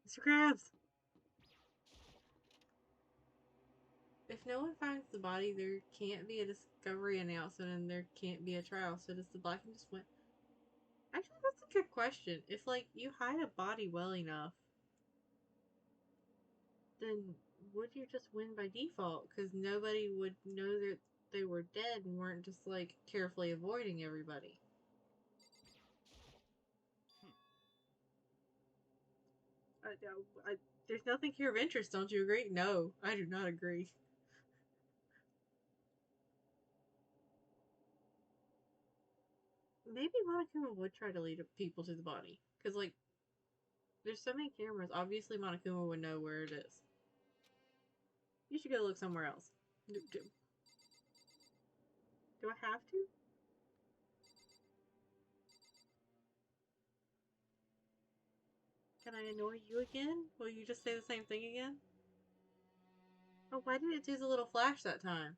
Mr. Krabs! If no one finds the body, there can't be a discovery announcement and there can't be a trial. So does the Blacking just win? Actually, that's a good question. If, like, you hide a body well enough, then would you just win by default? Because nobody would know that they were dead and weren't just, like, carefully avoiding everybody. There's nothing here of interest, don't you agree? No, I do not agree. Maybe Monokuma would try to lead people to the body. Because, like, there's so many cameras. Obviously, Monokuma would know where it is. You should go look somewhere else. Do I have to? Can I annoy you again? Will you just say the same thing again? Oh, why did it do the little flash that time?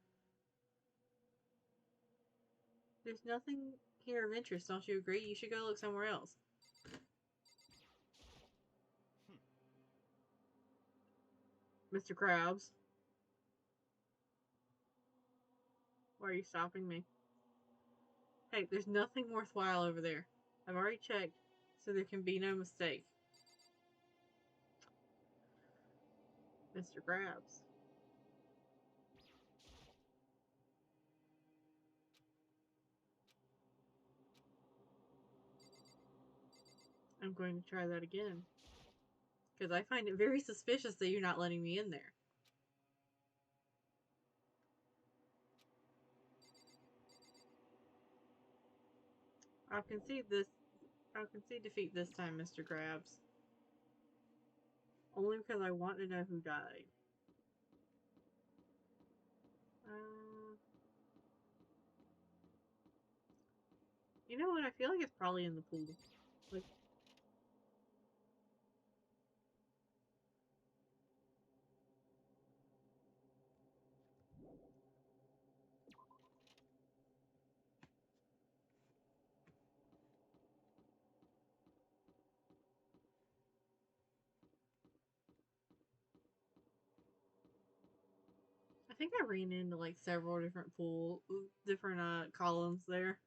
There's nothing here of interest, don't you agree? You should go look somewhere else. Mr. Krabs. Why are you stopping me? Hey, there's nothing worthwhile over there. I've already checked, so there can be no mistake. Mr. Krabs. I'm going to try that again. Because I find it very suspicious that you're not letting me in there. I'll concede this. I'll concede defeat this time, Mr. Krabs. Only because I want to know who died. You know what? I feel like it's probably in the pool. Like, I think I ran into like several different columns there.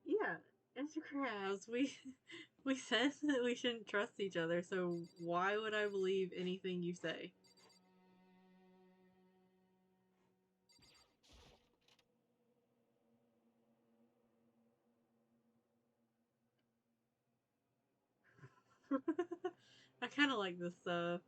Yeah, Mr. Krabs, we said that we shouldn't trust each other, so why would I believe anything you say? I kind of like this art.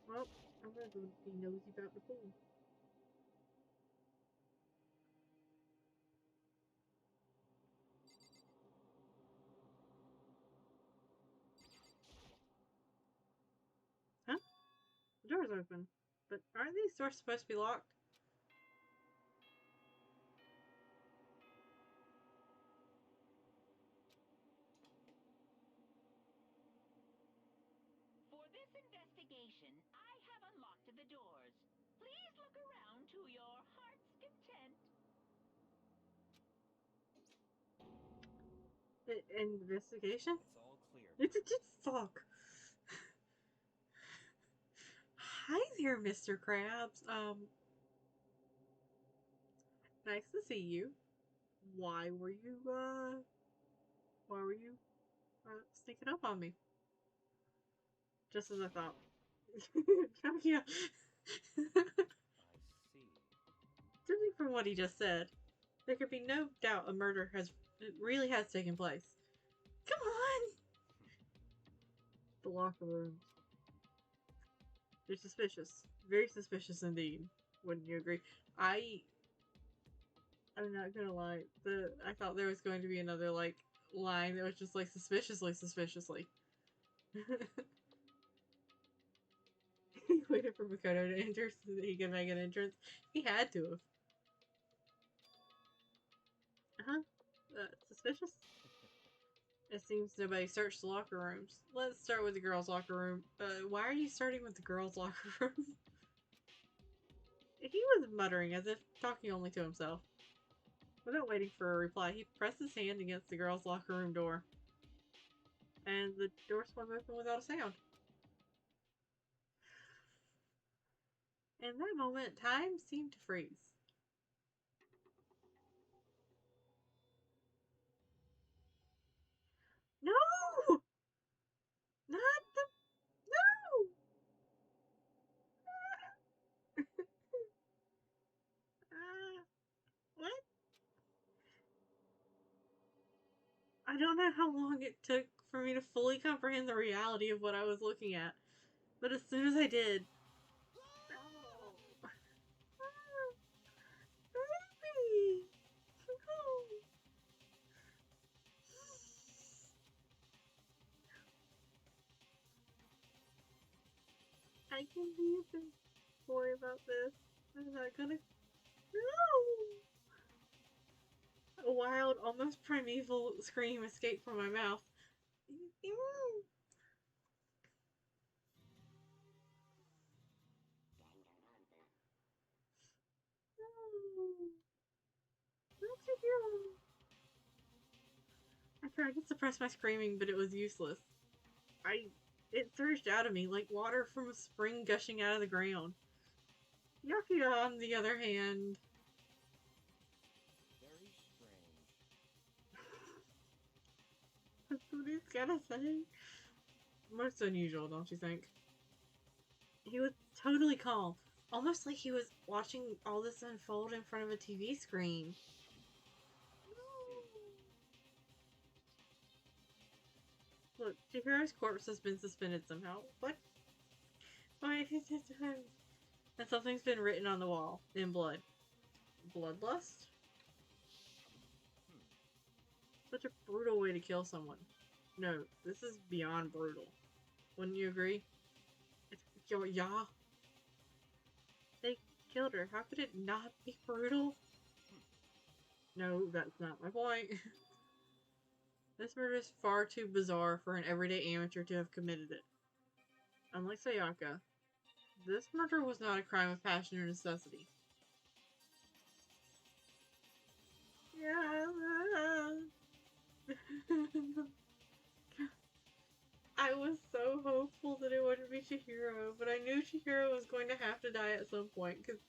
Well, I'm gonna go be nosy about the pool. Huh? The door's open. But aren't these doors supposed to be locked? For this investigation, I have unlocked the doors. Please look around to your heart's content. Investigation? It's all clear. Fuck. Hi there, Mr. Krabs. Nice to see you. Why were you, sneaking up on me? Just as I thought. Yeah. I see. Judging from what he just said, there could be no doubt a murder really has taken place. Come on! The locker rooms. They're suspicious. Very suspicious indeed. Wouldn't you agree? I'm not gonna lie. I thought there was going to be another like line that was just like suspiciously. He waited for Makoto to enter so that he could make an entrance. He had to have. Suspicious? It seems nobody searched the locker rooms. Let's start with the girls' locker room. Why are you starting with the girls' locker room? He was muttering as if talking only to himself. Without waiting for a reply, he pressed his hand against the girls' locker room door. And the door swung open without a sound. In that moment, time seemed to freeze. No! Not the... No! What? I don't know how long it took for me to fully comprehend the reality of what I was looking at. But as soon as I did... No! Baby! No! I can be a big boy about this. I'm not gonna. No! A wild, almost primeval scream escaped from my mouth. I tried to suppress my screaming, but it was useless. It surged out of me like water from a spring gushing out of the ground. Byakuya, on the other hand... Very strange. That's what he's gotta say. Most unusual, don't you think? He was totally calm. Almost like he was watching all this unfold in front of a TV screen. Look, Chihiro's corpse has been suspended somehow. What? Why? And something's been written on the wall in blood. Bloodlust? Such a brutal way to kill someone. No, this is beyond brutal. Wouldn't you agree? Yeah. They killed her. How could it not be brutal? No, that's not my point. This murder is far too bizarre for an everyday amateur to have committed it. Unlike Sayaka, this murder was not a crime of passion or necessity. Yeah. I was so hopeful that it wouldn't be Chihiro, but I knew Chihiro was going to have to die at some point because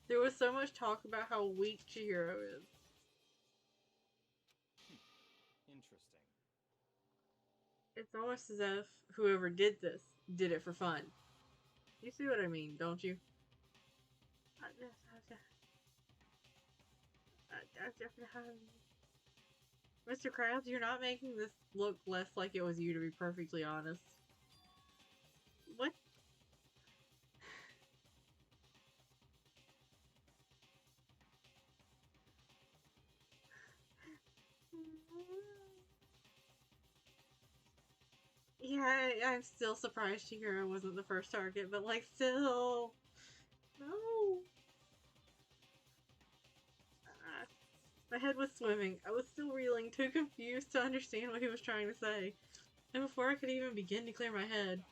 there was so much talk about how weak Chihiro is. Interesting. It's almost as if whoever did this did it for fun. You see what I mean, don't you? Mr. Krabs, you're not making this look less like it was you, to be perfectly honest. What? Yeah, I'm still surprised Chihiro wasn't the first target, but like, still... No! My head was swimming. I was still reeling, too confused to understand what he was trying to say. And before I could even begin to clear my head...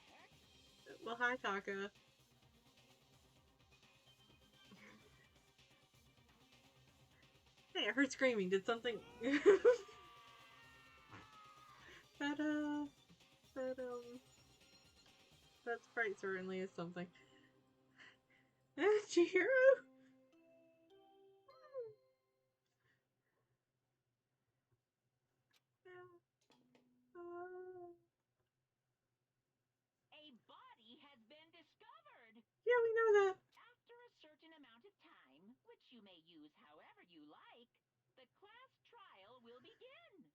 Well, hi, Taka. Hey, I heard screaming. Did something... That sprite certainly is something. Chihiro? A body has been discovered. Yeah, we know that. After a certain amount of time, which you may use however you like, the class trial will begin.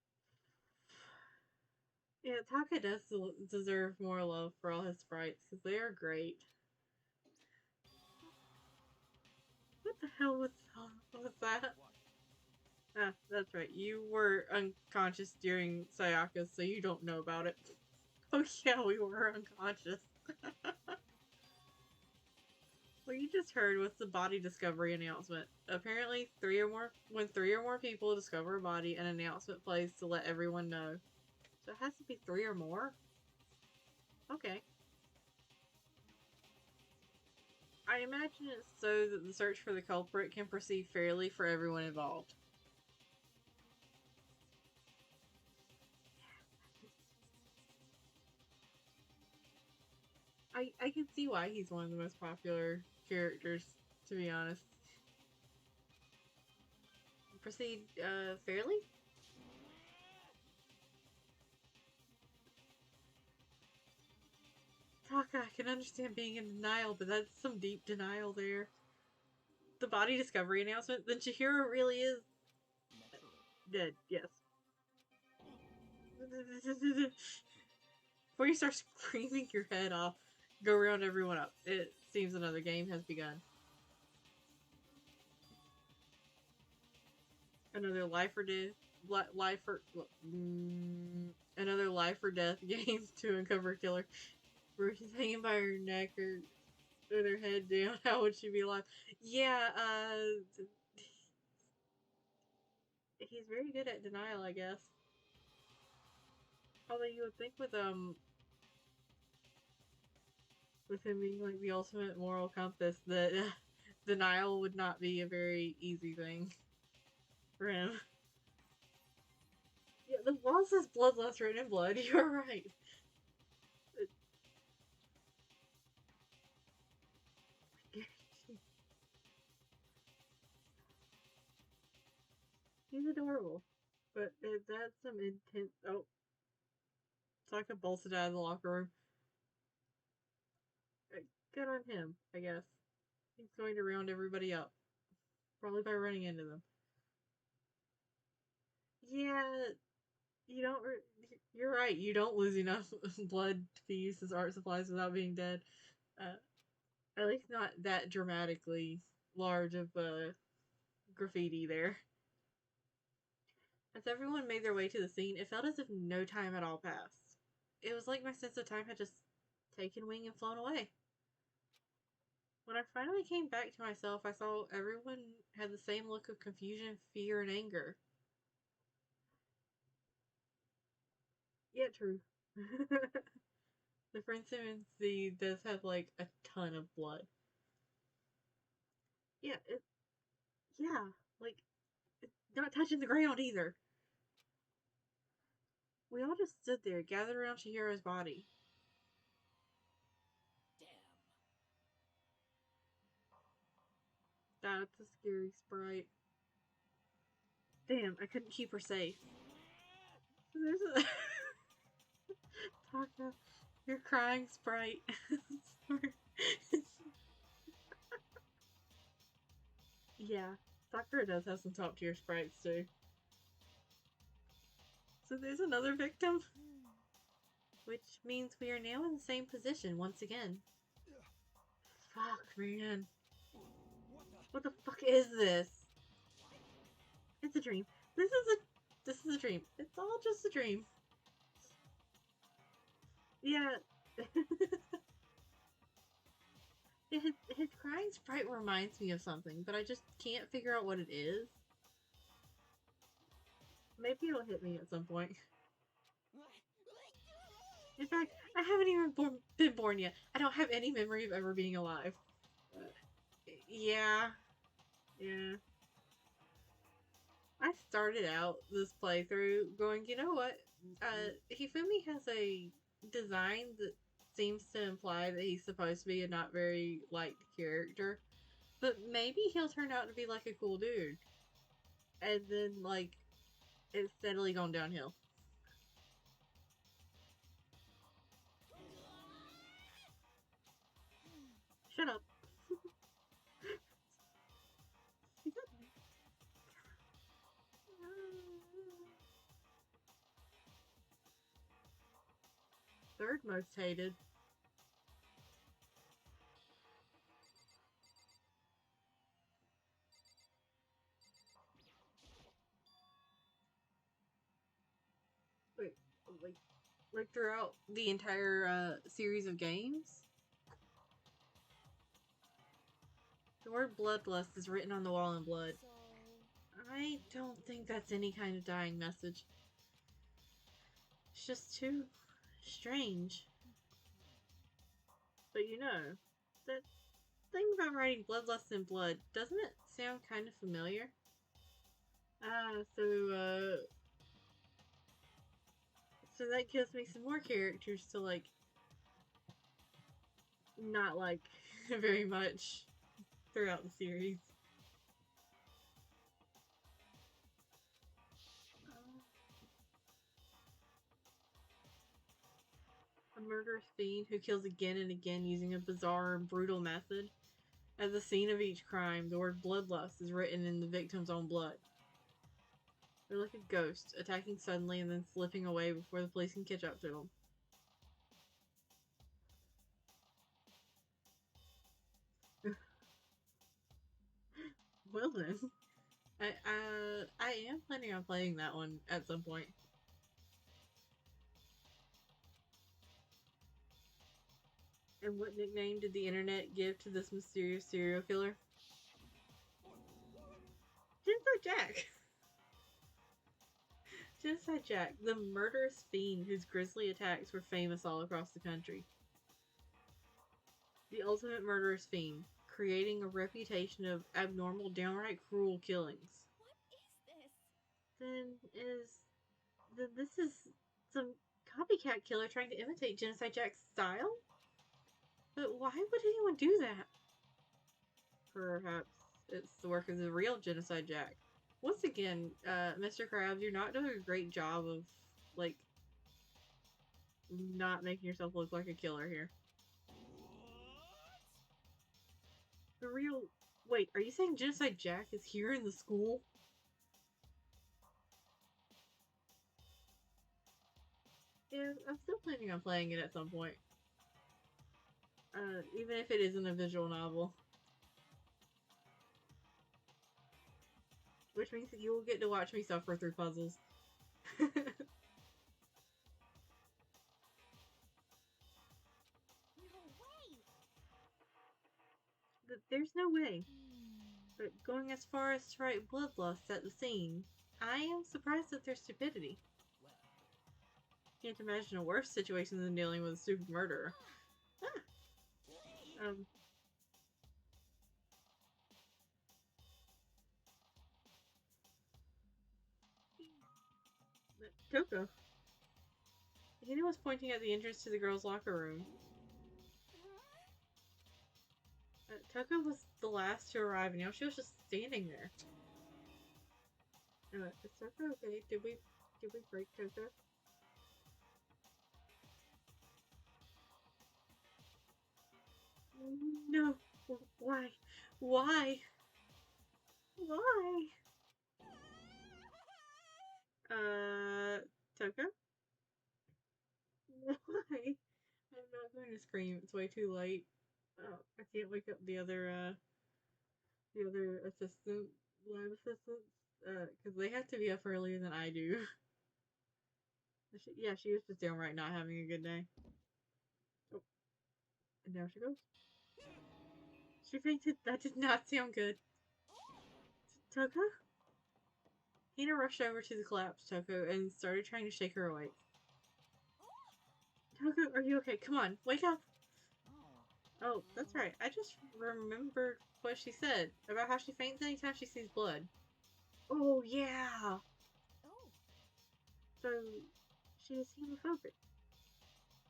Yeah, Taka does deserve more love for all his sprites, because they are great. What the hell was that? Ah, that's right. You were unconscious during Sayaka's, so you don't know about it. Oh yeah, we were unconscious. What you just heard was the body discovery announcement. Apparently, when three or more people discover a body, an announcement plays to let everyone know. So it has to be 3 or more? Okay. I imagine it's so that the search for the culprit can proceed fairly for everyone involved. I can see why he's one of the most popular characters, to be honest. Proceed, fairly? Taka, I can understand being in denial, but that's some deep denial there. The body discovery announcement, then Chihiro really is... dead, yes. Before you start screaming your head off, go round everyone up. It seems another game has begun. Another life or death, another life or death game to uncover a killer. Bruce is hanging by her neck, or with her head down, how would she be alive? Yeah, he's very good at denial, I guess. Although you would think with him being like the ultimate moral compass that denial would not be a very easy thing for him. Yeah, the wall says bloodlust written in blood. You're right. He's adorable, but that's some intense. Oh, Sokka bolted out of the locker room. Good on him, I guess. He's going to round everybody up, probably by running into them. Yeah, you don't. You're right. You don't lose enough blood to be used as art supplies without being dead. At least not that dramatically large of graffiti there. As everyone made their way to the scene, it felt as if no time at all passed. It was like my sense of time had just taken wing and flown away. When I finally came back to myself, I saw everyone had the same look of confusion, fear, and anger. Yeah, true. The Prince MNC does have like a ton of blood. Yeah, like it's not touching the ground either. We all just stood there, gathered around Chihiro's body. Damn. That's a scary sprite. Damn, I couldn't keep her safe. There's a Taka, you're crying sprite. Yeah, Sakura does have some top tier sprites too. So there's another victim? Which means we are now in the same position once again. Fuck, man. What the fuck is this? It's a dream. This is a dream. It's all just a dream. Yeah. his crying sprite reminds me of something, but I just can't figure out what it is. Maybe it'll hit me at some point. In fact, I haven't even been born yet. I don't have any memory of ever being alive. Yeah. I started out this playthrough going, you know what? Hifumi has a design that seems to imply that he's supposed to be a not very liked character. But maybe he'll turn out to be like a cool dude. And then, like, it's steadily gone downhill. Shut up. Third most hated. Wait, like throughout the entire series of games? The word bloodlust is written on the wall in blood. I don't think that's any kind of dying message. It's just too strange. But you know, that thing about writing bloodlust in blood, doesn't it sound kind of familiar? So that gives me some more characters to like not like very much throughout the series. A murderous fiend who kills again and again using a bizarre and brutal method. At the scene of each crime, the word bloodlust is written in the victim's own blood. They're like a ghost, attacking suddenly and then slipping away before the police can catch up to them. Well then, I am planning on playing that one at some point. And what nickname did the internet give to this mysterious serial killer? Genocide Jack! Genocide Jack, the murderous fiend whose grisly attacks were famous all across the country. The ultimate murderous fiend, creating a reputation of abnormal, downright cruel killings. Then this is some copycat killer trying to imitate Genocide Jack's style? But why would anyone do that? Perhaps it's the work of the real Genocide Jack. Once again, Mr. Krabs, you're not doing a great job of, like, not making yourself look like a killer here. The real... Wait, are you saying Genocide Jack is here in the school? Yeah, I'm still planning on playing it at some point. Even if it isn't a visual novel. Which means that you will get to watch me suffer through puzzles. No way! There's no way. But going as far as to write bloodlust at the scene, I am surprised at their stupidity. Can't imagine a worse situation than dealing with a stupid murderer. Coco. Hina was pointing at the entrance to the girls' locker room. Toko was the last to arrive, and now she was just standing there. Is Toko okay? Did we break Toko? No. Why? Why? Why? Toko? Why? I'm not going to scream. It's way too late. Oh, I can't wake up the other assistant, lab assistants, because they have to be up earlier than I do. Yeah, she was just downright not having a good day. Oh, and now she goes. She fainted. That did not sound good. Toko? Hina rushed over to the collapsed Toko and started trying to shake her awake. Toko, are you okay? Come on, wake up! Oh, that's right. I just remembered what she said about how she faints anytime she sees blood. Oh, yeah! So, she is homophobic.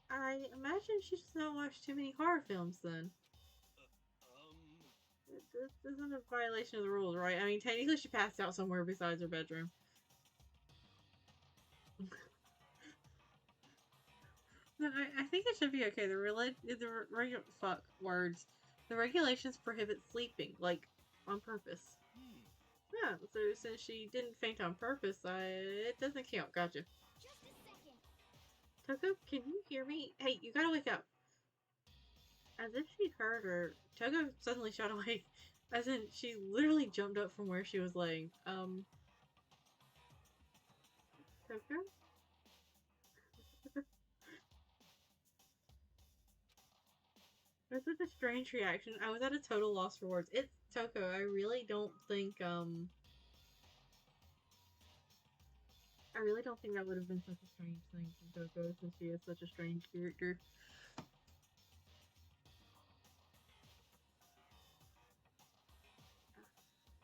I imagine she does not watch too many horror films then. This isn't a violation of the rules, right? I mean, technically she passed out somewhere besides her bedroom. I think it should be okay. The regulations prohibit sleeping, like, on purpose. Yeah, so since she didn't faint on purpose, it doesn't count. Gotcha. Just a second. Toko, can you hear me? Hey, you gotta wake up. As if she heard her, Toko suddenly shot awake. As in, she literally jumped up from where she was laying. Toko? It was such a strange reaction. I was at a total loss for words. It's Toko. I really don't think that would have been such a strange thing from Toko, since she is such a strange character.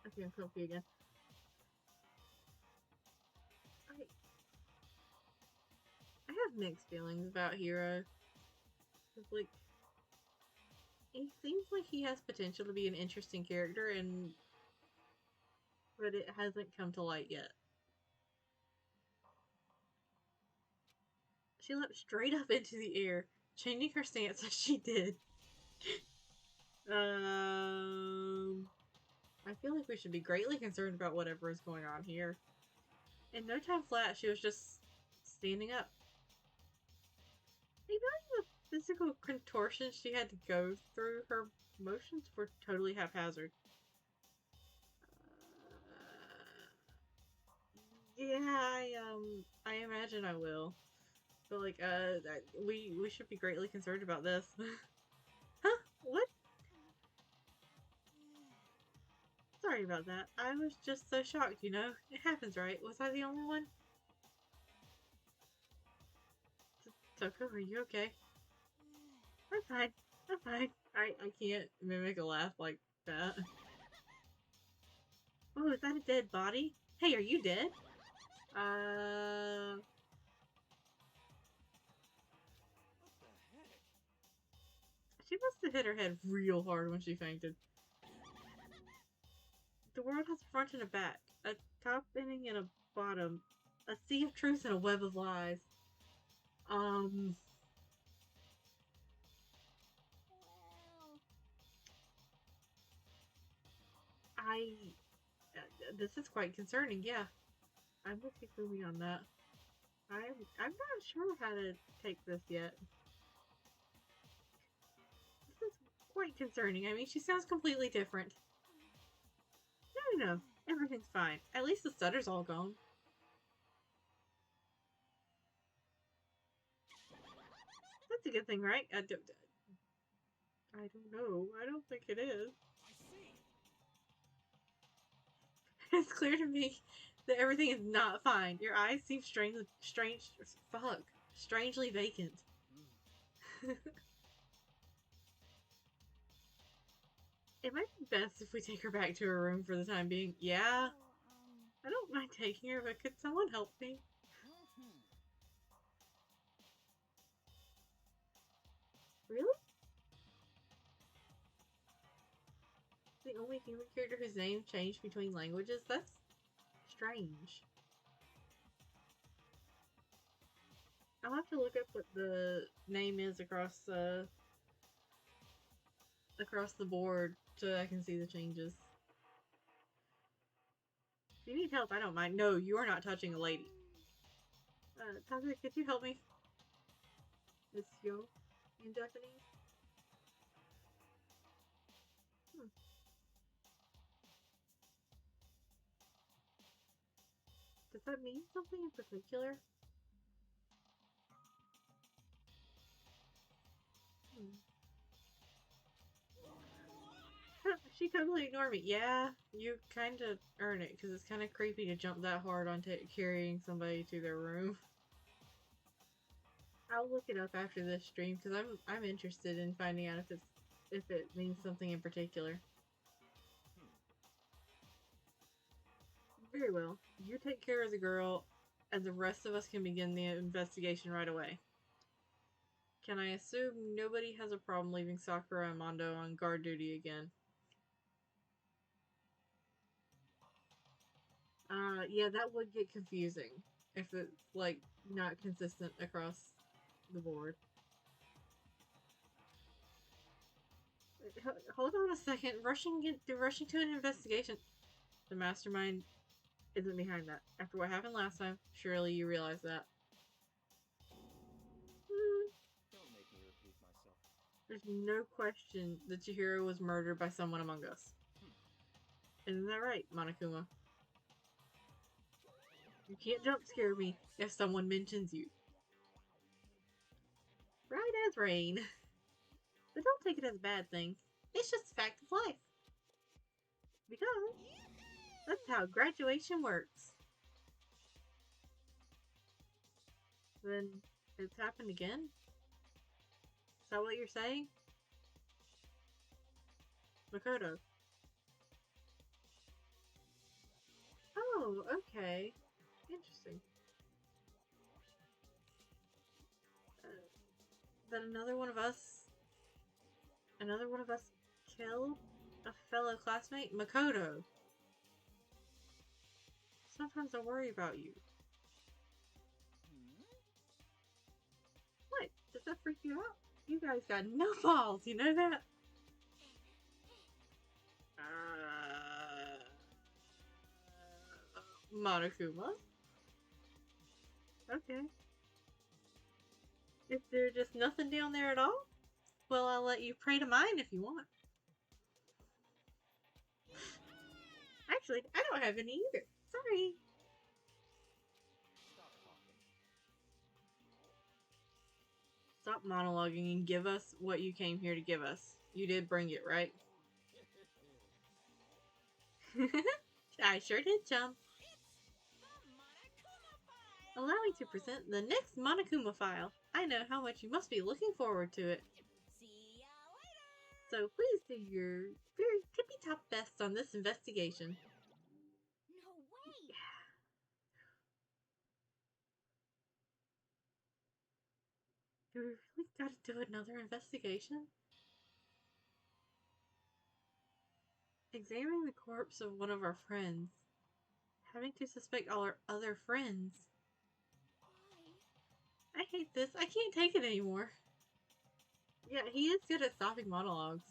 I can't help you again. I have mixed feelings about Hiro. It's like, he seems like he has potential to be an interesting character, but it hasn't come to light yet. She leapt straight up into the air, changing her stance as she did. I feel like we should be greatly concerned about whatever is going on here. In no time flat, she was just standing up. Maybe the physical contortions she had to go through, her motions were totally haphazard. Yeah, I imagine I will. But like, we should be greatly concerned about this. What? Sorry about that. I was just so shocked, you know? It happens, right? Was I the only one? Toko, are you okay? I'm fine. I'm fine. I can't mimic a laugh like that. Oh, is that a dead body? Hey, are you dead? What the heck? She must have hit her head real hard when she fainted. The world has a front and a back, a top ending and a bottom, a sea of truth and a web of lies. Well, This is quite concerning, yeah. I'm with you Fumi on that. I'm not sure how to take this yet. This is quite concerning. I mean, she sounds completely different. No. Everything's fine. At least the stutter's all gone. That's a good thing, right? I don't know. I don't think it is. I see. It's clear to me that everything is not fine. Your eyes seem strangely vacant. It might be best if we take her back to her room for the time being. Yeah, I don't mind taking her, but could someone help me? Really? The only human character whose name changed between languages? That's strange. I'll have to look up what the name is across the board so I can see the changes. If you need help, I don't mind. No, you are not touching a lady. Taza, could you help me? It's yo in Japanese. Does that mean something in particular? She totally ignored me. Yeah, you kind of earn it because it's kind of creepy to jump that hard on carrying somebody to their room. I'll look it up after this stream because I'm interested in finding out if it means something in particular. Very well. You take care of the girl, and the rest of us can begin the investigation right away. Can I assume nobody has a problem leaving Sakura and Mondo on guard duty again? Yeah, that would get confusing if it's, like, not consistent across the board. Hold on a second. Rushing to an investigation. The mastermind isn't behind that. After what happened last time, surely you realize that. Don't make me repeat myself. There's no question that Chihiro was murdered by someone among us. Isn't that right, Monokuma? You can't jump scare me if someone mentions you. Right as rain. But don't take it as a bad thing. It's just a fact of life. Because that's how graduation works. Then it's happened again? Is that what you're saying? Makoto. Oh, okay. Interesting. That another one of us killed a fellow classmate? Makoto. Sometimes I worry about you. What? Does that freak you out? You guys got no balls, you know that? Monokuma? Okay. Is there just nothing down there at all? Well, I'll let you pray to mine if you want. Actually, I don't have any either. Sorry. Stop talking. Stop monologuing and give us what you came here to give us. You did bring it, right? I sure did, chum. Allow me to present the next Monokuma file. I know how much you must be looking forward to it. See ya later. So please do your very tippy-top best on this investigation. No way. Do we really gotta do another investigation? Examining the corpse of one of our friends. Having to suspect all our other friends. Why? I hate this. I can't take it anymore. Yeah, he is good at stopping monologues.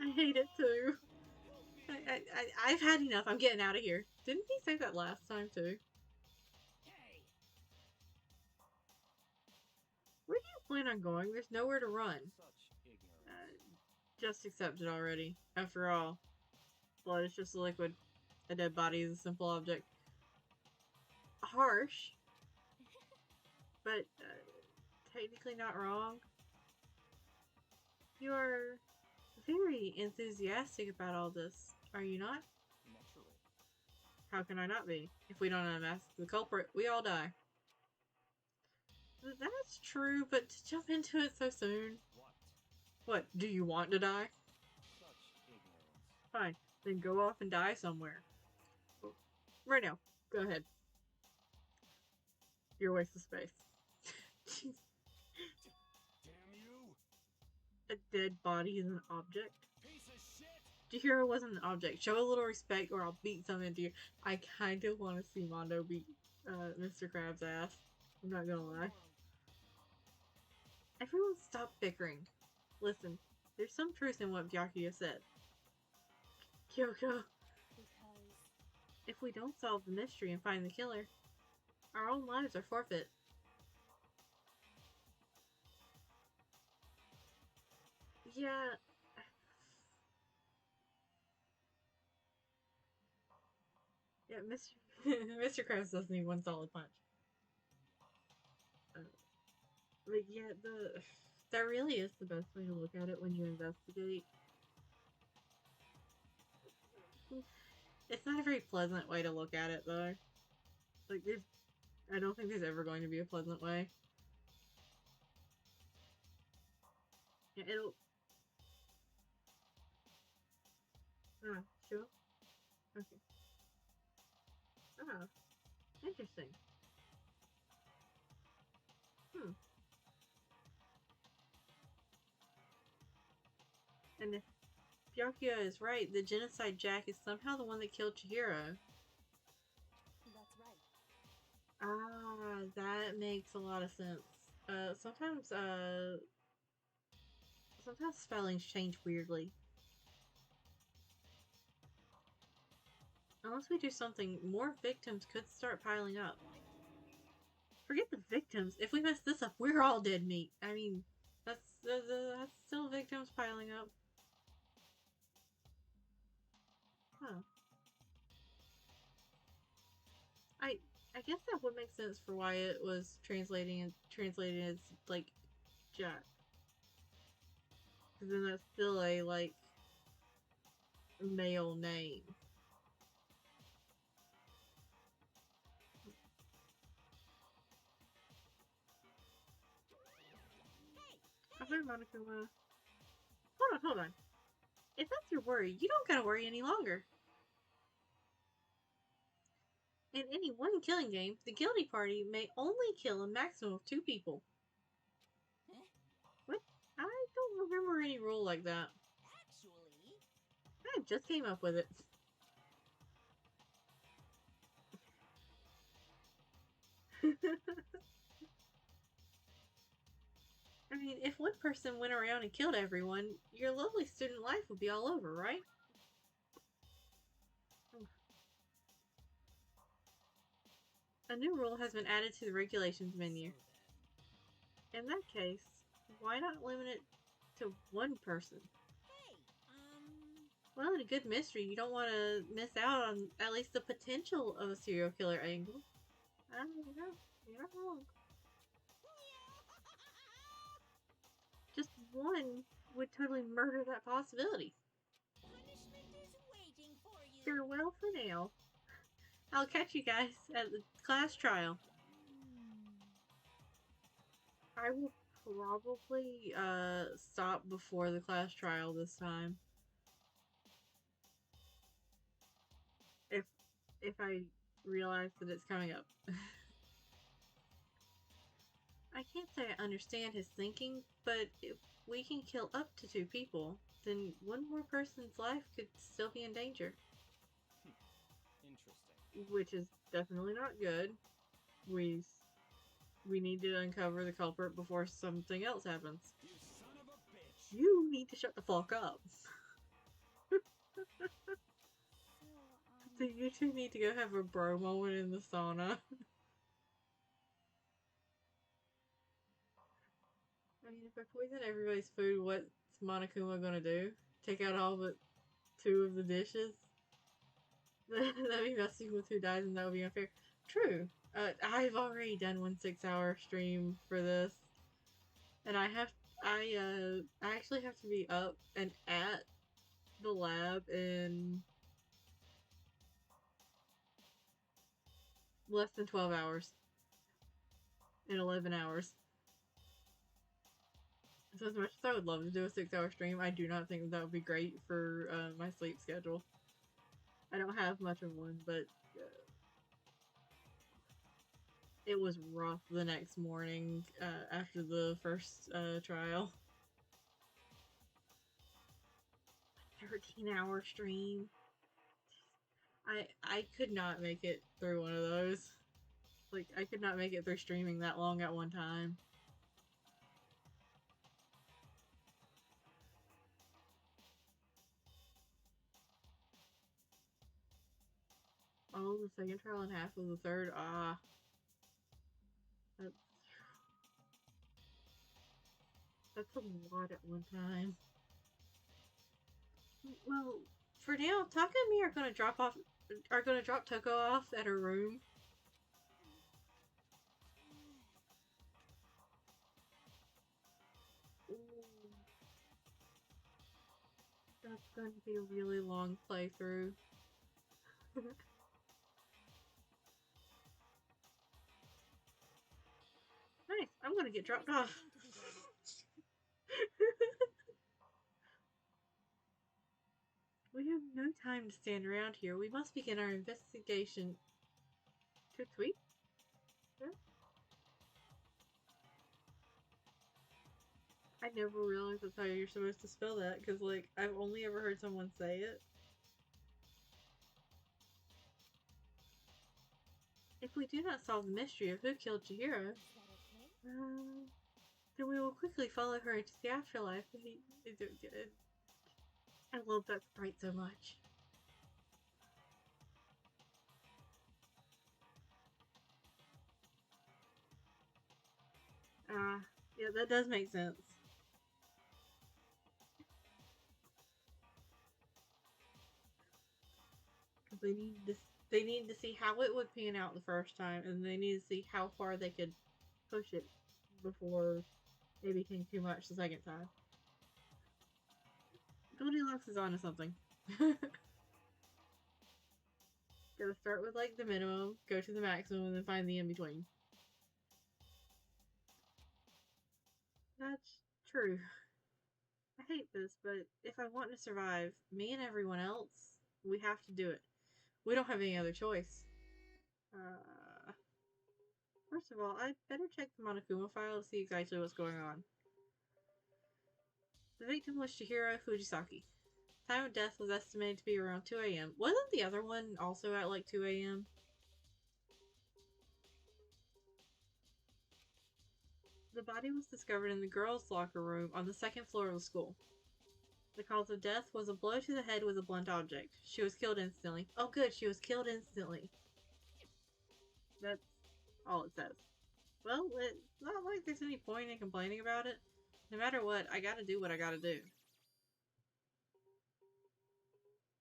I hate it too. I've had enough. I'm getting out of here. Didn't he say that last time too? Hey, Where do you plan on going? There's nowhere to run. such ignorance. Just accept it already. After all, blood is just a liquid. A dead body is a simple object. Harsh, but technically not wrong. You are very enthusiastic about all this, are you not? Naturally. How can I not be? If we don't unmask the culprit, we all die. That's true, but to jump into it so soon. What, do you want to die? Such ignorance. Fine, then go off and die somewhere. Right now, go ahead. You're a waste of space. Jeez. Damn you! A dead body is an object? Piece of shit! Chihiro wasn't an object. Show a little respect or I'll beat something into you. I kind of want to see Mondo beat Mr. Krabs' ass. I'm not gonna lie. Everyone stop bickering. Listen, there's some truth in what Byakuya said. Kyoko, Because if we don't solve the mystery and find the killer, our own lives are forfeit. Yeah. Yeah, Mr. Krabs doesn't need one solid punch. But yeah, that really is the best way to look at it when you investigate. It's not a very pleasant way to look at it, though. Like, I don't think there's ever going to be a pleasant way. Yeah, it'll... Ah, sure. Okay. Ah, interesting. And if Byakuya is right, the genocide Jack is somehow the one that killed Chihiro. that's right. Ah, that makes a lot of sense. Sometimes spellings change weirdly. Unless we do something, more victims could start piling up. Forget the victims. If we mess this up, we're all dead meat. I mean, that's still victims piling up. Huh. I guess that would make sense for why it was translated as like Jack. Because then that's still a like male name. Okay, Monokuma. Hold on. If that's your worry, you don't gotta worry any longer. In any one killing game, the guilty party may only kill a maximum of 2 people. Huh? What? I don't remember any rule like that. Actually, I just came up with it. I mean, if one person went around and killed everyone, your lovely student life would be all over, right? A new rule has been added to the regulations menu. In that case, why not limit it to one person? hey, Well, in a good mystery, you don't want to miss out on at least the potential of a serial killer angle. I don't know. You're not wrong. Just one would totally murder that possibility. Punishment is waiting for you. Farewell for now. I'll catch you guys at the class trial. I will probably stop before the class trial this time. If I realize that it's coming up. I can't say I understand his thinking, but if we can kill up to 2 people, then one more person's life could still be in danger. Interesting. Which is definitely not good. We need to uncover the culprit before something else happens. You son of a bitch! You need to shut the fuck up. So you two need to go have a bro moment in the sauna. I mean, if I poison everybody's food, what's Monokuma gonna do? Take out all but 2 of the dishes? That'd be messing with who dies, and that would be unfair. True. I've already done 1 6-hour stream for this, and I actually have to be up and at the lab in less than 12 hours. In 11 hours. So as much as I would love to do a 6-hour stream, I do not think that would be great for my sleep schedule. I don't have much of one, but it was rough the next morning after the first trial. 13-hour stream. I could not make it through one of those. Like, I could not make it through streaming that long at one time. Oh, the second trial and half of the third. Ah. That's a lot at one time. Well, for now, Taka and me are gonna drop Toko off at her room. Ooh. That's going to be a really long playthrough. Nice, I'm gonna get dropped off. We have no time to stand around here. We must begin our investigation. Too sweet? Yeah. I never realized that's how you're supposed to spell that, because, like, I've only ever heard someone say it. If we do not solve the mystery of who killed Chihiro, then we will quickly follow her into the afterlife. I love that sprite so much. Yeah, that does make sense. Because they need to see how it would pan out the first time, and they need to see how far they could push it before it became too much the second time. Goldilocks is onto something. Gotta start with, like, the minimum, go to the maximum, and then find the in-between. That's true. I hate this, but if I want to survive, me and everyone else, we have to do it. We don't have any other choice. First of all, I'd better check the Monokuma file to see exactly what's going on. The victim was Chihiro Fujisaki. Time of death was estimated to be around 2 a.m. Wasn't the other one also at like 2 a.m.? The body was discovered in the girls' locker room on the 2nd floor of the school. The cause of death was a blow to the head with a blunt object. She was killed instantly. Oh good, she was killed instantly. That's all it says. Well, it's not like there's any point in complaining about it. No matter what, I gotta do what I gotta do.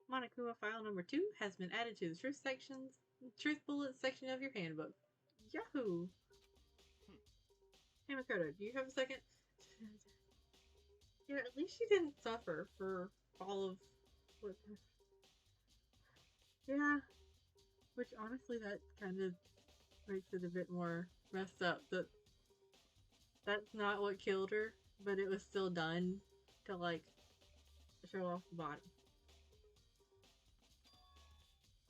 Monokuma file number 2 has been added to the truth bullets section of your handbook. Yahoo! Hey Makoto, do you have a second? Yeah, at least she didn't suffer for all of what. Yeah, which honestly, that kind of makes it a bit more messed up. That that's not what killed her, but it was still done to like show off the body.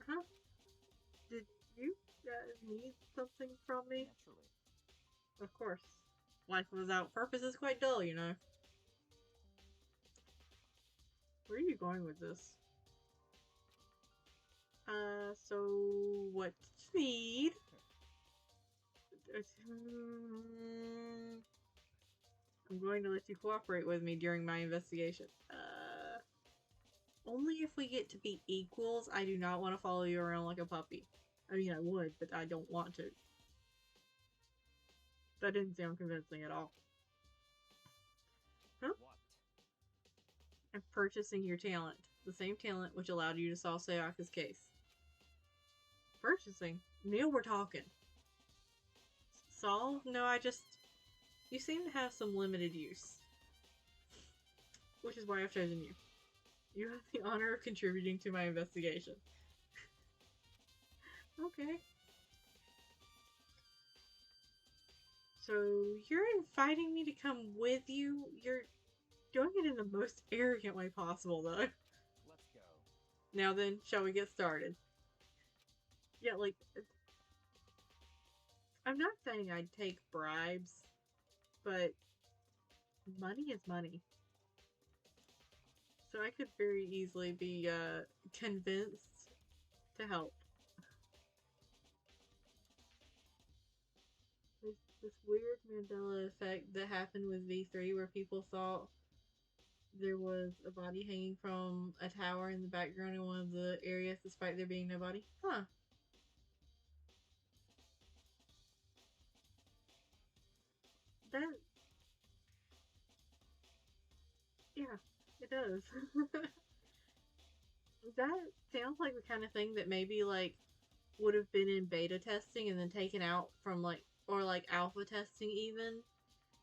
Huh? Did you need something from me? Naturally. Of course. Life without purpose is quite dull, you know. Where are you going with this? So what do you need? I'm going to let you cooperate with me during my investigation. Only if we get to be equals. I do not want to follow you around like a puppy. I mean, I would, but I don't want to. That didn't sound convincing at all. Huh? What? I'm purchasing your talent. The same talent which allowed you to solve Sayaka's case. Purchasing? Neil, we're talking. Solve? No, I just... You seem to have some limited use. Which is why I've chosen you. You have the honor of contributing to my investigation. Okay. So, you're inviting me to come with you? You're doing it in the most arrogant way possible, though. Let's go. Now then, shall we get started? Yeah, like... I'm not saying I'd take bribes, but money is money. So I could very easily be convinced to help. There's this weird Mandela effect that happened with V3 where people thought there was a body hanging from a tower in the background in one of the areas despite there being no body. Huh. That... Yeah, it does. That sounds like the kind of thing that maybe, like, would have been in beta testing and then taken out from, like, or, like, alpha testing even,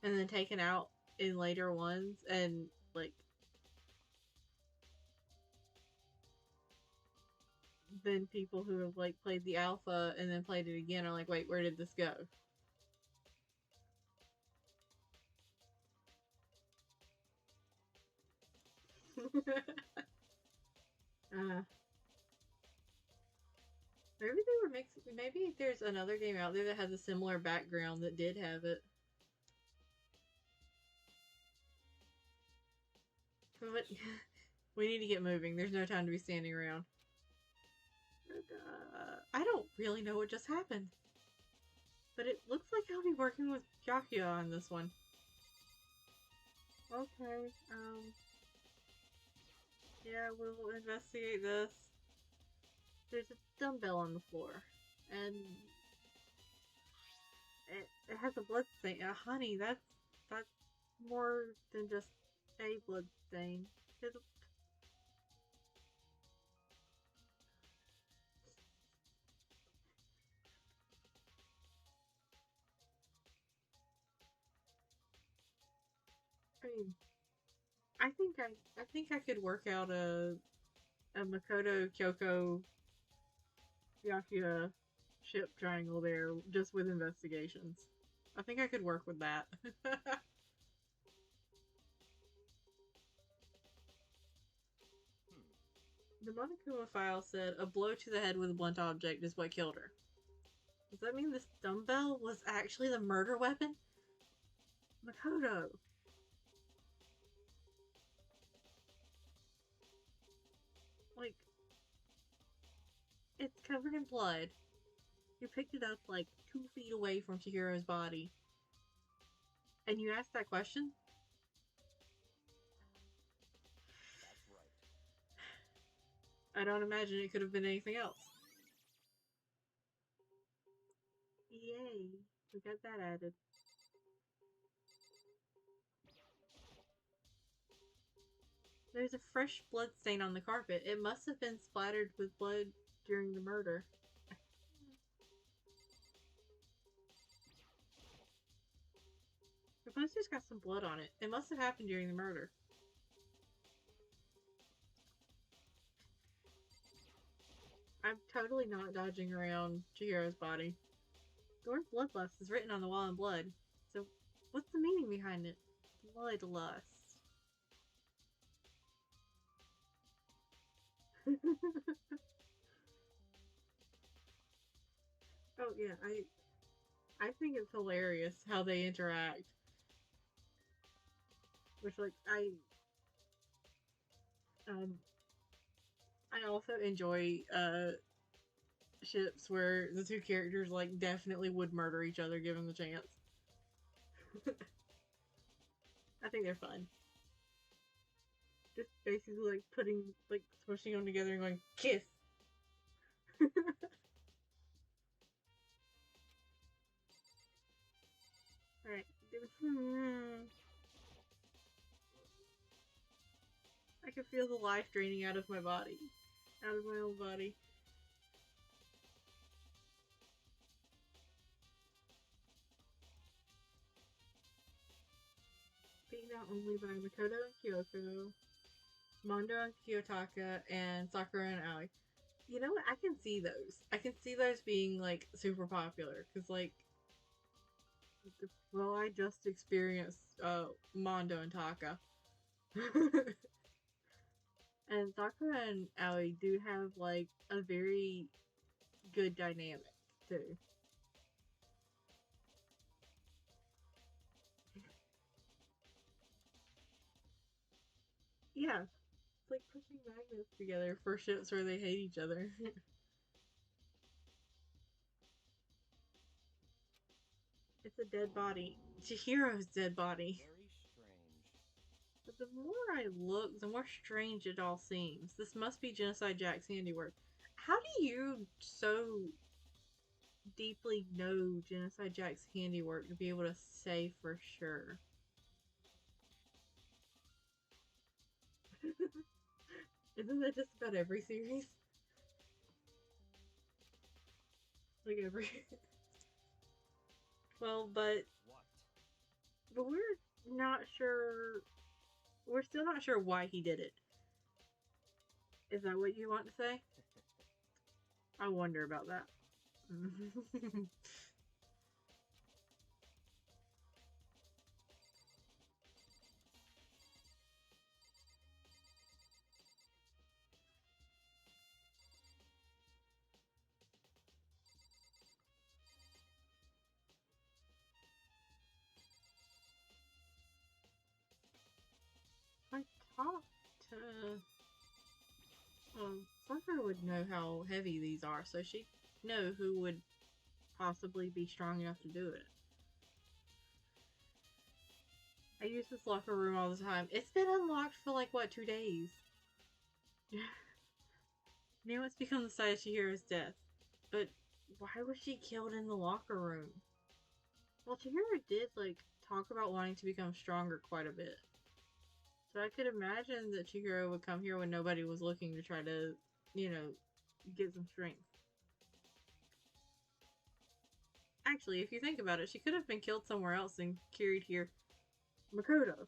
and then taken out in later ones, and, like, then people who have, like, played the alpha and then played it again are like, wait, where did this go? Maybe they were mixing. Maybe there's another game out there that has a similar background that did have it. But we need to get moving. There's no time to be standing around. I don't really know what just happened. But it looks like I'll be working with Byakuya on this one. Okay, yeah, we'll investigate this. There's a dumbbell on the floor. And it has a blood stain. Honey, that's more than just a blood stain. It's a... I mean, I think I could work out a Makoto Kyoko Byakuya ship triangle there just with investigations. I think I could work with that. The Monokuma file said a blow to the head with a blunt object is what killed her. Does that mean this dumbbell was actually the murder weapon? Makoto! Like, it's covered in blood. You picked it up like 2 feet away from Chihiro's body. And you asked that question? That's right. I don't imagine it could have been anything else. Yay. We got that added. There's a fresh blood stain on the carpet. It must have been splattered with blood during the murder. The poster's got some blood on it. It must have happened during the murder. I'm totally not dodging around Chihiro's body. The word bloodlust is written on the wall in blood. So, what's the meaning behind it? Bloodlust. Oh yeah, I think it's hilarious how they interact. Which like um I also enjoy ships where the two characters like definitely would murder each other given the chance. I think they're fun. Just basically like putting like smushing them together and going kiss. Alright. I can feel the life draining out of my body. Out of my own body. Beaten out only by Makoto and Kyoko, Mondo and Kiyotaka, and Sakura and Aoi. You know what? I can see those. I can see those being, like, super popular. Because, like, well, I just experienced Mondo and Taka. And Sakura and Aoi do have, like, a very good dynamic, too. Yeah. It's like pushing magnets together for ships where they hate each other. It's a dead body. Chihiro's dead body. Very strange. But the more I look, the more strange it all seems. This must be Genocide Jack's handiwork. How do you so deeply know Genocide Jack's handiwork to be able to say for sure? Isn't that just about every series? Like every... Well, but we're not sure... We're still not sure why he did it. Is that what you want to say? I wonder about that. I talked to... Sakura would know how heavy these are, so she'd know who would possibly be strong enough to do it. I use this locker room all the time. It's been unlocked for like, what, 2 days? Now it's become the site of Chihiro's death. But why was she killed in the locker room? Well, Chihiro did, like, talk about wanting to become stronger quite a bit. So I could imagine that Chihiro would come here when nobody was looking to try to, you know, get some strength. Actually, if you think about it, she could have been killed somewhere else and carried here. Makoto.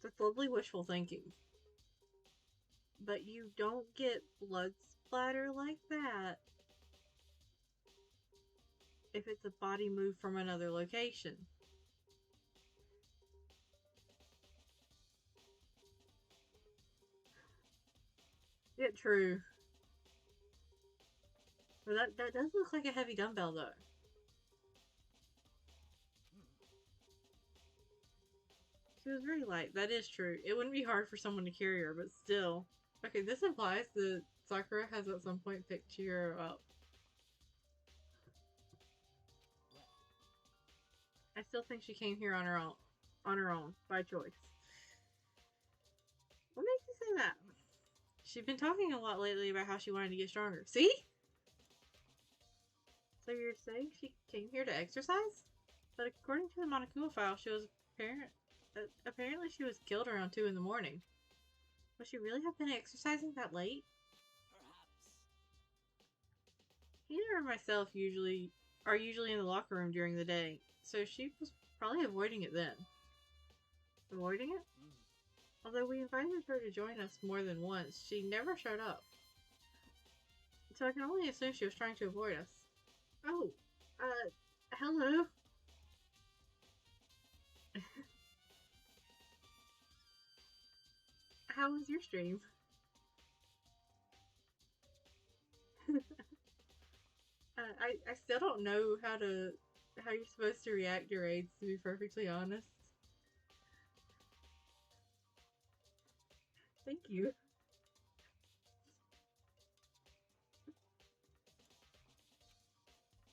That's lovely wishful thinking. But you don't get blood splatter like that if it's a body moved from another location. Yeah, true. But that does look like a heavy dumbbell, though. She was very light. That is true. It wouldn't be hard for someone to carry her, but still. Okay, this implies that Sakura has at some point picked Chihiro up. I still think she came here on her own. On her own, by choice. What makes you say that? She's been talking a lot lately about how she wanted to get stronger. See? So you're saying she came here to exercise? But according to the Monokuma file, she was apparently she was killed around 2 in the morning. Would she really have been exercising that late? Perhaps. Hina and myself are usually in the locker room during the day, so she was Probably avoiding it then. Avoiding it? Although we invited her to join us more than once, she never showed up. So I can only assume she was trying to avoid us. Oh, hello. How was your stream? I still don't know how you're supposed to react to raids, to be perfectly honest. Thank you.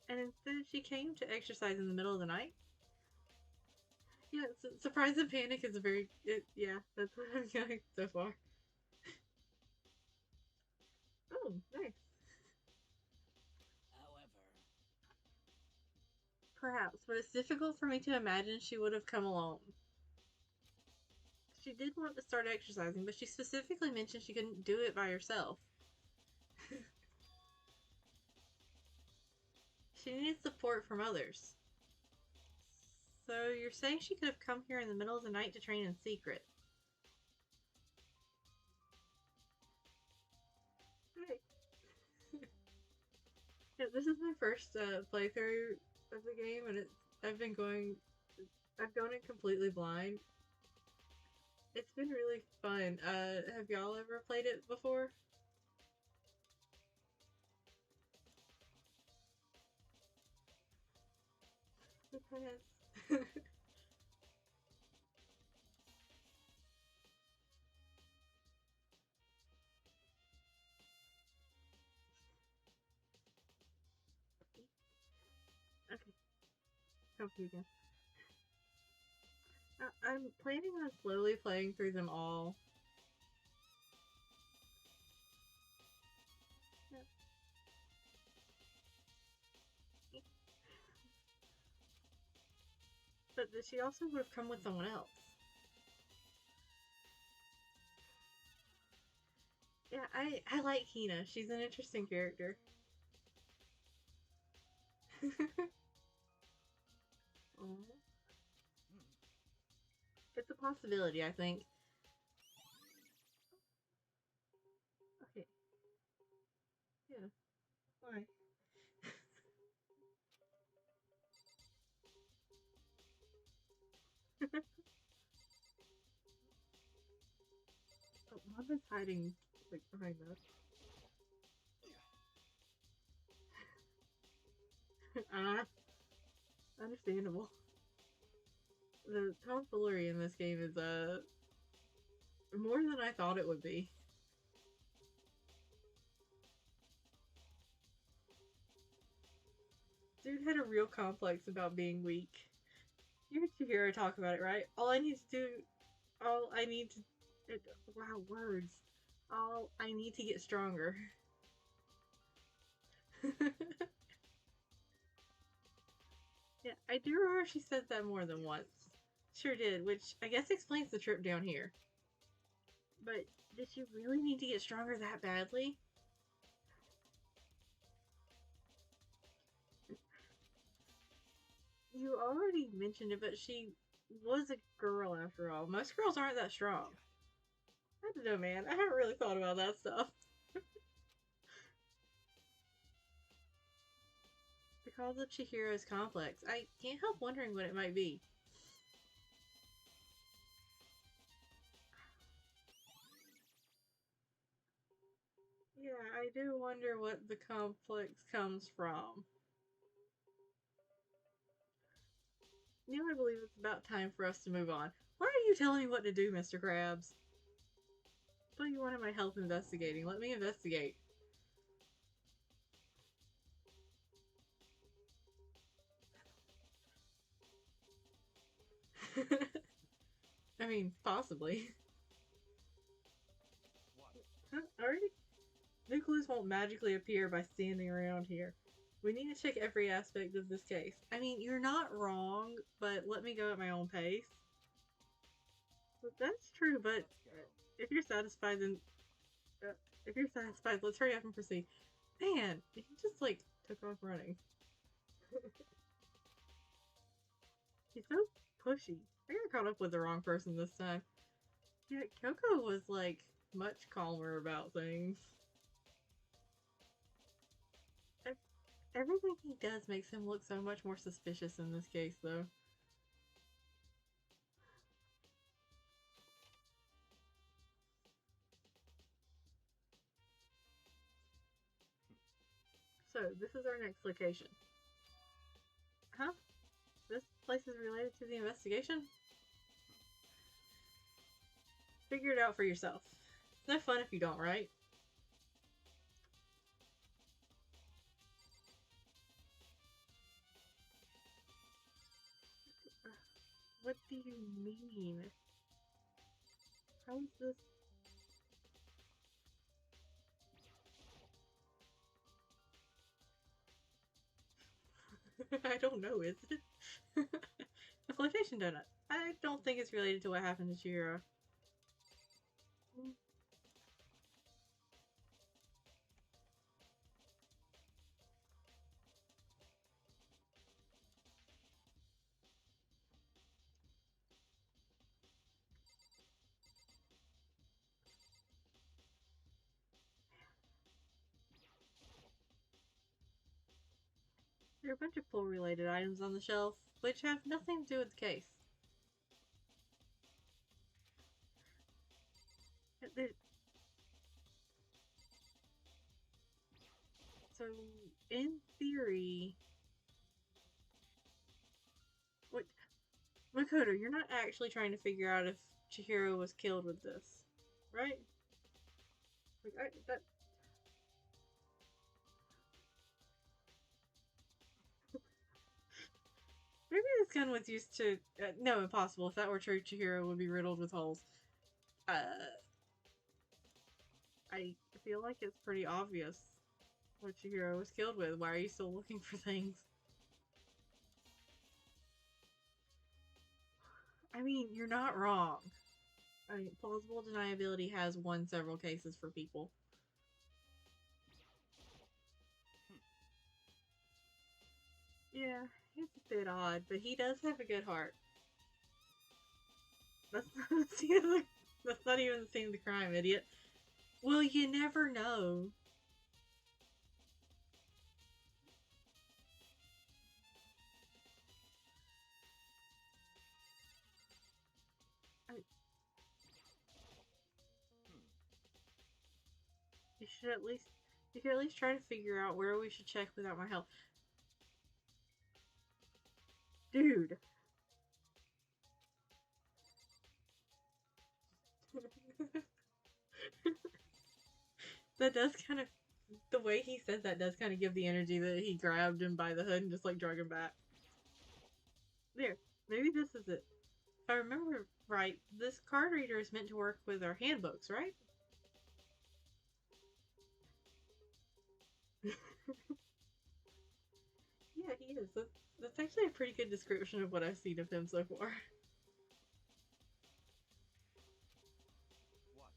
And instead she came to exercise in the middle of the night? Yeah, surprise and panic is a very... yeah, that's what I'm going so far. Oh, nice. However, Perhaps, but it's difficult for me to imagine she would have come alone. She did want to start exercising, but she specifically mentioned she couldn't do it by herself. She needed support from others. So you're saying she could have come here in the middle of the night to train in secret? Right. Yeah, this is my first playthrough of the game, and I've gone in completely blind. It's been really fun. Have y'all ever played it before? It has. Okay, help you again. I'm planning on slowly playing through them all. Yep. But she also would have come with someone else. Yeah, I like Hina. She's an interesting character. It's a possibility, I think. Okay. Yeah. Why? Oh, Mama's hiding like behind us. Understandable. The tomfoolery in this game is more than I thought it would be. Dude had a real complex about being weak. You hear her talk about it, right? All I need to wow, words. All I need to get stronger. Yeah, I do remember she said that more than once. Sure did, which I guess explains the trip down here. But did she really need to get stronger that badly? You already mentioned it, but she was a girl after all. Most girls aren't that strong. I don't know, man. I haven't really thought about that stuff. The cause of Chihiro's complex. I can't help wondering what it might be. Yeah, I do wonder what the complex comes from. Now I believe it's about time for us to move on. Why are you telling me what to do, Mr. Krabs? But you wanted my help investigating. Let me investigate. I mean, possibly. What? Huh? Already? New clues won't magically appear by standing around here. We need to check every aspect of this case. I mean, you're not wrong, but let me go at my own pace. But that's true, but if you're satisfied, then... if you're satisfied, let's hurry up and proceed. Man, he just, like, took off running. He's so pushy. I got caught up with the wrong person this time. Yeah, Kyoko was, like, much calmer about things. Everything he does makes him look so much more suspicious in this case, though. So, this is our next location. Huh? This place is related to the investigation? Figure it out for yourself. It's no fun if you don't, right? What do you mean? How is this? I don't know, is it? A flotation donut. I don't think it's related to what happened to Chihiro. There are a bunch of pool-related items on the shelf, which have nothing to do with the case. So, in theory... What? Makoto, you're not actually trying to figure out if Chihiro was killed with this, right? Like, Maybe this gun was used to... no, impossible. If that were true, Chihiro would be riddled with holes. I feel like it's pretty obvious what Chihiro was killed with. Why are you still looking for things? I mean, you're not wrong. I mean, plausible deniability has won several cases for people. Yeah, he's a bit odd, but he does have a good heart. That's not even the scene of the crime, idiot. Well, you never know. You could at least try to figure out where we should check without my help. Dude. That does kind of... The way he says that does kind of give the energy that he grabbed him by the hood and just, like, drug him back. There. Maybe this is it. If I remember right, this card reader is meant to work with our handbooks, right? Yeah, he is. That's actually a pretty good description of what I've seen of him so far. What?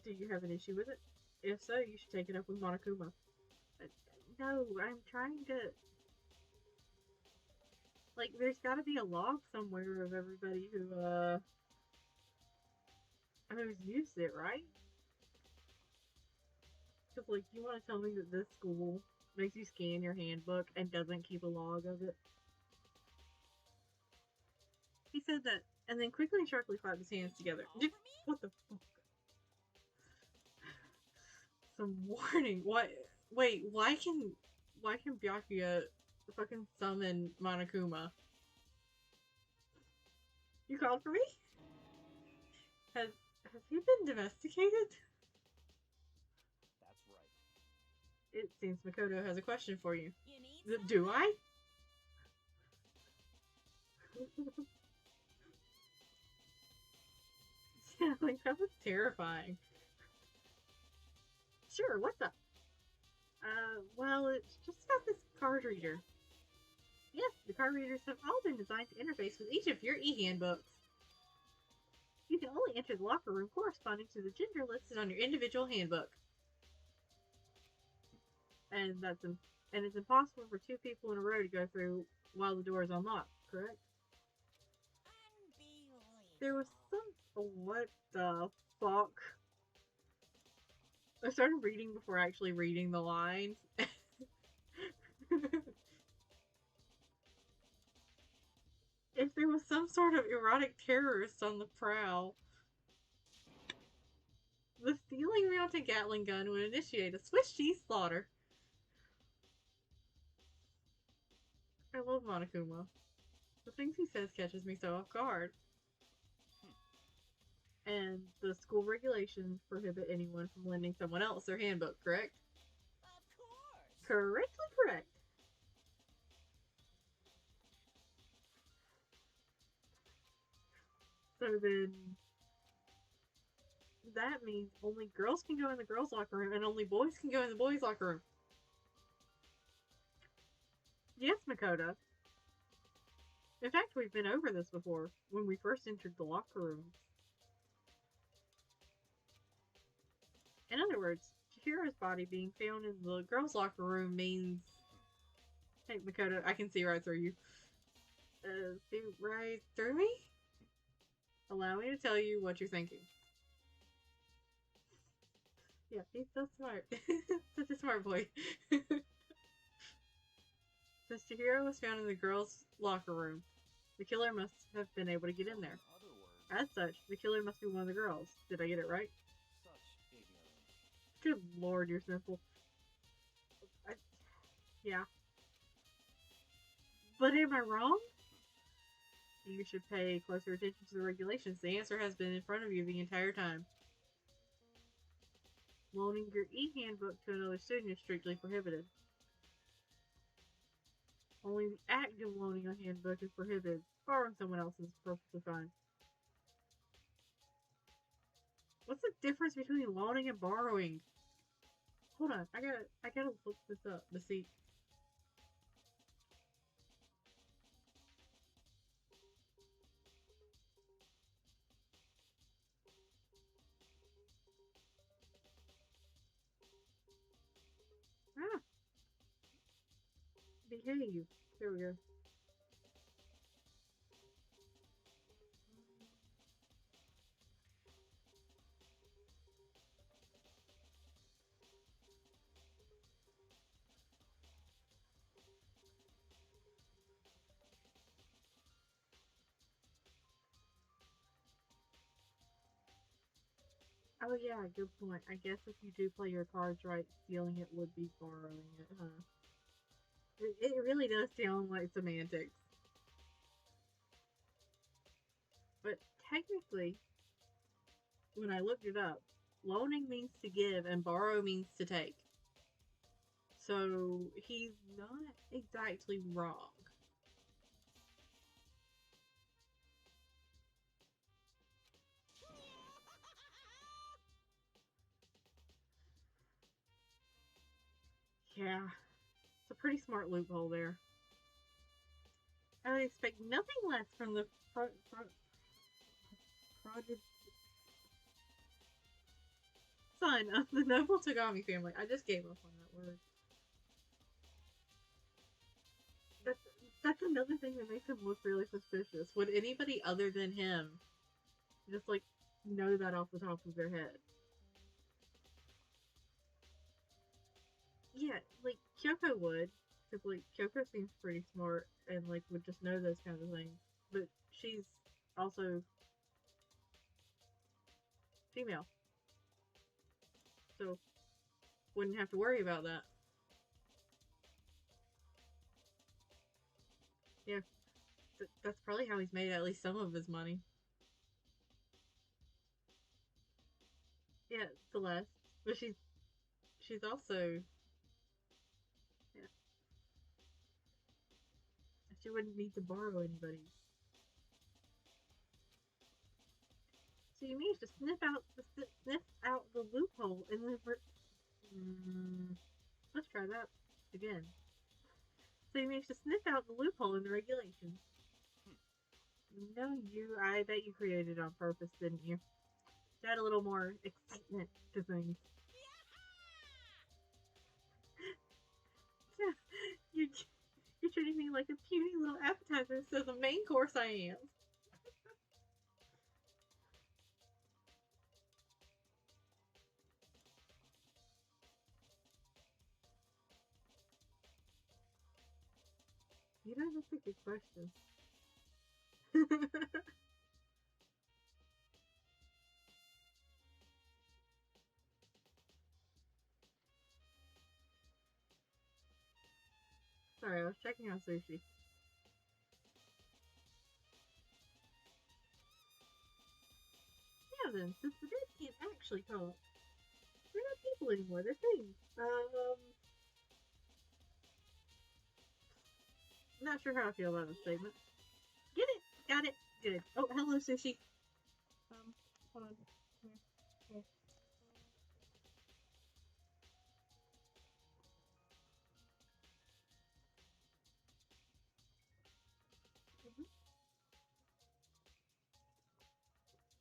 Do you have an issue with it? If so, you should take it up with Monokuma. No, I'm trying to... Like, there's gotta be a log somewhere of everybody who's used it, right? Because, like, you want to tell me that this school makes you scan your handbook and doesn't keep a log of it? He said that, and then quickly and sharply clapped his hands together. What the fuck? Some warning. What? Wait, why can Byakuya fucking summon Monokuma? You called for me? Has he been domesticated? That's right. It seems Makoto has a question for you. You need Do I? Yeah, like, that was terrifying. Sure, what's up? Well, it's just about this card reader. Yes, the card readers have all been designed to interface with each of your e-handbooks. You can only enter the locker room corresponding to the gender listed on your individual handbook. And it's impossible for two people in a row to go through while the door is unlocked, correct? There was some... What the fuck? I started reading before actually reading the lines. If there was some sort of erotic terrorist on the prowl, the ceiling-mounted Gatling gun would initiate a Swiss cheese slaughter. I love Monokuma. The things he says catches me so off guard. And the school regulations prohibit anyone from lending someone else their handbook, correct? Of course. Correctly correct. So then, that means only girls can go in the girls' locker room and only boys can go in the boys' locker room. Yes, Makoto. In fact, we've been over this before, when we first entered the locker room. In other words, Chihiro's body being found in the girls' locker room means... Hey, Makoto, I can see right through you. See right through me? Allow me to tell you what you're thinking. Yeah, he's so smart. Such a smart boy. Since Chihiro was found in the girls' locker room, the killer must have been able to get in there. As such, the killer must be one of the girls. Did I get it right? Such ignorance. Good lord, you're simple. Yeah. But am I wrong? You should pay closer attention to the regulations. The answer has been in front of you the entire time. Loaning your e-handbook to another student is strictly prohibited. Only the act of loaning a handbook is prohibited. Borrowing someone else's is perfectly fine. What's the difference between loaning and borrowing? Hold on, I gotta look this up to see. Ah! Behave. There we go. Oh yeah, good point. I guess if you do play your cards right, stealing it would be borrowing it, huh? It really does sound like semantics. But technically, when I looked it up, loaning means to give and borrow means to take. So he's not exactly wrong. Yeah, it's a pretty smart loophole there. I would expect nothing less from the son of the noble Tagami family. I just gave up on that word. That's another thing that makes him look really suspicious. Would anybody other than him just, like, know that off the top of their head? Yeah, like, Kyoko would. Because, like, Kyoko seems pretty smart and, like, would just know those kinds of things. But she's also female. So, wouldn't have to worry about that. Yeah, that's probably how he's made at least some of his money. Yeah, Celeste. But she's also... Yeah. She wouldn't need to borrow anybody's. So you managed to sniff out the loophole in the... let's try that again. So you managed to sniff out the loophole in the regulations. No, I bet you created it on purpose, didn't you? To add a little more excitement to things. Yeah, you're treating me like a puny little appetizer instead of the main course I am. You know, that's a good question. Sorry, I was checking out sushi. Yeah, then, since the dead can't actually talk, they're not people anymore, they're things. Not sure how I feel about this statement. Get it? Got it? Good. Oh, hello, sushi. Hold on. Here. Here. Mhm.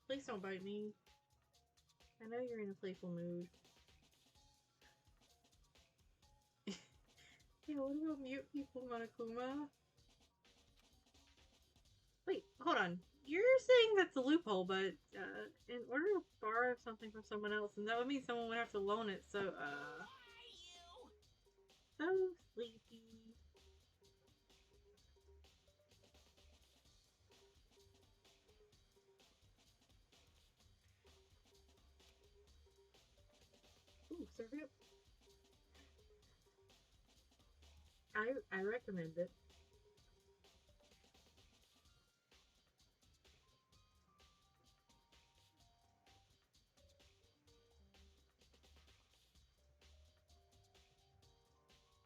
Please don't bite me. I know you're in a playful mood. Yeah, what about mute people, Monokuma? Wait, hold on. You're saying that's a loophole, but in order to borrow something from someone else, and that would mean someone would have to loan it, so, so sleepy. Ooh, serve it. I recommend it.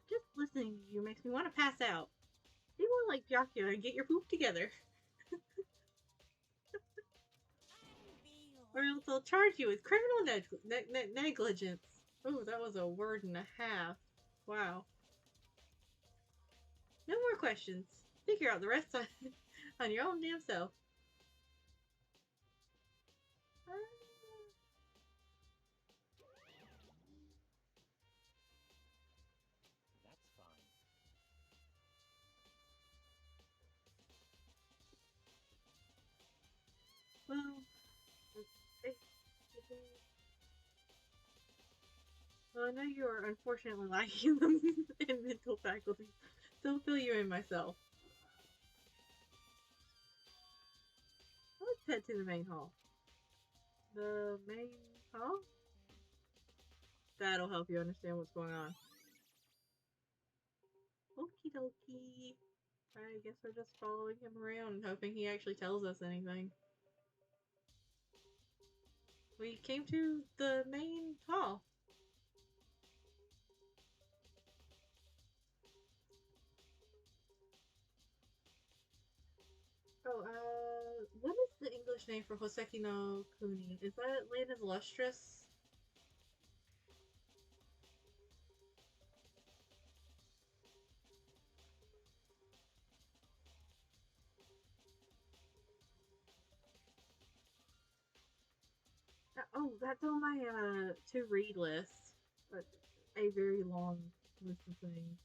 Just listening to you makes me want to pass out. Be more like Byakuya and get your poop together. Or else I'll charge you with criminal negligence. Ooh, that was a word and a half. Wow. No more questions. Figure out the rest on your own damn self. That's fine. Well, well, I know you are unfortunately lacking them in mental faculties, so I'll fill you in myself. Let's head to the main hall. The main hall? That'll help you understand what's going on. Okie dokie. I guess we're just following him around and hoping he actually tells us anything. We came to the main hall. Oh, what is the English name for Hoseki no Kuni? Is that Land is Lustrous? Oh, that's on my to read list. A very long list of things.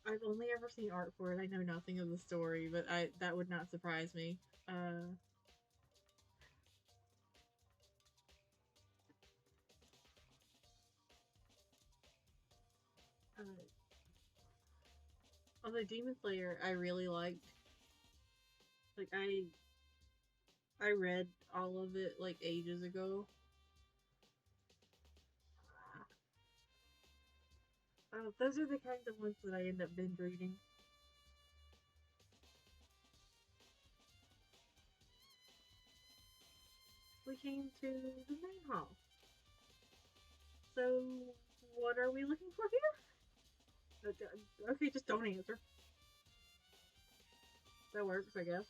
I've only ever seen art for it. I know nothing of the story, but that would not surprise me. Uh, uh although Demon Slayer I really liked. Like I read all of it like ages ago. Those are the kinds of ones that I end up binge reading. We came to the main hall. So, what are we looking for here? Okay, just don't answer. That works, I guess.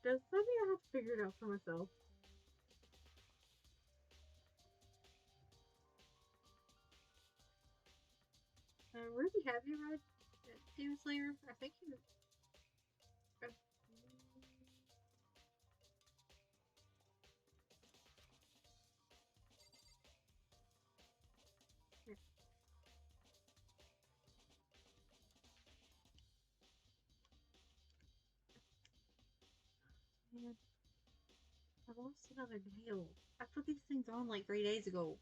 Does that mean I have to figure it out for myself? Ruby, have you read Demon Slayer? I think you. Uh, yeah. Man, I lost another nail. I put these things on like 3 days ago.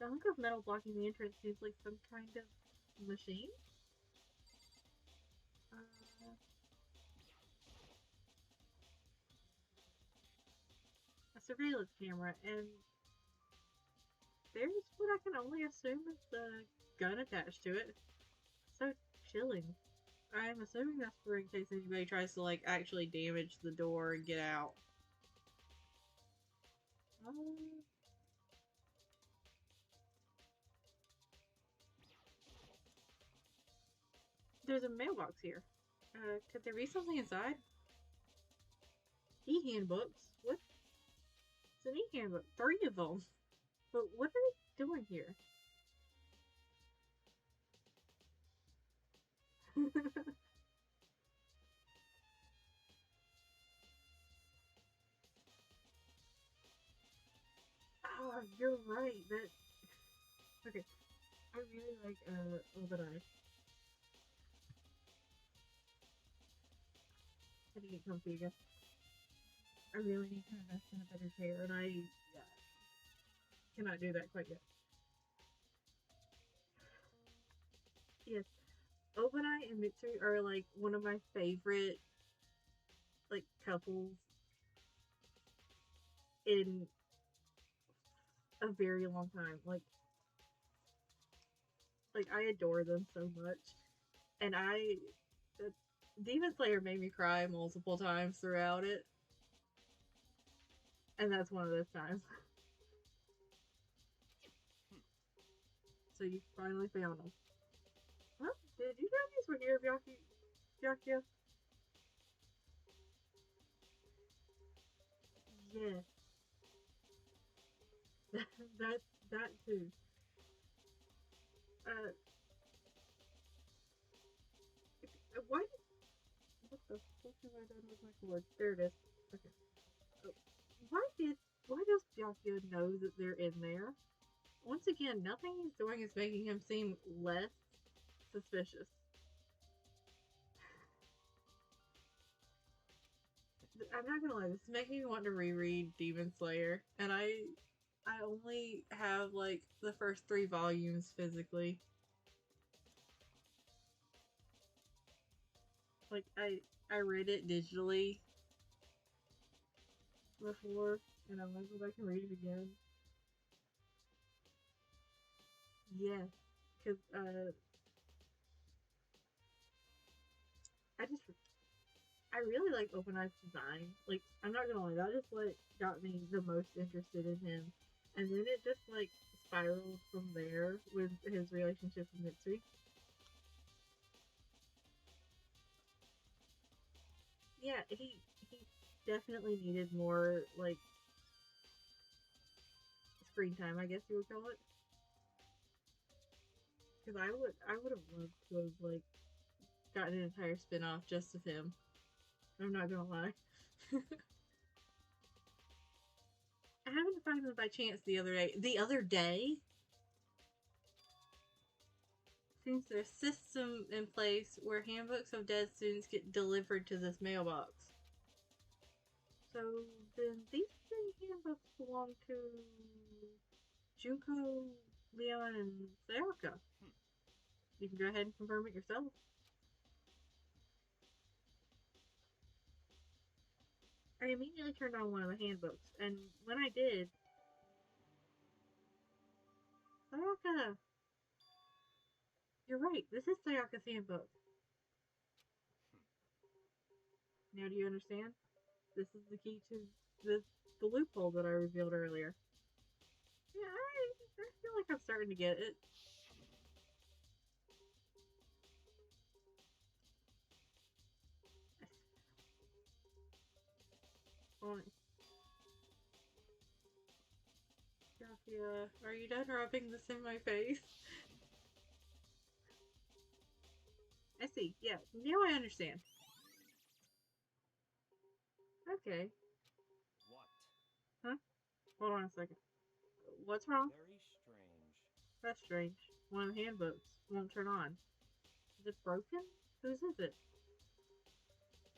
The hunk of metal blocking the entrance seems like some kind of machine. A surveillance camera, and there's what I can only assume is the gun attached to it. So chilling. I'm assuming that's for in case anybody tries to like actually damage the door and get out. There's a mailbox here. Could there be something inside? E-handbooks? What? It's an e-handbook. 3 of them. But what are they doing here? Oh, you're right. That. Okay. I really like Obadiah. I need to get comfy again. I really need to invest in a better chair, and I cannot do that quite yet. Yes, Obadiah and Mitsuru are like one of my favorite like couples in a very long time. Like I adore them so much, and Demon Slayer made me cry multiple times throughout it, and that's one of those times. So you finally found them. Huh? Did you know these were here, Byakuya? Yes. that too. Uh, why what the fuck have I done with my cord? There it is. Okay. Oh, why does Byakuya know that they're in there? Once again, nothing he's doing is making him seem less suspicious. I'm not gonna lie, this is making me want to reread Demon Slayer, and I only have like the first 3 volumes physically. Like I read it digitally before, and I might go back and read it again. Yes, because I just I really like Open Eye's design. Like I'm not gonna lie, that is what got me the most interested in him, and then it just like spiraled from there with his relationship with Mitsui. Yeah, he definitely needed more like screen time, I guess you would call it. Because I would have loved to have like gotten an entire spin-off just of him. I'm not gonna lie. I happened to find them by chance the other day. The other day? Seems there's a system in place where handbooks of dead students get delivered to this mailbox. So then these 3 handbooks belong to Junko, Leon, and Sayaka. You can go ahead and confirm it yourself. I immediately turned on one of the handbooks, and when I did, Sayaka! You're right, this is Sayaka's handbook. Now do you understand? This is the key to the loophole that I revealed earlier. Yeah, I feel like I'm starting to get it. Fine. Byakuya, are you done rubbing this in my face? I see. Yeah, now I understand. Okay. What? Huh? Hold on a second. What's wrong? Very strange. That's strange. One of the handbooks won't turn on. Is it broken? Whose is it?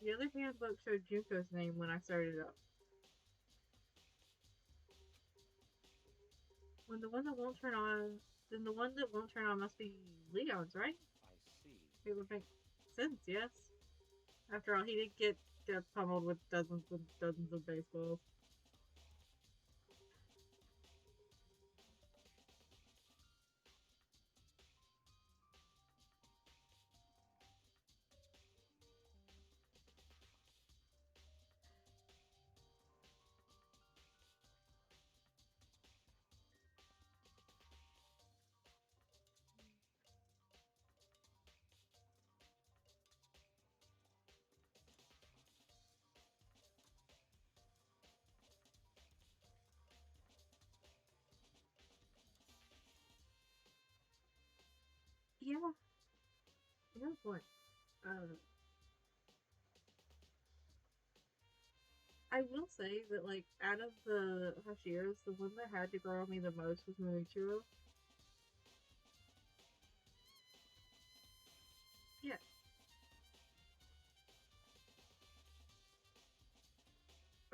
The other handbook showed Junko's name when I started up. When the one that won't turn on, then the one that won't turn on must be Leon's, right? I see. It would make sense, yes. After all, he did get pummeled with dozens and dozens of baseballs. Yeah, you have a point. I will say that, like, out of the Hashiras, the one that had to grow on me the most was Muichiro. Yeah.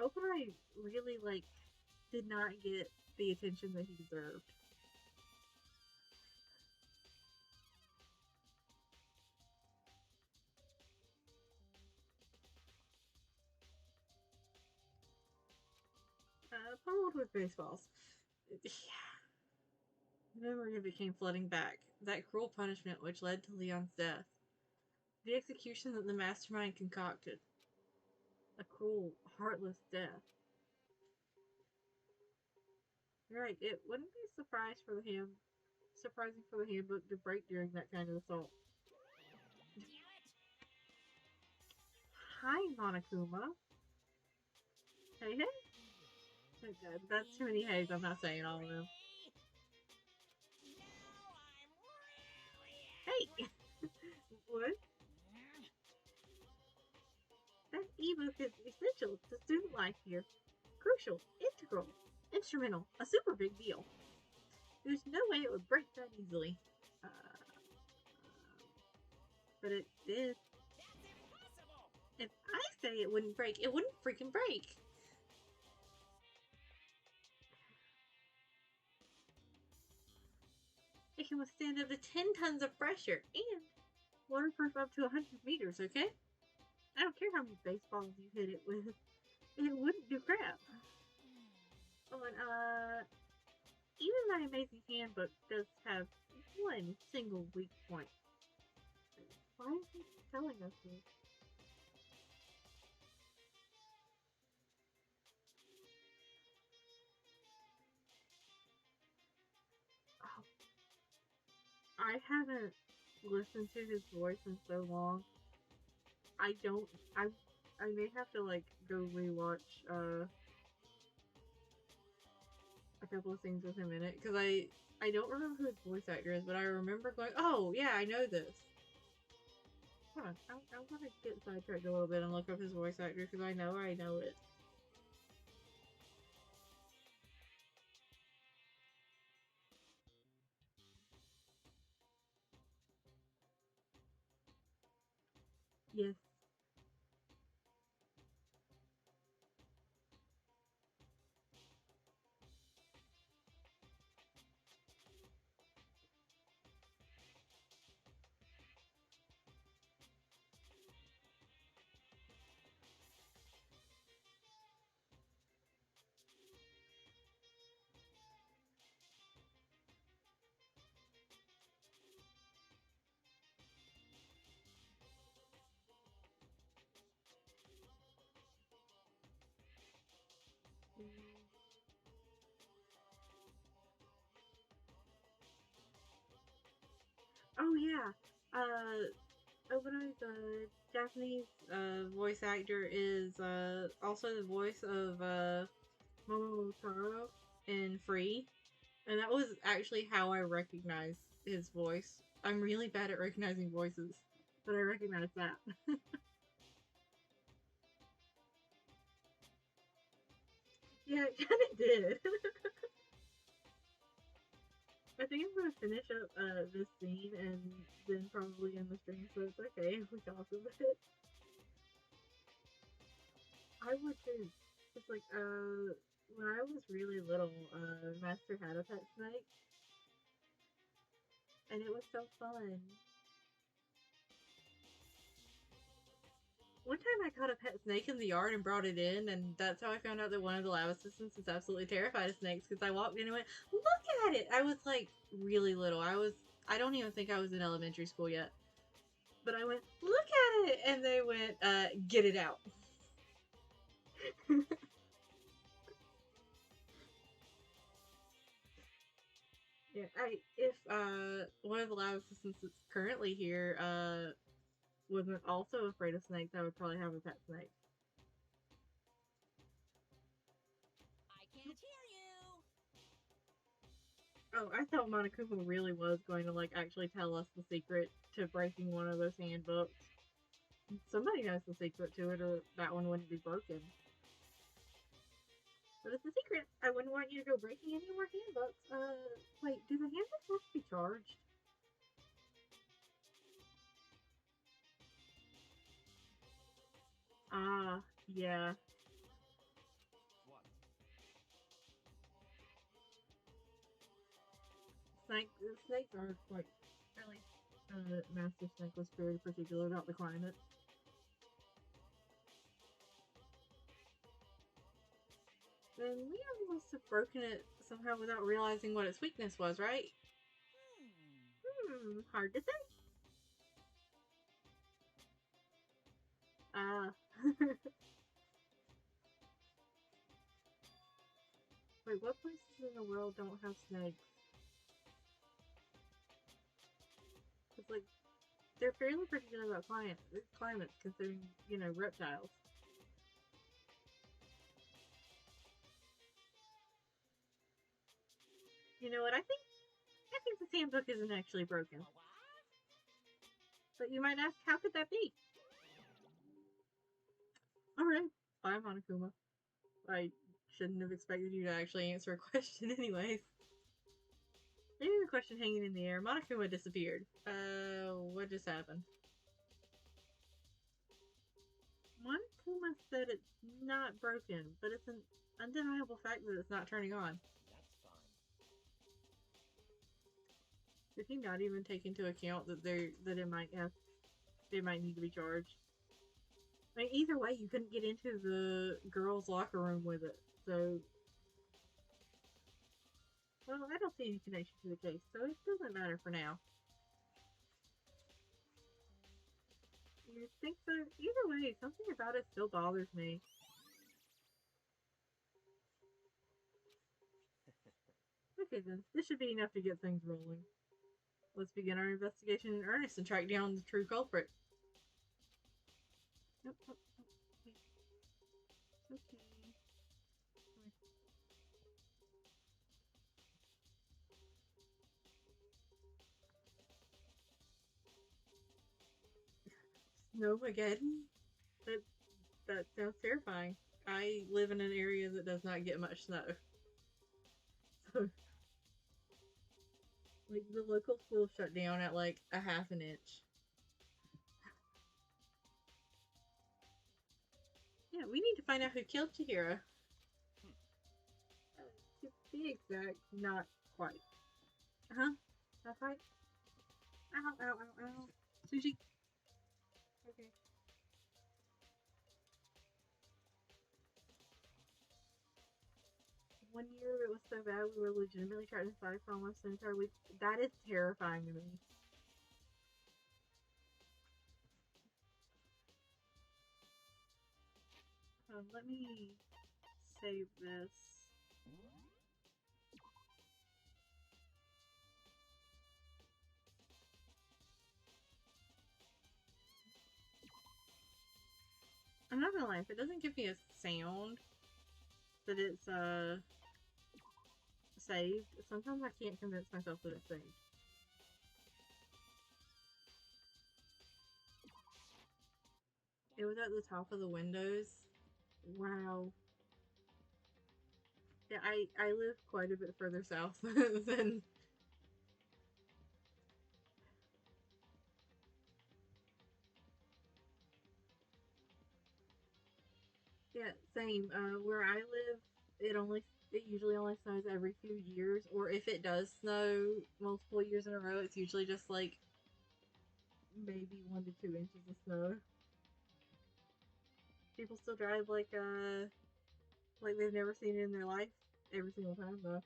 Openai really, like, did not get the attention that he deserved. Pummeled with baseballs. Yeah. The memory of it came flooding back. That cruel punishment which led to Leon's death. The execution that the mastermind concocted. A cruel, heartless death. You're right, it wouldn't be surprising for the handbook to break during that kind of assault. Hi, Monokuma. Hey, hey. That's too many hays. I'm not saying all of them. Hey! What? That ebook is essential to student life here. Crucial, integral, instrumental, a super big deal. There's no way it would break that easily. Uh, but it did. If I say it wouldn't break, it wouldn't freaking break. It can withstand up to 10 tons of pressure and waterproof up to 100 meters, okay? I don't care how many baseballs you hit it with. It wouldn't do crap. Oh, and, even my amazing handbook does have one single weak point. Why is he telling us this? Oh, I haven't listened to his voice in so long. I don't. I may have to like go rewatch a couple of scenes with him in it because I don't remember who his voice actor is, but I remember going, oh yeah, I know this. Hold on, I'm gonna get sidetracked a little bit and look up his voice actor because I know it. Yes. Oh yeah. Obanai's Japanese voice actor is also the voice of Momotaro in Free, and that was actually how I recognized his voice. I'm really bad at recognizing voices, but I recognized that. Yeah, it kind of did. I think I'm gonna finish up this scene and then probably end the stream, so it's okay if we talk about it. I would too. It's like, when I was really little, Master had a pet snake, and it was so fun. One time I caught a pet snake in the yard and brought it in, and that's how I found out that one of the lab assistants is absolutely terrified of snakes, because I walked in and went, look at it! I was like really little. I don't even think I was in elementary school yet. But I went, look at it! And they went, get it out. Yeah, if one of the lab assistants that's currently here wasn't also afraid of snakes, I would probably have a pet snake. I can't hear you. Oh, I thought Monokuma really was going to like actually tell us the secret to breaking one of those handbooks. Somebody knows the secret to it, or that one wouldn't be broken. But it's a secret. I wouldn't want you to go breaking any more handbooks. Wait, do the handbooks have to be charged? Ah, yeah. What? Snakes are quite, at least, Master Snake was very particular about the climate. Then Leo must have broken it somehow without realizing what its weakness was, right? Hard to say. Ah. Wait, what places in the world don't have snakes? It's like, they're fairly particular about climates, considering, you know, reptiles. You know what, I think the handbook isn't actually broken. But you might ask, how could that be? Alright, bye Monokuma. I shouldn't have expected you to actually answer a question anyways. Maybe the question hanging in the air. Monokuma disappeared. What just happened? Monokuma said it's not broken, but it's an undeniable fact that it's not turning on. That's fine. Did he not even take into account that it might need to be charged? I mean, either way, you couldn't get into the girls' locker room with it, so. Well, I don't see any connection to the case, so it doesn't matter for now. You think so? Either way, something about it still bothers me. Okay then, this should be enough to get things rolling. Let's begin our investigation in earnest and track down the true culprit. Nope, nope, nope, wait. It's okay. Snow again? That sounds terrifying. I live in an area that does not get much snow. So, like, the local school shut down at like a half an inch. Yeah, we need to find out who killed Chihiro. To be exact, not quite. Huh? That's right. Ow, ow, ow, ow. Sushi. Okay. One year it was so bad we were legitimately trying to survive for almost an entire week. That is terrifying to me. Let me save this. I'm not gonna lie, if it doesn't give me a sound that it's saved, sometimes I can't convince myself that it's saved. It was at the top of the windows. Wow. Yeah, I live quite a bit further south than. Yeah, Same. Where I live, it usually only snows every few years, or if it does snow multiple years in a row, it's usually just like maybe 1 to 2 inches of snow. People still drive like they've never seen it in their life every single time though.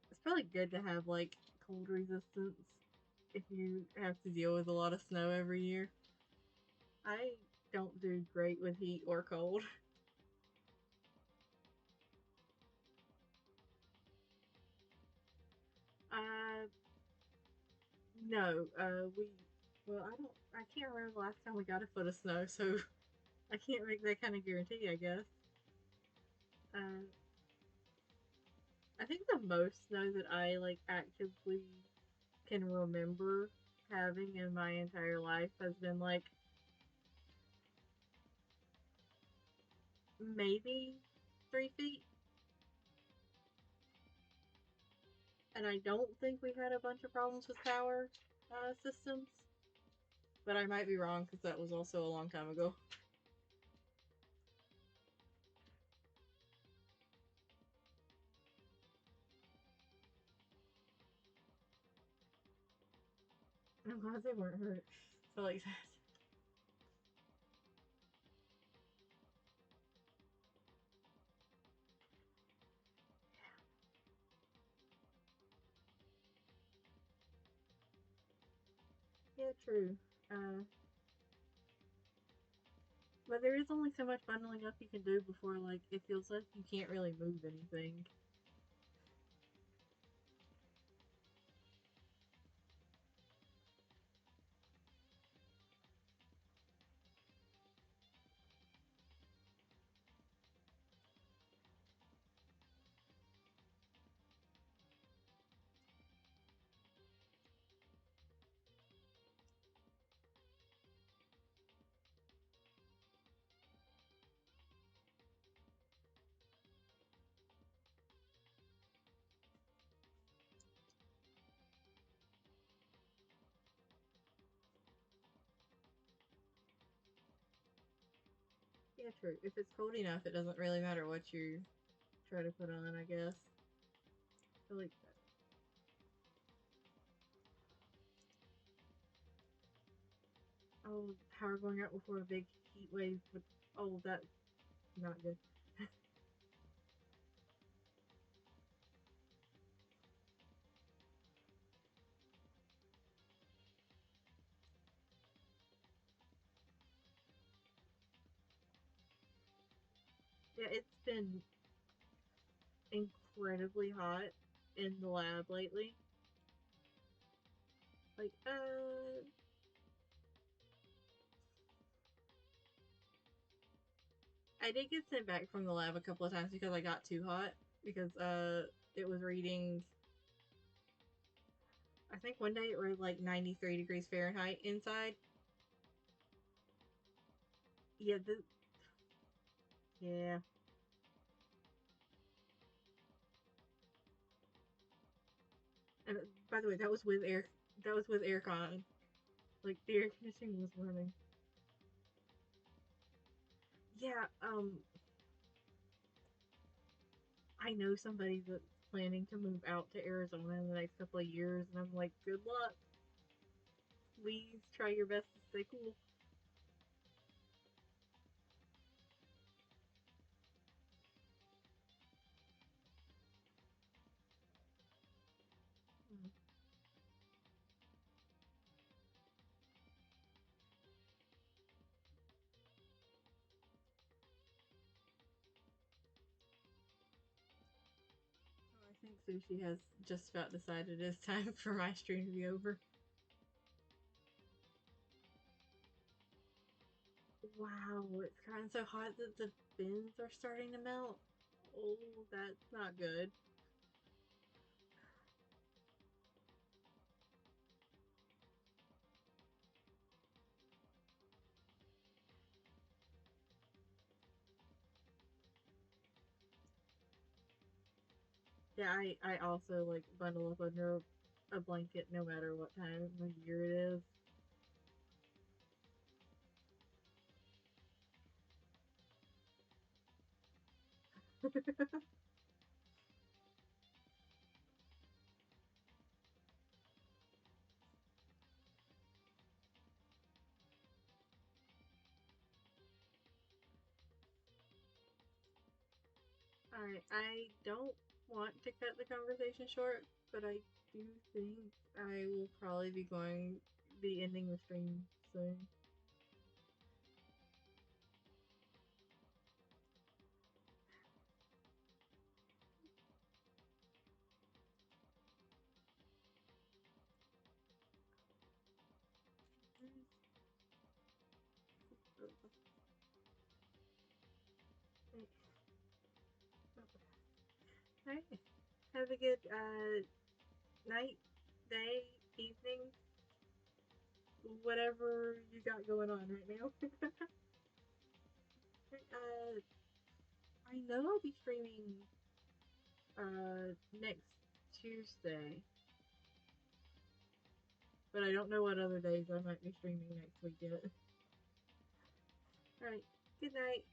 It's probably good to have like cold resistance if you have to deal with a lot of snow every year. I don't do great with heat or cold. Uh, no. I can't remember the last time we got a foot of snow, so I can't make that kind of guarantee, I guess. Uh, I think the most snow that I like actively can remember having in my entire life has been like maybe 3 feet. And I don't think we had a bunch of problems with power systems, but I might be wrong because that was also a long time ago. I'm glad they weren't hurt. So like that. Yeah, true. But there is only so much bundling up you can do before like it feels like you can't really move anything. Yeah, true. If it's cold enough, it doesn't really matter what you try to put on, I guess. I like that. Oh, power going out before a big heat wave. But, oh, that's not good. Yeah, it's been incredibly hot in the lab lately. Like, I did get sent back from the lab a couple of times because I got too hot. Because, it was reading, I think one day it read like 93 degrees Fahrenheit inside. Yeah, yeah. And by the way, that was with aircon. Like, the air conditioning was running. Yeah, I know somebody that's planning to move out to Arizona in the next couple of years, and I'm like, good luck. Please try your best to stay cool. Mm. Oh, I think Sushi has just about decided it's time for my stream to be over. Wow, it's gotten so hot that the bins are starting to melt. Oh, that's not good. Yeah, I also like bundle up under a blanket no matter what time of year it is. Alright, I don't want to cut the conversation short, but I do think I will probably be ending the stream soon. Alright, have a good night, day, evening, whatever you got going on right now. I know I'll be streaming next Tuesday, but I don't know what other days I might be streaming next week yet. Alright, good night.